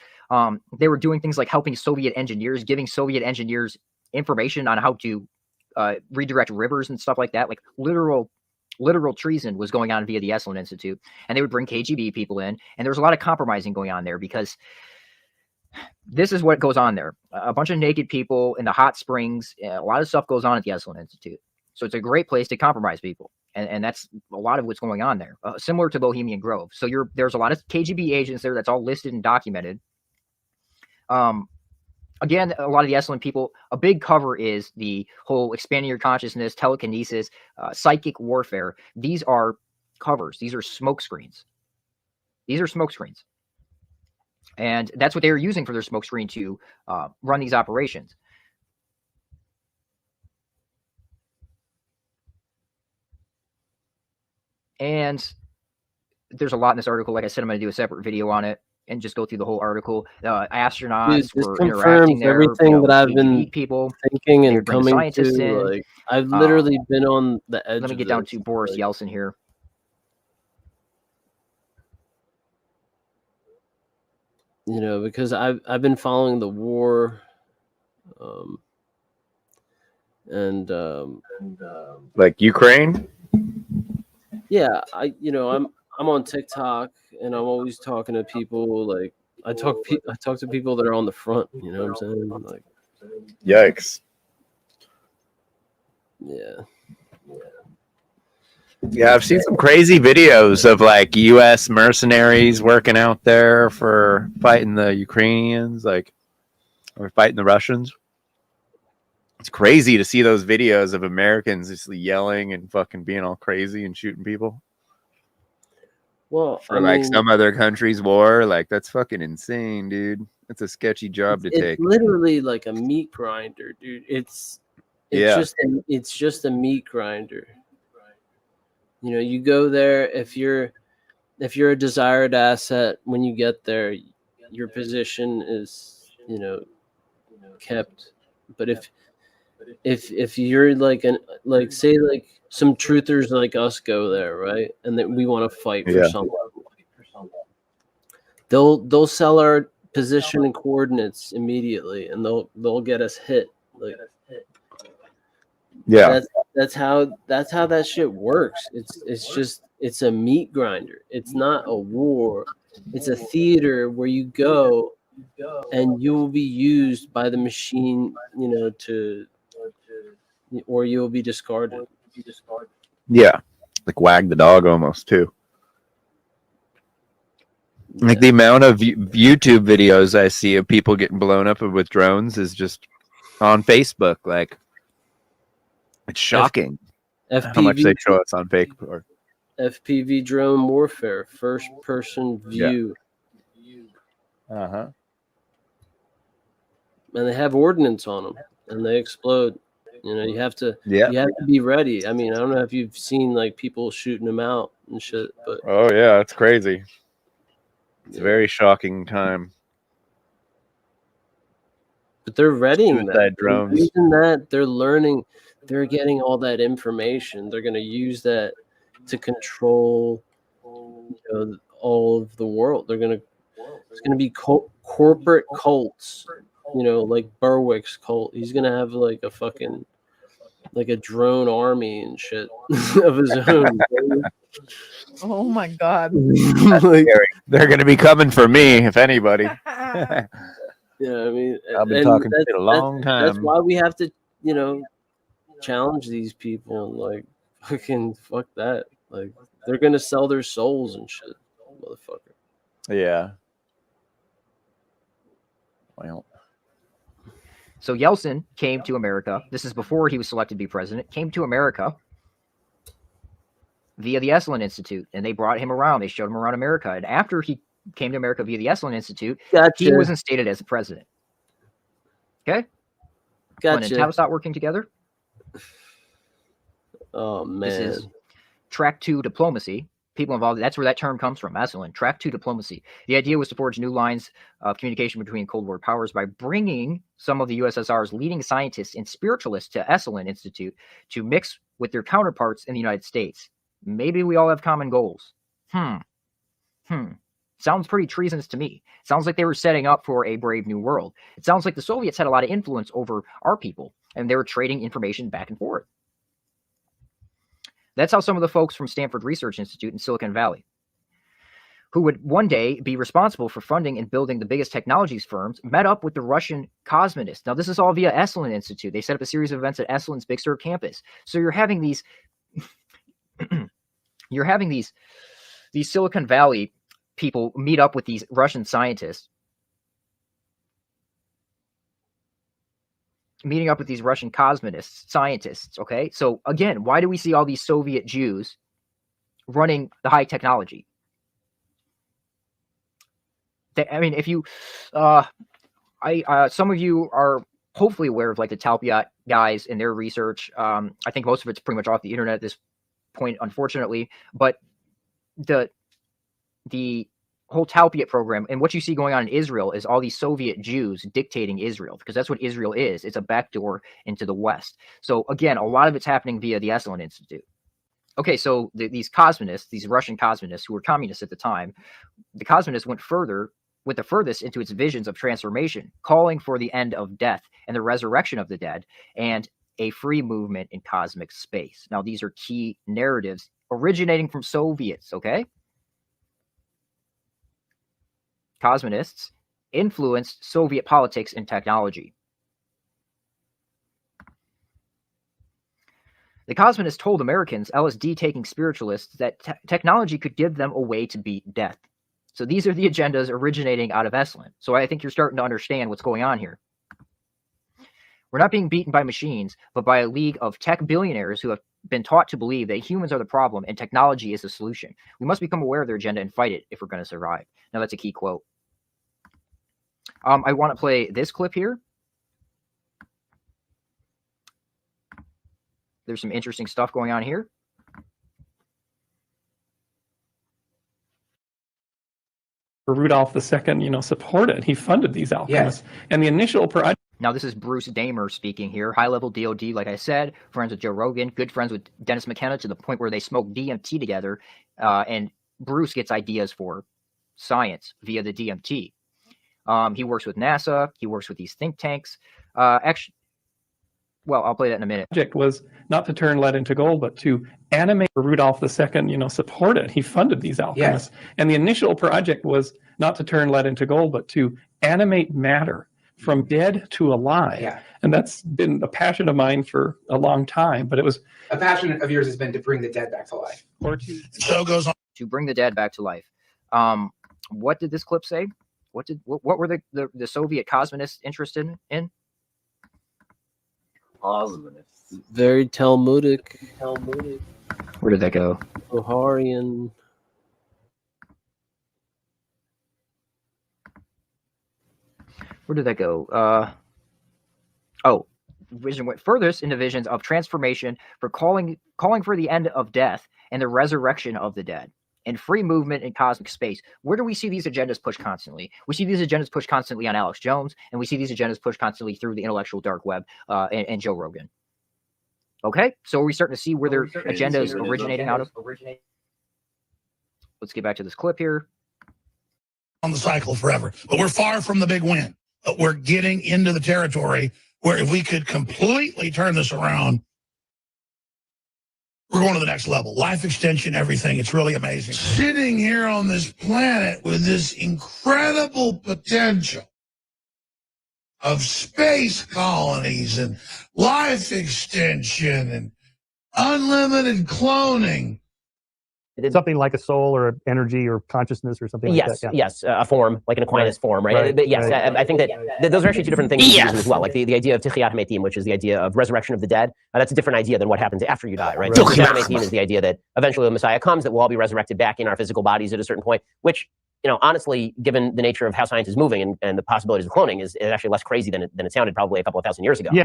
They were doing things like helping Soviet engineers, giving Soviet engineers information on how to redirect rivers and stuff like that. Like literal treason was going on via the Esalen Institute. And they would bring KGB people in. And there was a lot of compromising going on there, because this is what goes on there. A bunch of naked people in the hot springs. A lot of stuff goes on at the Esalen Institute. So it's a great place to compromise people. And that's a lot of what's going on there. Similar to Bohemian Grove. So there's a lot of KGB agents there that's all listed and documented. Again, a lot of the Esalen people, a big cover is the whole expanding your consciousness, telekinesis, psychic warfare. These are covers. These are smoke screens. And that's what they were using for their smoke screen to run these operations. And there's a lot in this article. Like I said, I'm going to do a separate video on it. and just go through the whole article. Astronauts Dude, this were interacting confirms there. everything that I've to been meet people, thinking they would and bring the coming scientists to. in. Like, I've literally been on the edge. Let me of get down this. to Boris Yeltsin here. You know, because I've been following the war, like Ukraine. Yeah, I'm on TikTok and I'm always talking to people. Like I talk to people that are on the front. You know what I'm saying? Like, Yikes. Yeah. Yeah, I've seen some crazy videos of like U.S. mercenaries working out there for fighting the Ukrainians, like, or fighting the Russians. It's crazy to see those videos of Americans just yelling and fucking being all crazy and shooting people. Well, for like some other country's war. Like, that's fucking insane, dude. That's a sketchy job to it's take. literally like a meat grinder, dude. It's Yeah. just a meat grinder. You know, you go there if you're a desired asset. When you get there, your position is, kept. But if you're like say like some truthers like us go there, right, and that we want to fight for Yeah. something, they'll sell our position and coordinates immediately, and they'll get us hit. Like, Yeah. that's how that shit works. It's a meat grinder. It's not a war. It's a theater where you go and you will be used by the machine, or you'll be discarded. Yeah. Like wag the dog almost too. Like the amount of YouTube videos I see of people getting blown up with drones is just on Facebook. Like, it's shocking how much they show us on Facebook. FPV drone warfare, first person view. Uh-huh. And they have ordnance on them, and they explode. You know, you have to be ready. I mean, I don't know if you've seen like people shooting them out and shit, but Oh yeah, it's crazy. It's a very shocking time. But they're readying that. Drones. They're using that. They're learning. They're getting all that information. They're going to use that to control, all of the world. It's going to be corporate cults. Like Berwick's cult. He's going to have like a fucking, like a drone army and shit of his own. Oh my god. They're going to be coming for me, if anybody. Yeah, I mean, I've been talking shit a long time. That's why we have to, challenge these people. Like, fuck that. Like, they're gonna sell their souls and shit, motherfucker. Yeah. Well. So Yeltsin came to America. This is before he was selected to be president. Came to America via the Esalen Institute, and they brought him around. They showed him around America, and after he came to America via the Esalen Institute, he was instated as the president. Okay? Gotcha. When and Tavis start working together. Oh, man. This is track 2 diplomacy. People involved, that's where that term comes from, Esalen. Track 2 diplomacy. The idea was to forge new lines of communication between Cold War powers by bringing some of the USSR's leading scientists and spiritualists to Esalen Institute to mix with their counterparts in the United States. Maybe we all have common goals. Sounds pretty treasonous to me. Sounds like they were setting up for a brave new world. It sounds like the Soviets had a lot of influence over our people, and they were trading information back and forth. That's how some of the folks from Stanford Research Institute in Silicon Valley, who would one day be responsible for funding and building the biggest technologies firms, met up with the Russian cosmonists. Now, this is all via Esalen Institute. They set up a series of events at Esalen's Big Sur campus. So you're having these, these Silicon Valley people meet up with these Russian scientists, meeting up with these Russian cosmonists, scientists, okay? So again, why do we see all these Soviet Jews running the high technology? I mean, if you, some of you are hopefully aware of like the Talpiot guys and their research. I think most of it's pretty much off the internet at this point, unfortunately, but the whole Talpiot program, and what you see going on in Israel is all these Soviet Jews dictating Israel, because that's what Israel is. It's a backdoor into the West. So again, a lot of it's happening via the Esalen Institute. Okay, so these cosmonists, these Russian cosmonists who were communists at the time, the cosmonists went the furthest into its visions of transformation, calling for the end of death and the resurrection of the dead and a free movement in cosmic space. Now, these are key narratives originating from Soviets, okay? Cosmonists influenced Soviet politics and technology. The cosmonists told Americans, LSD-taking spiritualists, that technology could give them a way to beat death. So these are the agendas originating out of Esalen. So I think you're starting to understand what's going on here. We're not being beaten by machines, but by a league of tech billionaires who have been taught to believe that humans are the problem and technology is the solution. We must become aware of their agenda and fight it if we're going to survive. Now, that's a key quote. I want to play this clip here. There's some interesting stuff going on here. Rudolph II, supported. He funded these alchemists. Yes. And the initial project. Now, this is Bruce Damer speaking here. High-level DOD, like I said, friends with Joe Rogan, good friends with Dennis McKenna to the point where they smoke DMT together. And Bruce gets ideas for science via the DMT. He works with NASA. He works with these think tanks. Actually, well, I'll play that in a minute. Project was not to turn lead into gold, but to animate. Rudolph II, supported. He funded these alchemists. Yes. And the initial project was not to turn lead into gold, but to animate matter from dead to alive. Yeah. And that's been a passion of mine for a long time. But it was a passion of yours has been to bring the dead back to life. Or to so goes on to bring the dead back to life. What did this clip say? What were the Soviet cosmonists interested in? Very Talmudic. Where did that go? Oharian. Where did that go? Oh, vision went furthest into visions of transformation for calling for the end of death and the resurrection of the dead and free movement in cosmic space. Where do we see these agendas pushed constantly? We see these agendas pushed constantly on Alex Jones, and we see these agendas pushed constantly through the intellectual dark web and Joe Rogan. Okay, so are we starting to see where their agenda is originating out of? Let's get back to this clip here. On the cycle forever, but we're far from the big win. But we're getting into the territory where if we could completely turn this around, we're going to the next level. Life extension, everything. It's really amazing. Sitting here on this planet with this incredible potential of space colonies and life extension and unlimited cloning. Something like a soul or energy or consciousness or something like that. Yes, a form, like an Aquinas form, right? But yes, I think that those are actually two different things as well. Like the idea of Tichiyat Metim, which is the idea of resurrection of the dead. That's a different idea than what happens after you die, right? Tichiyat Metim is the idea that eventually the Messiah comes, that we'll all be resurrected back in our physical bodies at a certain point, which, honestly, given the nature of how science is moving and the possibilities of cloning, is actually less crazy than it sounded probably a couple of thousand years ago. Yeah.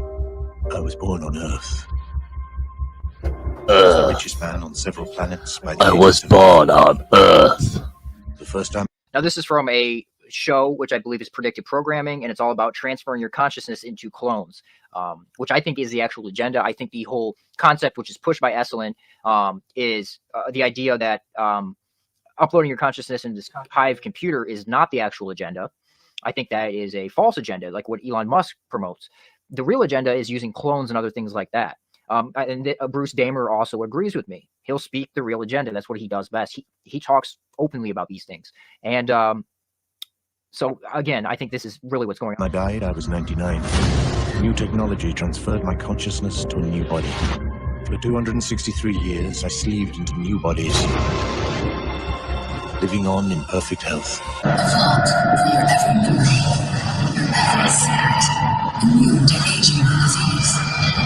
I was born on Earth. I was the richest man on several planets. I was born on Earth. The first time. Now, this is from a show which I believe is predictive programming, and it's all about transferring your consciousness into clones, which I think is the actual agenda. I think the whole concept, which is pushed by Esalen, is the idea that uploading your consciousness into this Hive computer is not the actual agenda. I think that is a false agenda, like what Elon Musk promotes. The real agenda is using clones and other things like that. And Bruce Damer also agrees with me. He'll speak the real agenda. That's what he does best. He talks openly about these things. And so, again, I think this is really what's going on. I died, I was 99. New technology transferred my consciousness to a new body. For 263 years, I sleeved into new bodies, living on in perfect health. The fault for your every memory, your every spirit, immune to aging and disease.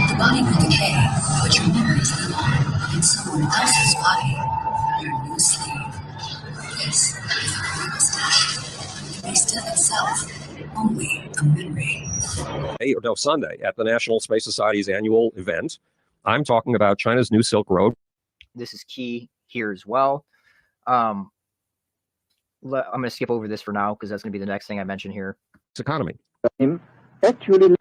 The body will decay, but your memories live on in someone else's body. Your new slave. This is a promised death. It is death itself, only a memory. Or Sunday at the National Space Society's annual event. I'm talking about China's new Silk Road. This is key here as well. I'm going to skip over this for now because that's going to be the next thing I mention here. Economy. Actually,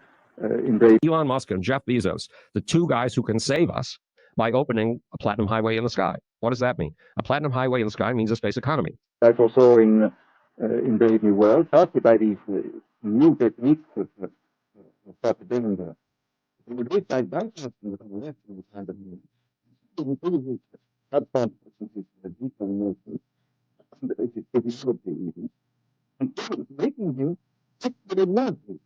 Elon Musk and Jeff Bezos, the two guys who can save us by opening a platinum highway in the sky. What does that mean? A platinum highway in the sky means a space economy. that's also in Brave New World, started by these new techniques that started doing the like that. Making him actually love it.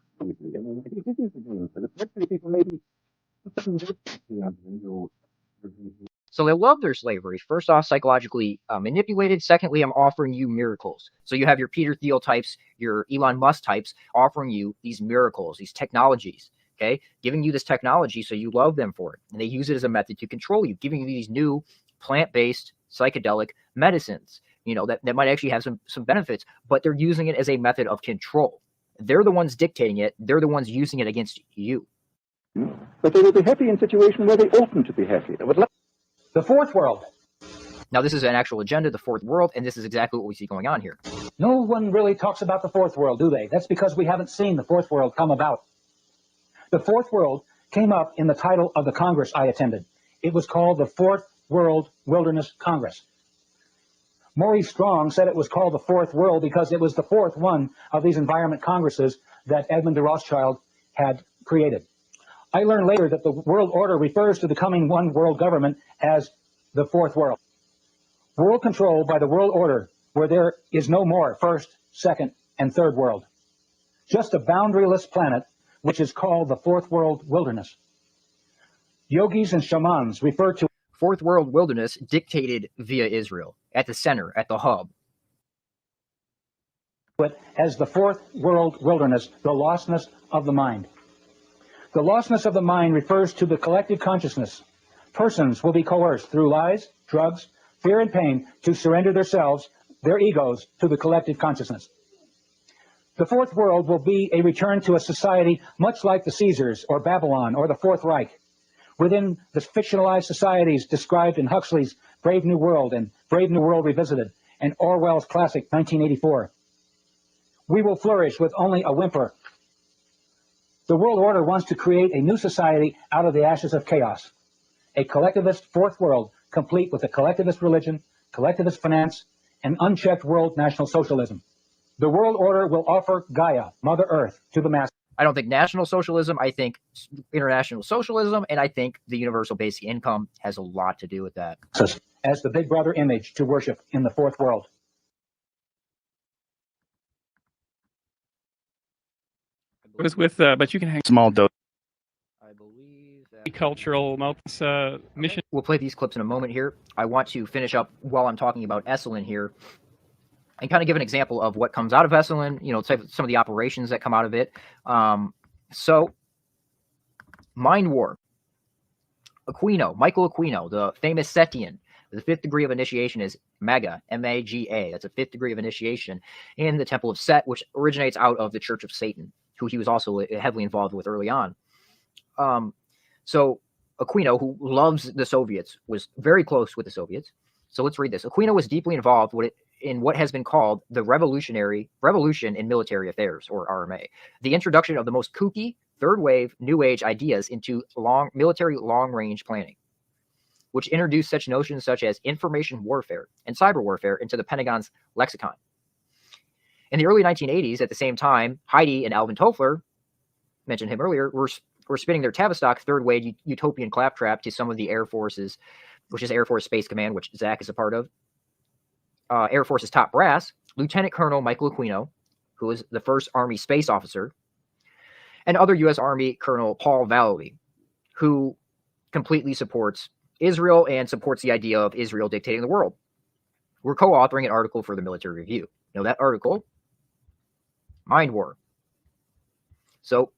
So they love their slavery. First off, psychologically manipulated. Secondly, I'm offering you miracles. So you have your Peter Thiel types, your Elon Musk types offering you these miracles, these technologies, okay? Giving you this technology so you love them for it. And they use it as a method to control you, giving you these new plant-based psychedelic medicines, you know, that might actually have some benefits, but they're using it as a method of control. They're the ones dictating it. They're the ones using it against you. But they will be happy in situations where they oughtn't to be happy. The fourth world. Now, this is an actual agenda, the fourth world, and this is exactly what we see going on here. No one really talks about the fourth world, do they? That's because we haven't seen the fourth world come about. The fourth world came up in the title of the Congress I attended. It was called the Fourth World Wilderness Congress. Maurice Strong said it was called the Fourth World because it was the fourth one of these environment congresses that Edmund de Rothschild had created. I learned later that the world order refers to the coming one world government as the fourth world. World control by the world order where there is no more first, second, and third world. Just a boundaryless planet which is called the fourth world wilderness. Yogis and shamans refer to fourth world wilderness dictated via Israel, at the center, at the hub. It as the fourth world wilderness, the lostness of the mind. The lostness of the mind refers to the collective consciousness. Persons will be coerced through lies, drugs, fear, and pain to surrender themselves, their egos, to the collective consciousness. The fourth world will be a return to a society much like the Caesars or Babylon or the Fourth Reich. Within the fictionalized societies described in Huxley's Brave New World and Brave New World Revisited and Orwell's classic 1984. We will flourish with only a whimper. The world order wants to create a new society out of the ashes of chaos. A collectivist fourth world, complete with a collectivist religion, collectivist finance, and unchecked world national socialism. The world order will offer Gaia, Mother Earth, to the masses. I don't think national socialism, I think international socialism, and I think the universal basic income has a lot to do with that. As the big brother image to worship in the fourth world. It was with, but you can hang small dose. I believe that cultural mission. We'll play these clips in a moment here. I want to finish up while I'm talking about Esalen here and kind of give an example of what comes out of Esalen, you know, some of the operations that come out of it. So, Mind War. Michael Aquino, the famous Setian. The fifth degree of initiation is Maga, M-A-G-A. That's a fifth degree of initiation in the Temple of Set, which originates out of the Church of Satan, who he was also heavily involved with early on. So Aquino, who loves the Soviets, was very close with the Soviets. So let's read this. Aquino was deeply involved in what has been called the Revolution in Military Affairs, or RMA, the introduction of the most kooky, third-wave, New Age ideas into military long-range planning, which introduced such notions such as information warfare and cyber warfare into the Pentagon's lexicon. In the early 1980s, at the same time, Heidi and Alvin Toffler, mentioned him earlier, were spinning their Tavistock third-wave utopian claptrap to some of the Air Forces, which is Air Force Space Command, which Zach is a part of. Air Force's top brass, Lieutenant Colonel Michael Aquino, who was the first Army space officer, and other U.S. Army Colonel Paul Vallely, who completely supports Israel and supports the idea of Israel dictating the world. We're co-authoring an article for the Military Review. You know, that article, Mind War. So,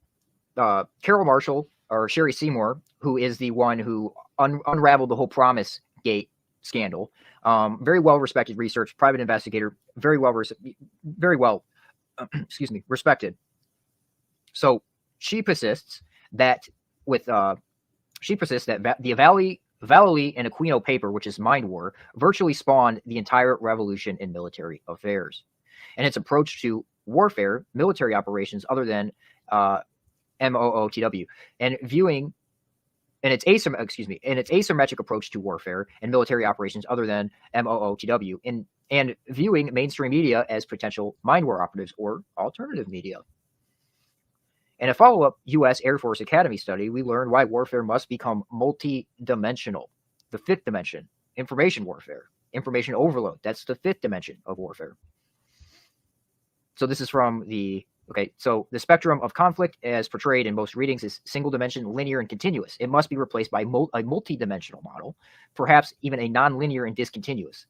Carol Marshall, or Sherry Seymour, who is the one who unraveled the whole Promise Gate scandal, very well-respected research, private investigator, very well, respected. So she persists that the Vallely and Aquino paper, which is Mind War, virtually spawned the entire revolution in military affairs. And its approach to warfare, military operations other than MOOTW, and viewing and its asymmetric approach to warfare and military operations other than MOOTW, and viewing mainstream media as potential mind war operatives or alternative media. In a follow-up U.S. Air Force Academy study, we learned why warfare must become multi-dimensional. The fifth dimension, information warfare, information overload. That's the fifth dimension of warfare. So this is from the so the spectrum of conflict as portrayed in most readings is single dimension, linear, and continuous. It must be replaced by a multi-dimensional model, perhaps even a non-linear and discontinuous.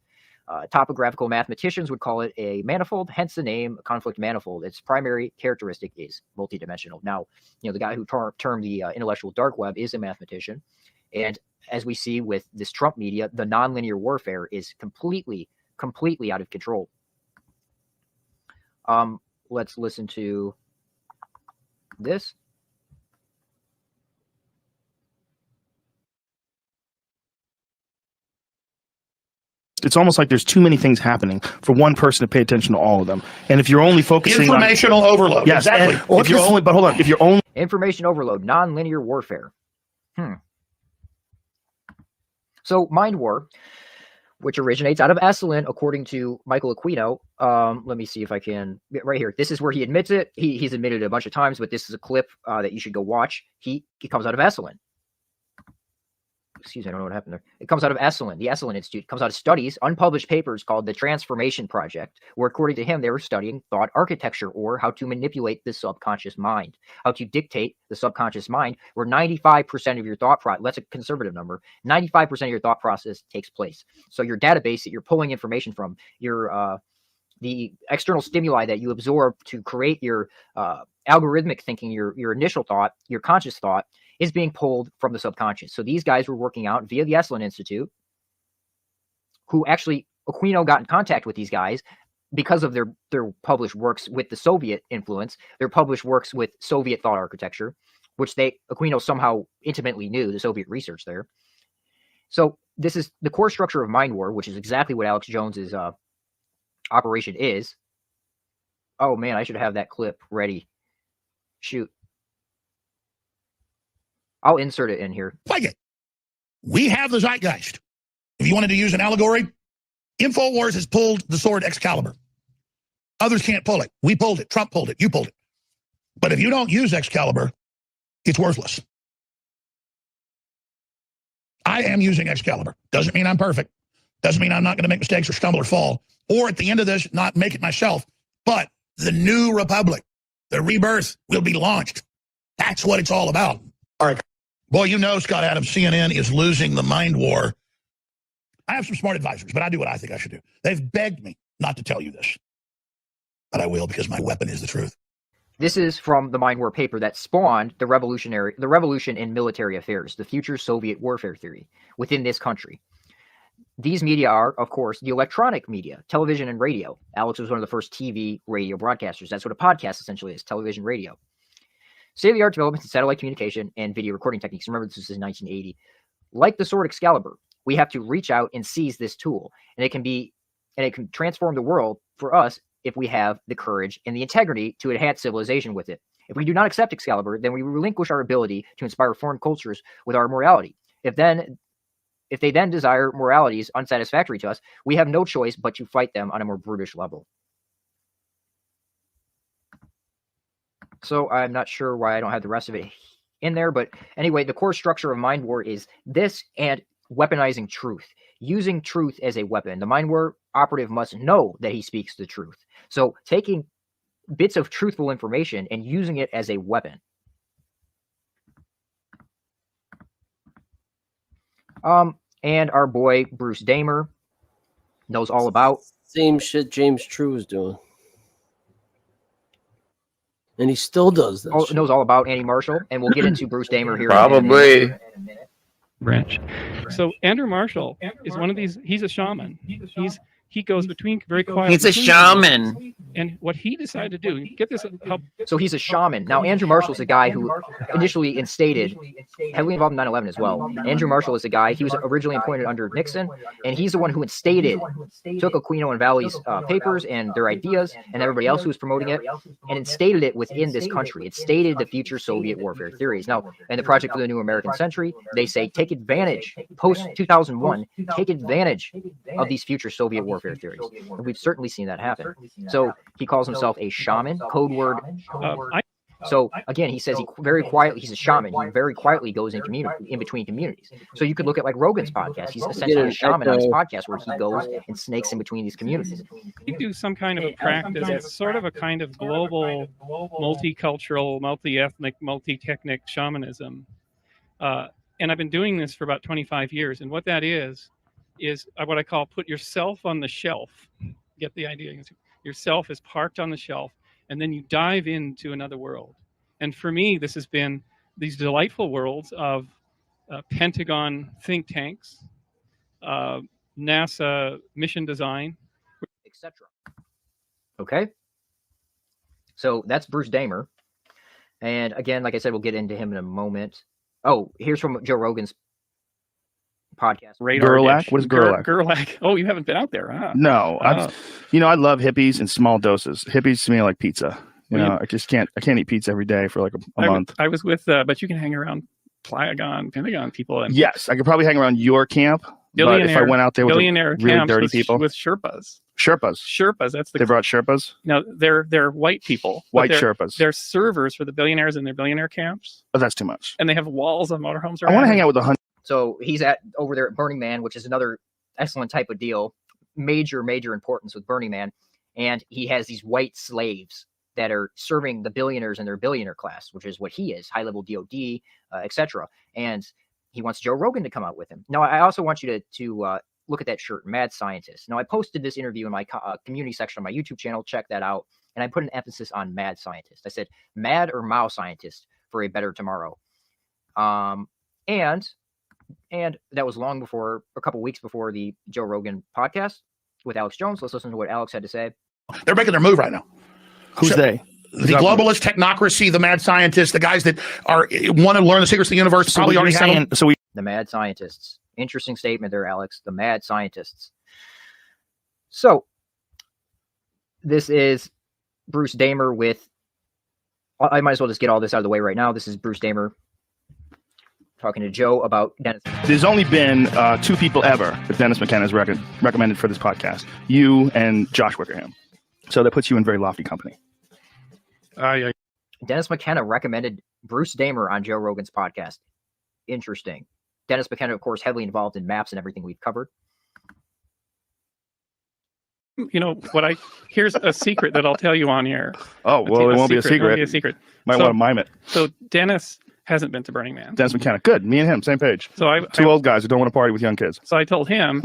Topographical mathematicians would call it a manifold, hence the name conflict manifold. Its primary characteristic is multi-dimensional. Now, the guy who termed the intellectual dark web is a mathematician. And as we see with this Trump media, the non-linear warfare is completely out of control. Let's listen to this. It's almost like there's too many things happening for one person to pay attention to all of them. And if you're only focusing informational overload. Yes, exactly. If you're only, but hold on, if you're only information overload, non-linear warfare. So Mind War, which originates out of Esalen, according to Michael Aquino. Let me see if I can get right here. This is where he admits it. He's admitted it a bunch of times, but this is a clip that you should go watch. He comes out of Esalen. Excuse me, I don't know what happened there. It comes out of Esalen, the Esalen Institute. It comes out of studies, unpublished papers called the Transformation Project, where according to him, they were studying thought architecture, or how to manipulate the subconscious mind, how to dictate the subconscious mind, where 95% of your thought process, that's a conservative number, 95% of your thought process takes place. So your database that you're pulling information from, your the external stimuli that you absorb to create your algorithmic thinking, your initial thought, your conscious thought, is being pulled from the subconscious. So these guys were working out via the Esalen Institute, who actually, Aquino got in contact with these guys because of their published works with the Soviet influence, their published works with Soviet thought architecture, which Aquino somehow intimately knew, the Soviet research there. So this is the core structure of Mind War, which is exactly what Alex Jones's operation is. Oh man, I should have that clip ready. Shoot. I'll insert it in here. Like it. We have the zeitgeist. If you wanted to use an allegory, InfoWars has pulled the sword Excalibur. Others can't pull it. We pulled it. Trump pulled it. You pulled it. But if you don't use Excalibur, it's worthless. I am using Excalibur. Doesn't mean I'm perfect. Doesn't mean I'm not going to make mistakes or stumble or fall. Or at the end of this, not make it myself. But the new republic, the rebirth, will be launched. That's what it's all about. All right. Boy, Scott Adams, CNN is losing the mind war. I have some smart advisors, but I do what I think I should do. They've begged me not to tell you this. But I will, because my weapon is the truth. This is from the Mind War paper that spawned the revolution in military affairs, the future Soviet warfare theory within this country. These media are, of course, the electronic media, television and radio. Alex was one of the first TV radio broadcasters. That's what a podcast essentially is, television, radio. State-of-the-art developments in satellite communication and video recording techniques. Remember, this is 1980. Like the sword Excalibur, we have to reach out and seize this tool, and it can transform the world for us if we have the courage and the integrity to enhance civilization with it. If we do not accept Excalibur, then we relinquish our ability to inspire foreign cultures with our morality. If they then desire moralities unsatisfactory to us, we have no choice but to fight them on a more brutish level. So I'm not sure why I don't have the rest of it in there, but anyway, the core structure of Mind War is this and weaponizing truth, using truth as a weapon. The Mind War operative must know that he speaks the truth. So taking bits of truthful information and using it as a weapon. And our boy Bruce Damer knows all about same shit James True is doing. And he still does that. Knows all about Annie Marshall, and we'll get into Bruce Damer here. Probably. In a minute. Branch. So Andrew Marshall is one of these. He's a shaman. he goes between very quietly. He's a shaman. And what he decided to do, get this, so he's a shaman. Now, Andrew Marshall's a guy who initially instated, heavily involved in 9/11 as well. Andrew Marshall is a guy, he was originally appointed under Nixon, and he's the one who instated, took Aquino and Valley's papers and their ideas and everybody else who was promoting it, and instated it within this country. It stated the future Soviet warfare theories. Now, in the Project for the New American Century, they say take advantage, post-2001, take advantage of these future Soviet warfare theories. And we've certainly seen that happen. So he calls himself a shaman, code word. So again, he says he very quietly, he's a shaman. He very quietly goes in between communities. So you could look at like Rogan's podcast. He's essentially a shaman on his podcast where he goes and snakes in between these communities. You do some kind of a practice. It's sort of a kind of global, multicultural, multi-ethnic, multi-technic shamanism. And I've been doing this for about 25 years. And what that is what I call put yourself on the shelf. Get the idea? Yourself is parked on the shelf, and then you dive into another world. And for me, this has been these delightful worlds of Pentagon think tanks, NASA mission design, etc. Okay. So that's Bruce Damer. And again, like I said, we'll get into him in a moment. Oh, here's from Joe Rogan's podcast. Gerlach? What is Gerlach? Gerlach. Oh, you haven't been out there, huh? No, I love hippies in small doses. Hippies to me are like pizza. I just can't eat pizza every day for like a month. I was with, but you can hang around Pentagon people. And yes, I could probably hang around your camp. But if I went out there with really dirty people, with Sherpas. That's they brought Sherpas. No, they're white people. Sherpas. They're servers for the billionaires in their billionaire camps. Oh, that's too much. And they have walls of motorhomes. I want to hang out with 100. So he's over there at Burning Man, which is another excellent type of deal. Major importance with Burning Man. And he has these white slaves that are serving the billionaires in their billionaire class, which is what he is, high-level DOD, etc. And he wants Joe Rogan to come out with him. Now, I also want you to look at that shirt, Mad Scientist. Now, I posted this interview in my community section on my YouTube channel. Check that out. And I put an emphasis on Mad Scientist. I said, Mad or Mao Scientist for a better tomorrow. And that was a couple weeks before the Joe Rogan podcast with Alex Jones. Let's listen to what Alex had to say. They're making their move right now. Who's they? The globalist technocracy, the mad scientists, the guys that want to learn the secrets of the universe. So probably already have them. The mad scientists. Interesting statement there, Alex. The mad scientists. So this is Bruce Damer with. I might as well just get all this out of the way right now. This is Bruce Damer talking to Joe about Dennis. There's only been 2 people ever that Dennis McKenna has recommended for this podcast. You and Josh Wickerham. So that puts you in very lofty company. Dennis McKenna recommended Bruce Damer on Joe Rogan's podcast. Interesting. Dennis McKenna, of course, heavily involved in maps and everything we've covered. Here's a secret that I'll tell you on here. Oh, well, it won't be a secret. It won't be a secret. Might want to mime it. So Dennis hasn't been to Burning Man. Dennis McKenna. Good. Me and him, same page. So Two old guys who don't want to party with young kids. So I told him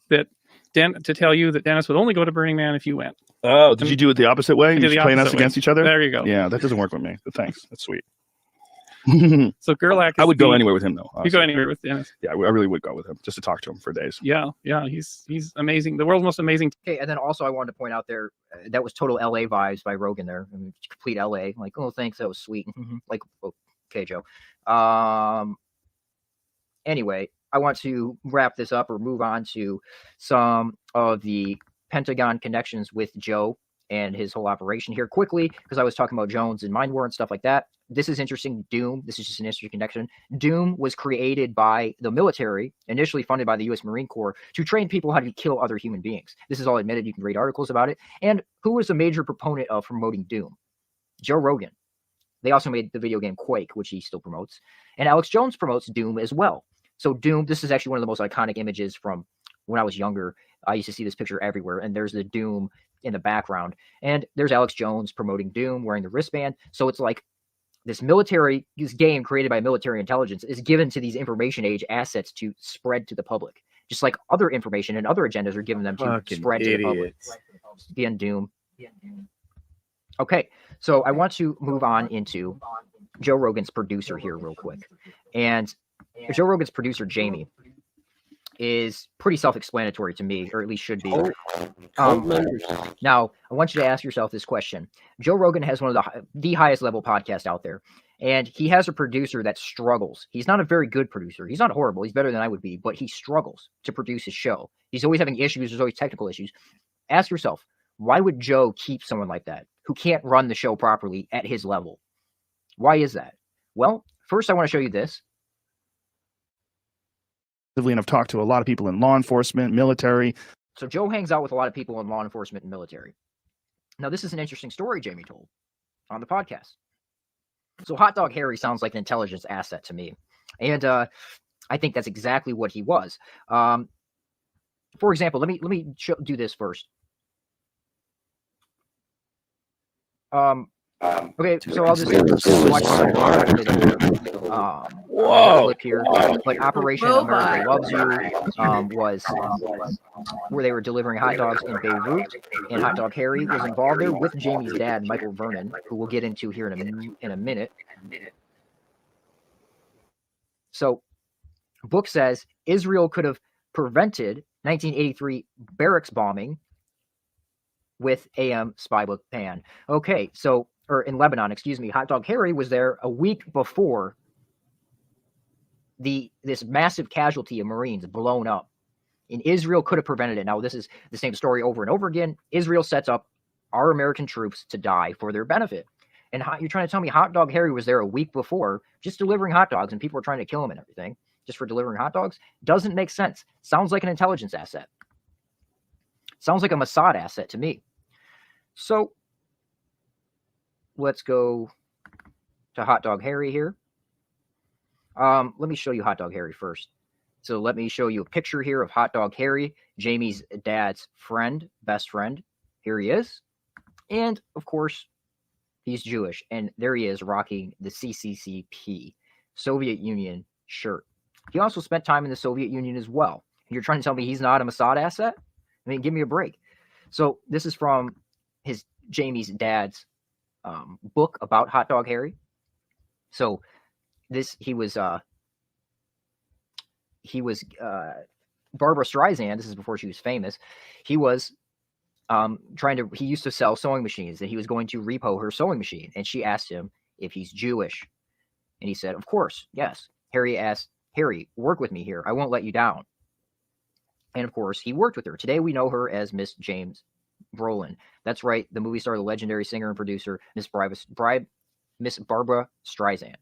to tell you that Dennis would only go to Burning Man if you went. Oh, did you do it the opposite way? You're playing us against each other? There you go. Yeah, that doesn't work with me, but thanks. That's sweet. So Gerlach, I would go anywhere with him, though. You go anywhere with Dennis? Yeah, I really would go with him just to talk to him for days. Yeah, he's amazing. The world's most amazing. Okay, and then also I wanted to point out there that was total LA vibes by Rogan there. I mean, complete LA. Like, oh, thanks, that was sweet. Like, okay, Joe. Anyway, I want to wrap this up or move on to some of the Pentagon connections with Joe and his whole operation here quickly, because I was talking about Jones and Mind War and stuff like that. This is interesting. Doom, this is just an interesting connection. Doom was created by the military, initially funded by the U.S. Marine Corps, to train people how to kill other human beings. This is all admitted. You can read articles about it. And who was a major proponent of promoting Doom? Joe Rogan. They also made the video game Quake, which he still promotes. And Alex Jones promotes Doom as well. So Doom, this is actually one of the most iconic images from when I was younger. I used to see this picture everywhere, and there's the Doom in the background. And there's Alex Jones promoting Doom, wearing the wristband. So it's like this game created by military intelligence is given to these information age assets to spread to the public. Just like other information and other agendas are given them to spread to the public. Again, Doom. Okay, so I want to move on into Joe Rogan's producer here real quick. And Joe Rogan's producer, Jamie, is pretty self-explanatory to me, or at least should be. Members. Now, I want you to ask yourself this question. Joe Rogan has one of the highest level podcasts out there, and he has a producer that struggles. He's not a very good producer. He's not horrible. He's better than I would be, but he struggles to produce his show. He's always having issues. There's always technical issues. Ask yourself, why would Joe keep someone like that who can't run the show properly at his level? Why is that? Well, first I want to show you this. And I've talked to a lot of people in law enforcement, military. So Joe hangs out with a lot of people in law enforcement and military. Now, this is an interesting story Jamie told on the podcast. So Hot Dog Harry sounds like an intelligence asset to me. And I think that's exactly what he was. For example, let me do this first. Okay, so I'll just watch clip here. Like Operation America Loves You was where they were delivering hot dogs in Beirut, and Hot Dog Harry was involved there with Jamie's dad, Michael Vernon, who we'll get into here in a minute. So, book says Israel could have prevented 1983 barracks bombing with AM spybook pan. Okay, so, or in Lebanon, excuse me, Hot Dog Harry was there a week before this massive casualty of Marines blown up. And Israel could have prevented it. Now, this is the same story over and over again. Israel sets up our American troops to die for their benefit. And you're trying to tell me Hot Dog Harry was there a week before just delivering hot dogs, and people were trying to kill him and everything just for delivering hot dogs? Doesn't make sense. Sounds like an intelligence asset. Sounds like a Mossad asset to me. So let's go to Hot Dog Harry here. Let me show you Hot Dog Harry first. So let me show you a picture here of Hot Dog Harry, Jamie's dad's friend, best friend. Here he is. And, of course, he's Jewish. And there he is rocking the CCCP, Soviet Union shirt. He also spent time in the Soviet Union as well. You're trying to tell me he's not a Mossad asset? I mean, give me a break. So this is from Jamie's dad's book about Hot Dog Harry. So he was Barbara Streisand. This is before she was famous. He was he used to sell sewing machines, and he was going to repo her sewing machine. And she asked him if he's Jewish. And he said, of course, yes. Harry asked, Harry, work with me here. I won't let you down. And of course, he worked with her. Today, we know her as Miss James Brolin. That's right. The movie star, the legendary singer and producer, Miss Barbara Streisand.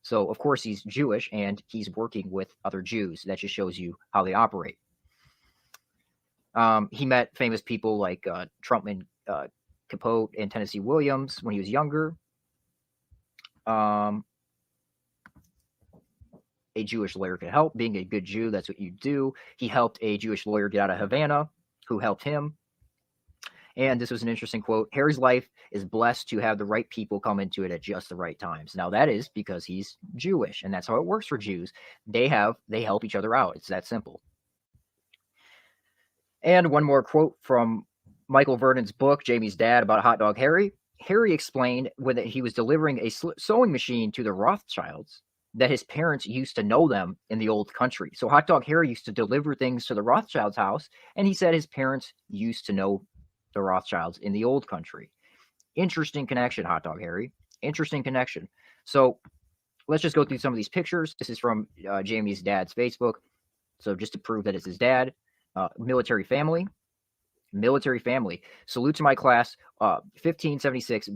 So, of course, he's Jewish, and he's working with other Jews. That just shows you how they operate. He met famous people like Trumpman Capote and Tennessee Williams when he was younger. A Jewish lawyer could help. Being a good Jew, that's what you do. He helped a Jewish lawyer get out of Havana, who helped him. And this was an interesting quote. Harry's life is blessed to have the right people come into it at just the right times. Now, that is because he's Jewish, and that's how it works for Jews. They help each other out. It's that simple. And one more quote from Michael Vernon's book, Jamie's dad, about Hot Dog Harry. Harry explained when he was delivering a sewing machine to the Rothschilds that his parents used to know them in the old country. So Hot Dog Harry used to deliver things to the Rothschilds' house, and he said his parents used to know the Rothschilds in the old country. Interesting connection, Hot Dog Harry. Interesting connection. So let's just go through some of these pictures. This is from Jamie's dad's Facebook. So just to prove that it's his dad. Military family. Salute to my class, 1576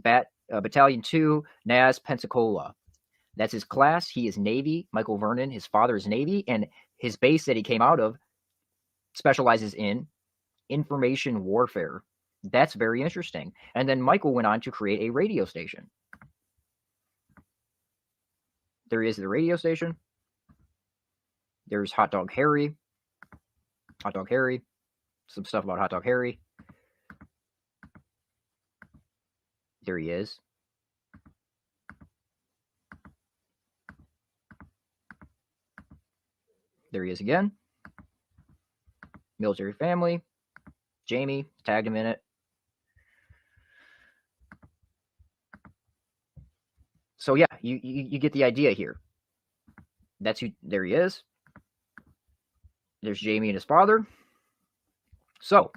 Battalion 2, Naz, Pensacola. That's his class. He is Navy. Michael Vernon, his father is Navy, and his base that he came out of specializes in information warfare. That's very interesting. And then Michael went on to create a radio station. There is the radio station. There's Hot Dog Harry. Some stuff about Hot Dog Harry. There he is. There he is again. Military family. Jamie, tagged him in it. So yeah, you get the idea here. That's who. There he is. There's Jamie and his father. So,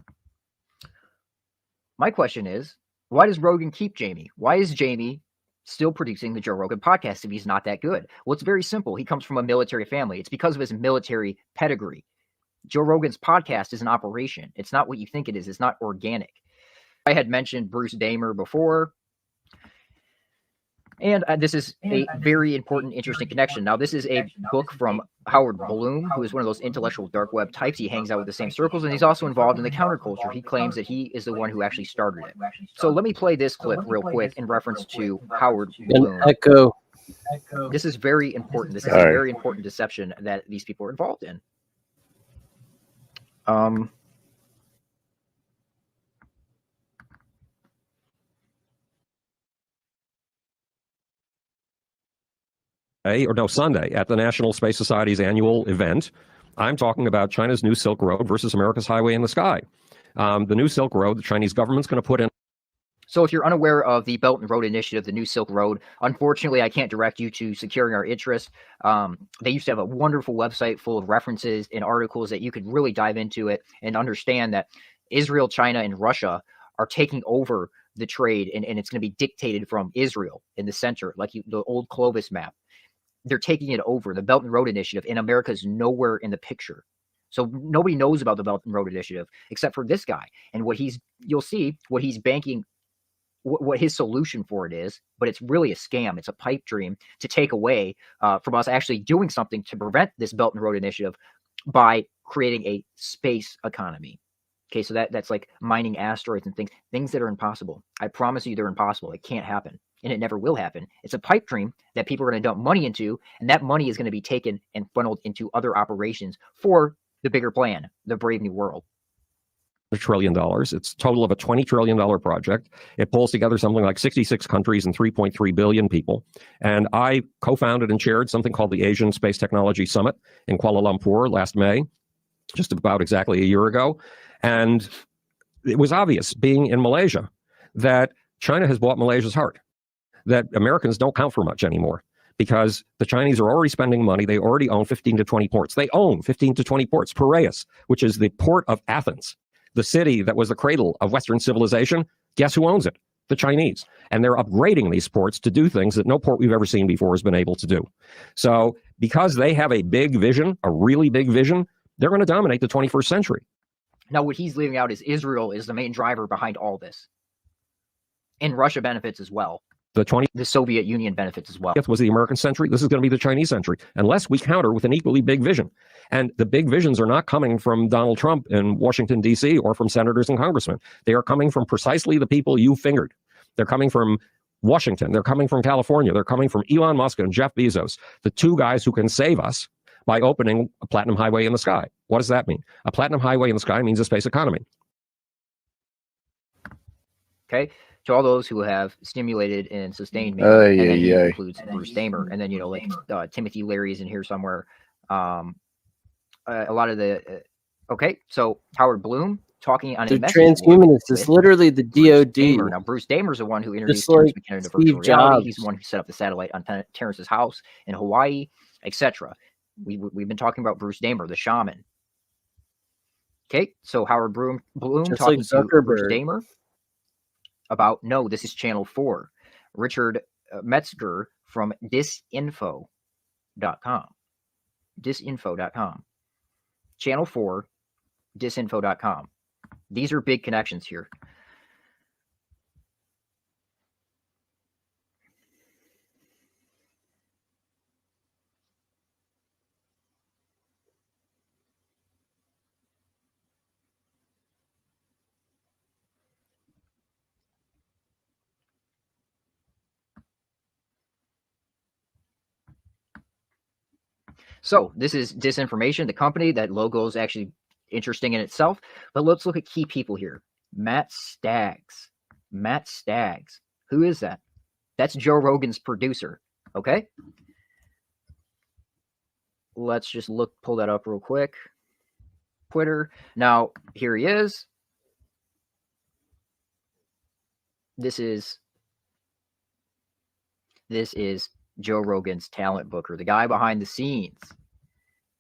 my question is, why does Rogan keep Jamie? Why is Jamie still producing the Joe Rogan podcast if he's not that good? Well, it's very simple. He comes from a military family. It's because of his military pedigree. Joe Rogan's podcast is an operation. It's not what you think it is. It's not organic. I had mentioned Bruce Damer before. And this is a very important, interesting connection. Now, this is a book from Howard Bloom, who is one of those intellectual dark web types. He hangs out with the same circles, and he's also involved in the counterculture. He claims that he is the one who actually started it. So let me play this clip real quick in reference to Howard Bloom. Echo. This is very important. This is a very important deception that these people are involved in. Sunday at the National Space Society's annual event. I'm talking about China's new Silk Road versus America's highway in the sky. The new Silk Road, the Chinese government's going to put in. So if you're unaware of the Belt and Road Initiative, the new Silk Road, unfortunately, I can't direct you to securing our interest. They used to have a wonderful website full of references and articles that you could really dive into it and understand that Israel, China, and Russia are taking over the trade, and it's going to be dictated from Israel in the center, like the old Clovis map. They're taking it over, the Belt and Road Initiative, and America's nowhere in the picture. So nobody knows about the Belt and Road Initiative except for this guy. And you'll see what he's banking, what his solution for it is, but it's really a scam. It's a pipe dream to take away from us actually doing something to prevent this Belt and Road Initiative by creating a space economy. Okay, so that's like mining asteroids and things that are impossible. I promise you they're impossible. It can't happen. And it never will happen. It's a pipe dream that people are going to dump money into, and that money is going to be taken and funneled into other operations for the bigger plan, the Brave New World. $1 trillion. It's a total of a $20 trillion project. It pulls together something like 66 countries and 3.3 billion people. And I co-founded and chaired something called the Asian Space Technology Summit in Kuala Lumpur last May, just about exactly a year ago. And it was obvious, being in Malaysia, that China has bought Malaysia's heart, that Americans don't count for much anymore because the Chinese are already spending money. They already own 15 to 20 ports. They own 15 to 20 ports. Piraeus, which is the port of Athens, the city that was the cradle of Western civilization, guess who owns it? The Chinese. And they're upgrading these ports to do things that no port we've ever seen before has been able to do. So because they have a big vision, a really big vision, they're going to dominate the 21st century. Now, what he's leaving out is Israel is the main driver behind all this. And Russia benefits as well. The Soviet Union benefits as well. Was the American century. This is going to be the Chinese century, unless we counter with an equally big vision. And the big visions are not coming from Donald Trump in Washington, D.C., or from senators and congressmen. They are coming from precisely the people you fingered. They're coming from Washington. They're coming from California. They're coming from Elon Musk and Jeff Bezos, the two guys who can save us by opening a platinum highway in the sky. What does that mean? A platinum highway in the sky means a space economy. Okay. To all those who have stimulated and sustained me, and then he includes Bruce Damer, and then Timothy Leary is in here somewhere. A lot of the okay, so Howard Bloom talking on the a message transhumanists is literally the DOD. Now Bruce Damer is the one who introduced Terrence McKenna into Steve virtual reality. Jobs. He's the one who set up the satellite on Terrence's house in Hawaii, etc. We've been talking about Bruce Damer, the shaman. Okay, so Howard Bloom Just talking like to Bruce Zuckerberg. Damer about, no, this is Channel 4. Richard Metzger from disinfo.com. Disinfo.com. Channel 4, disinfo.com. These are big connections here. So this is Disinformation, the company. That logo is actually interesting in itself. But let's look at key people here. Matt Staggs. Matt Staggs. Who is that? That's Joe Rogan's producer. Okay? Let's just pull that up real quick. Twitter. Now, here he is. This is Joe Rogan's talent booker, the guy behind the scenes.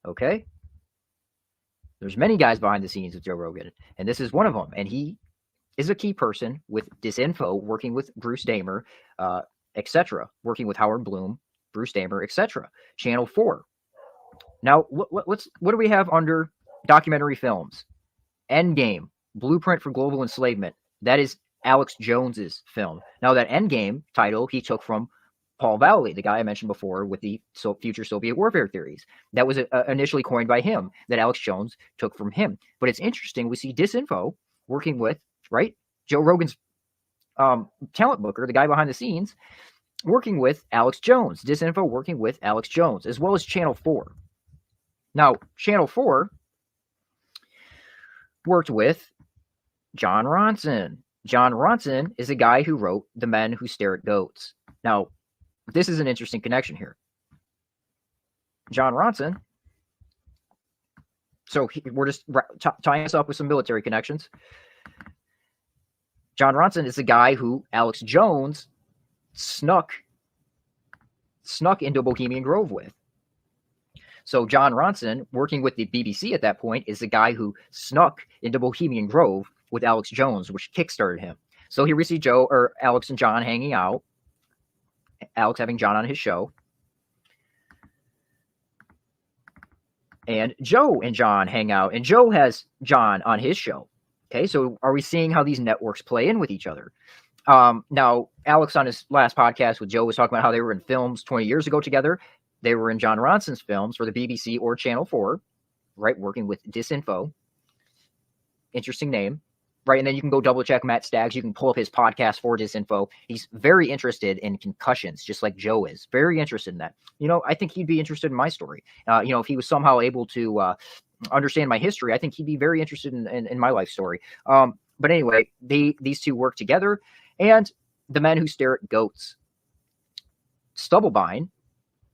Okay? There's many guys behind the scenes with Joe Rogan, and this is one of them. And he is a key person with Disinfo, working with Bruce Damer, etc., working with Howard Bloom, Bruce Damer, etc. Channel 4. Now, what do we have under documentary films? Endgame, Blueprint for Global Enslavement. That is Alex Jones's film. Now, that Endgame title he took from Paul Valley, the guy I mentioned before with the future Soviet warfare theories. That was initially coined by him, that Alex Jones took from him. But it's interesting, we see Disinfo working with, right, Joe Rogan's talent booker, the guy behind the scenes, working with Alex Jones. Disinfo working with Alex Jones, as well as Channel 4. Now, Channel 4 worked with John Ronson. John Ronson is a guy who wrote The Men Who Stare at Goats. Now, this is an interesting connection here. John Ronson, so we're just tying this up with some military connections. John Ronson is the guy who Alex Jones snuck into Bohemian Grove with. So John Ronson, working with the BBC at that point, is the guy who snuck into Bohemian Grove with Alex Jones, which kickstarted him. So here we see Alex and John hanging out. Alex having John on his show. And Joe and John hang out. And Joe has John on his show. Okay, so are we seeing how these networks play in with each other? Now, Alex on his last podcast with Joe was talking about how they were in films 20 years ago together. They were in John Ronson's films for the BBC or Channel 4, right, working with Disinfo. Interesting name. Right, and then you can go double check Matt Staggs. You can pull up his podcast for Disinfo. He's very interested in concussions, just like Joe is. Very interested in that. I think he'd be interested in my story. If he was somehow able to understand my history, I think he'd be very interested in my life story. But anyway, these two work together. And The Men Who Stare at Goats. Stubblebine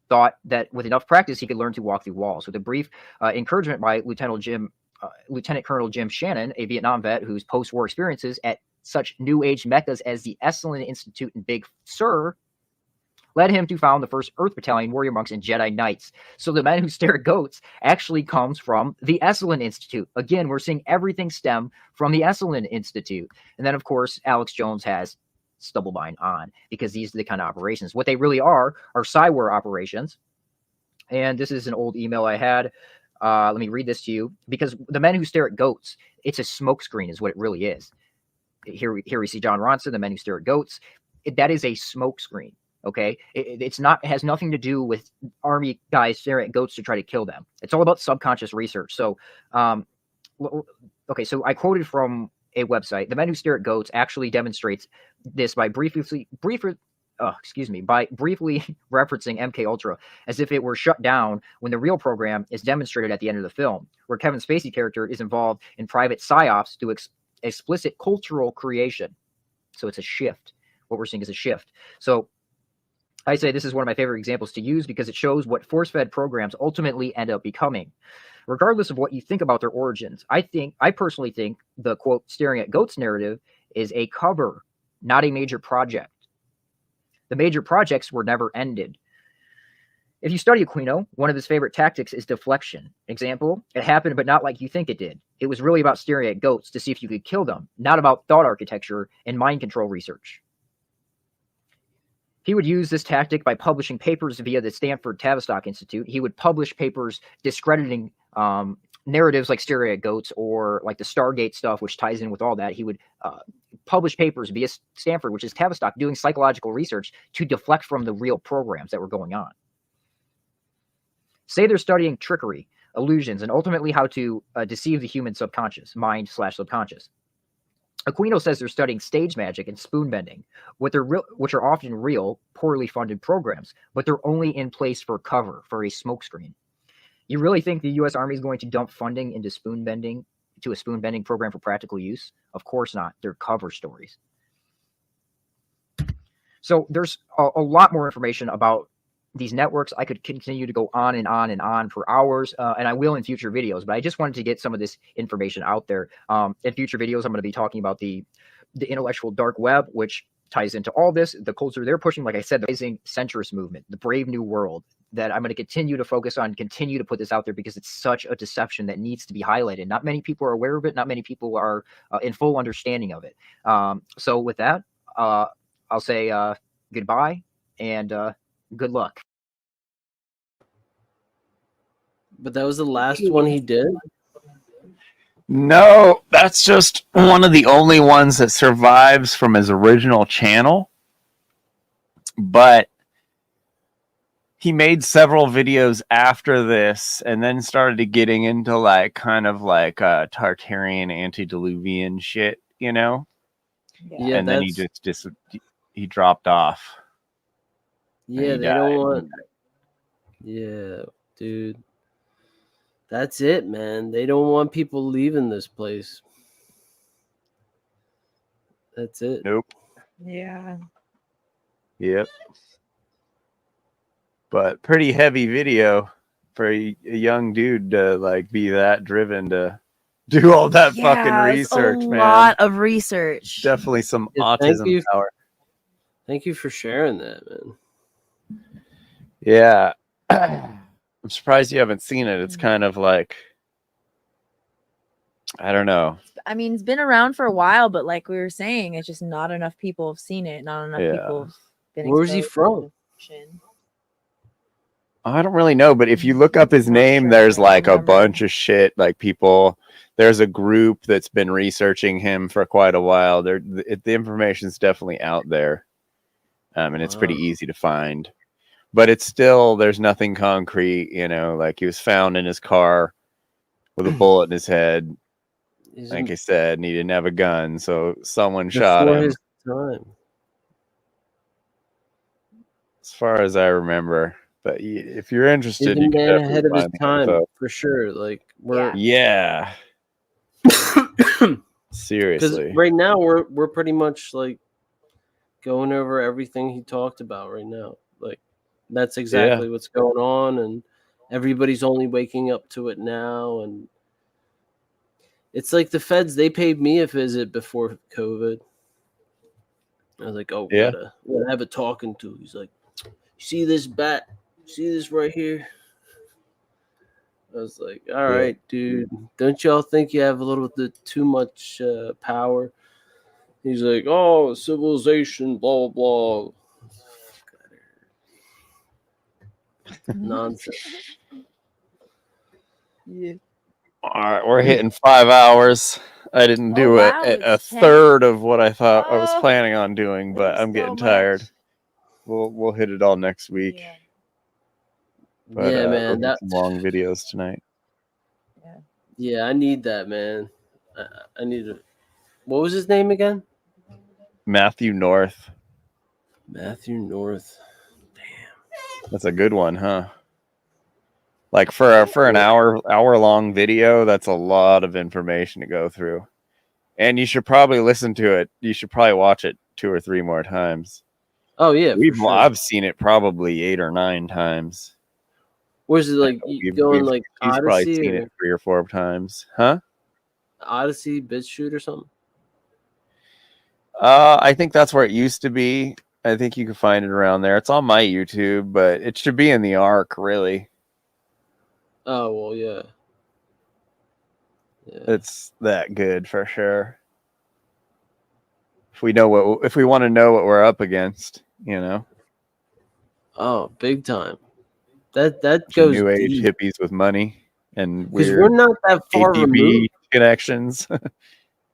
thought that with enough practice, he could learn to walk through walls. With a brief encouragement by Lieutenant Colonel Jim Shannon, a Vietnam vet whose post-war experiences at such new age meccas as the Esalen Institute in Big Sur led him to found the first Earth Battalion, Warrior Monks, and Jedi Knights. So The Men Who Stare at Goats actually comes from the Esalen Institute. Again, we're seeing everything stem from the Esalen Institute. And then, of course, Alex Jones has Stubblebine on, because these are the kind of operations. What they really are spyware operations. And this is an old email I had. Let me read this to you, because The Men Who Stare at Goats, it's a smokescreen is what it really is. Here we see John Ronson, The Men Who Stare at Goats. That is a smokescreen. Okay, it has nothing to do with army guys staring at goats to try to kill them. It's all about subconscious research. So, okay, so I quoted from a website. The Men Who Stare at Goats actually demonstrates this by briefly referencing MK Ultra as if it were shut down when the real program is demonstrated at the end of the film, where Kevin Spacey character is involved in private psyops to explicit cultural creation. So it's a shift. What we're seeing is a shift. So I say this is one of my favorite examples to use because it shows what force-fed programs ultimately end up becoming. Regardless of what you think about their origins, I personally think the, quote, staring at goats narrative is a cover, not a major project. The major projects were never ended. If you study Aquino, one of his favorite tactics is deflection. Example, it happened, but not like you think it did. It was really about staring at goats to see if you could kill them, not about thought architecture and mind control research. He would use this tactic by publishing papers via the Stanford Tavistock Institute. He would publish papers discrediting narratives like staring at goats or like the Stargate stuff, which ties in with all that. He would publish papers via Stanford, which is Tavistock, doing psychological research to deflect from the real programs that were going on. Say they're studying trickery, illusions, and ultimately how to deceive the human subconscious, mind/subconscious. Aquino says they're studying stage magic and spoon bending, which are often real, poorly funded programs, but they're only in place for cover, for a smokescreen. You really think the U.S. Army is going to dump funding into a spoon bending program for practical use? Of course not. They're cover stories. So there's a lot more information about these networks. I could continue to go on and on and on for hours, and I will in future videos, but I just wanted to get some of this information out there. In future videos, I'm going to be talking about the intellectual dark web, which ties into all this. The culture they're pushing, like I said, the rising centrist movement, the Brave New World, that I'm going to continue to focus on, continue to put this out there because it's such a deception that needs to be highlighted. Not many people are aware of it. Not many people are in full understanding of it. So with that, I'll say goodbye and good luck. But that was the last one he did? No, that's just one of the only ones that survives from his original channel. But he made several videos after this and then started getting into like kind of like Tartarian antediluvian shit, you know? Yeah, and then he just he dropped off. Yeah, they don't want. Yeah, dude. That's it, man. They don't want people leaving this place. That's it. Nope. Yeah. Yep. But pretty heavy video for a young dude to like be that driven to do all that fucking research, a man. lot of research. Definitely some Yeah, thank autism you. power. Thank you for sharing that, man. Yeah. I'm surprised you haven't seen it. It's kind of like, I don't know. I mean, it's been around for a while, but like we were saying, it's just not enough people have seen it. Not enough people have been. Where's he exposed from? to I don't really know, but if you look up his name, there's like a bunch of shit. Like people, there's a group that's been researching him for quite a while. The information's definitely out there, and it's pretty easy to find. But it's still, there's nothing concrete. You know, like he was found in his car with a bullet in his head. Like I said, and he didn't have a gun, so someone shot Before him. his time. As far as I remember. But if you're interested, He's you a can man definitely ahead of his find the time, info. for sure. Like we're Yeah. because Seriously. right now we're pretty much like going over everything he talked about right now. Like that's exactly what's going on, and everybody's only waking up to it now. And it's like the feds, they paid me a visit before COVID. I was like, oh, we gotta have a talking to. He's like, you see this bat? See this right here? I was like, all right, dude. Don't y'all think you have a little bit too much power? He's like, oh, civilization, blah, blah, blah. Nonsense. Yeah. All right, we're hitting 5 hours. I didn't do it at a third of what I thought I was planning on doing, but I'm getting tired. We'll hit it all next week. But, yeah, man. we'll get some long videos tonight. Yeah, I need that, man. I need it. What was his name again? Matthew North. Matthew North. That's a good one, huh? Like for an hour long video, that's a lot of information to go through. And you should probably listen to it. You should probably watch it 2 or 3 more times. Oh yeah, I've seen it probably 8 or 9 times. Where's it like going like He's probably Odyssey? seen it 3 or 4 times, huh? Odyssey, BitChute or something? I think that's where it used to be. I think you can find it around there. It's on my YouTube, but it should be in the Arc, really. Oh well, yeah. It's that good for sure. If we want to know what we're up against, you know. Oh, big time. That goes new age deep. hippies with money and Because weird we're not that far ATV removed. connections.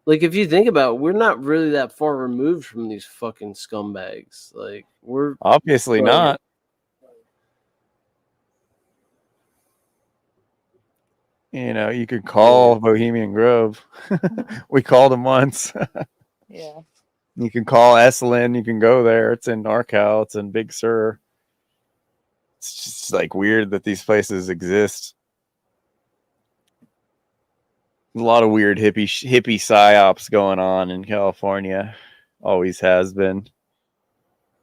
Like if you think about it, we're not really that far removed from these fucking scumbags. Like we're obviously not. You know, you could call Bohemian Grove. We called them once. Yeah. You can call Esalen. You can go there. It's in NorCal. It's in Big Sur. It's just like weird that these places exist. A lot of weird hippie psyops going on in California. Always has been.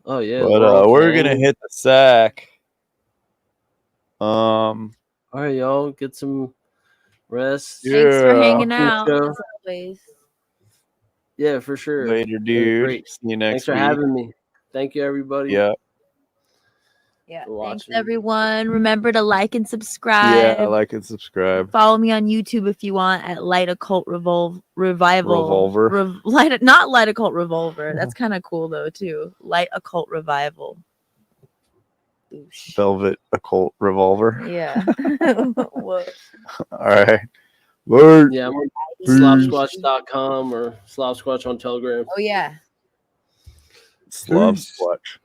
Oh yeah. But we're gonna hit the sack. All right, y'all. Get some rest. Thanks for hanging Cool out show. as always. Yeah, for sure. Later, dude. Great. See you next Thanks for week. having me. Thank you, everybody. Yeah. Yeah. for Thanks, watching. everyone. Remember to like and subscribe. Yeah, like and subscribe. Follow me on YouTube if you want at Light Occult Revival. Revolver. Not Light Occult Revolver. That's kind of cool though too. Light Occult Revival. Velvet Occult Revolver. Yeah. What? All right. Word. Yeah, I'm on Peace. slopsquatch.com or Slopsquatch on Telegram. Oh yeah. Slav Squatch.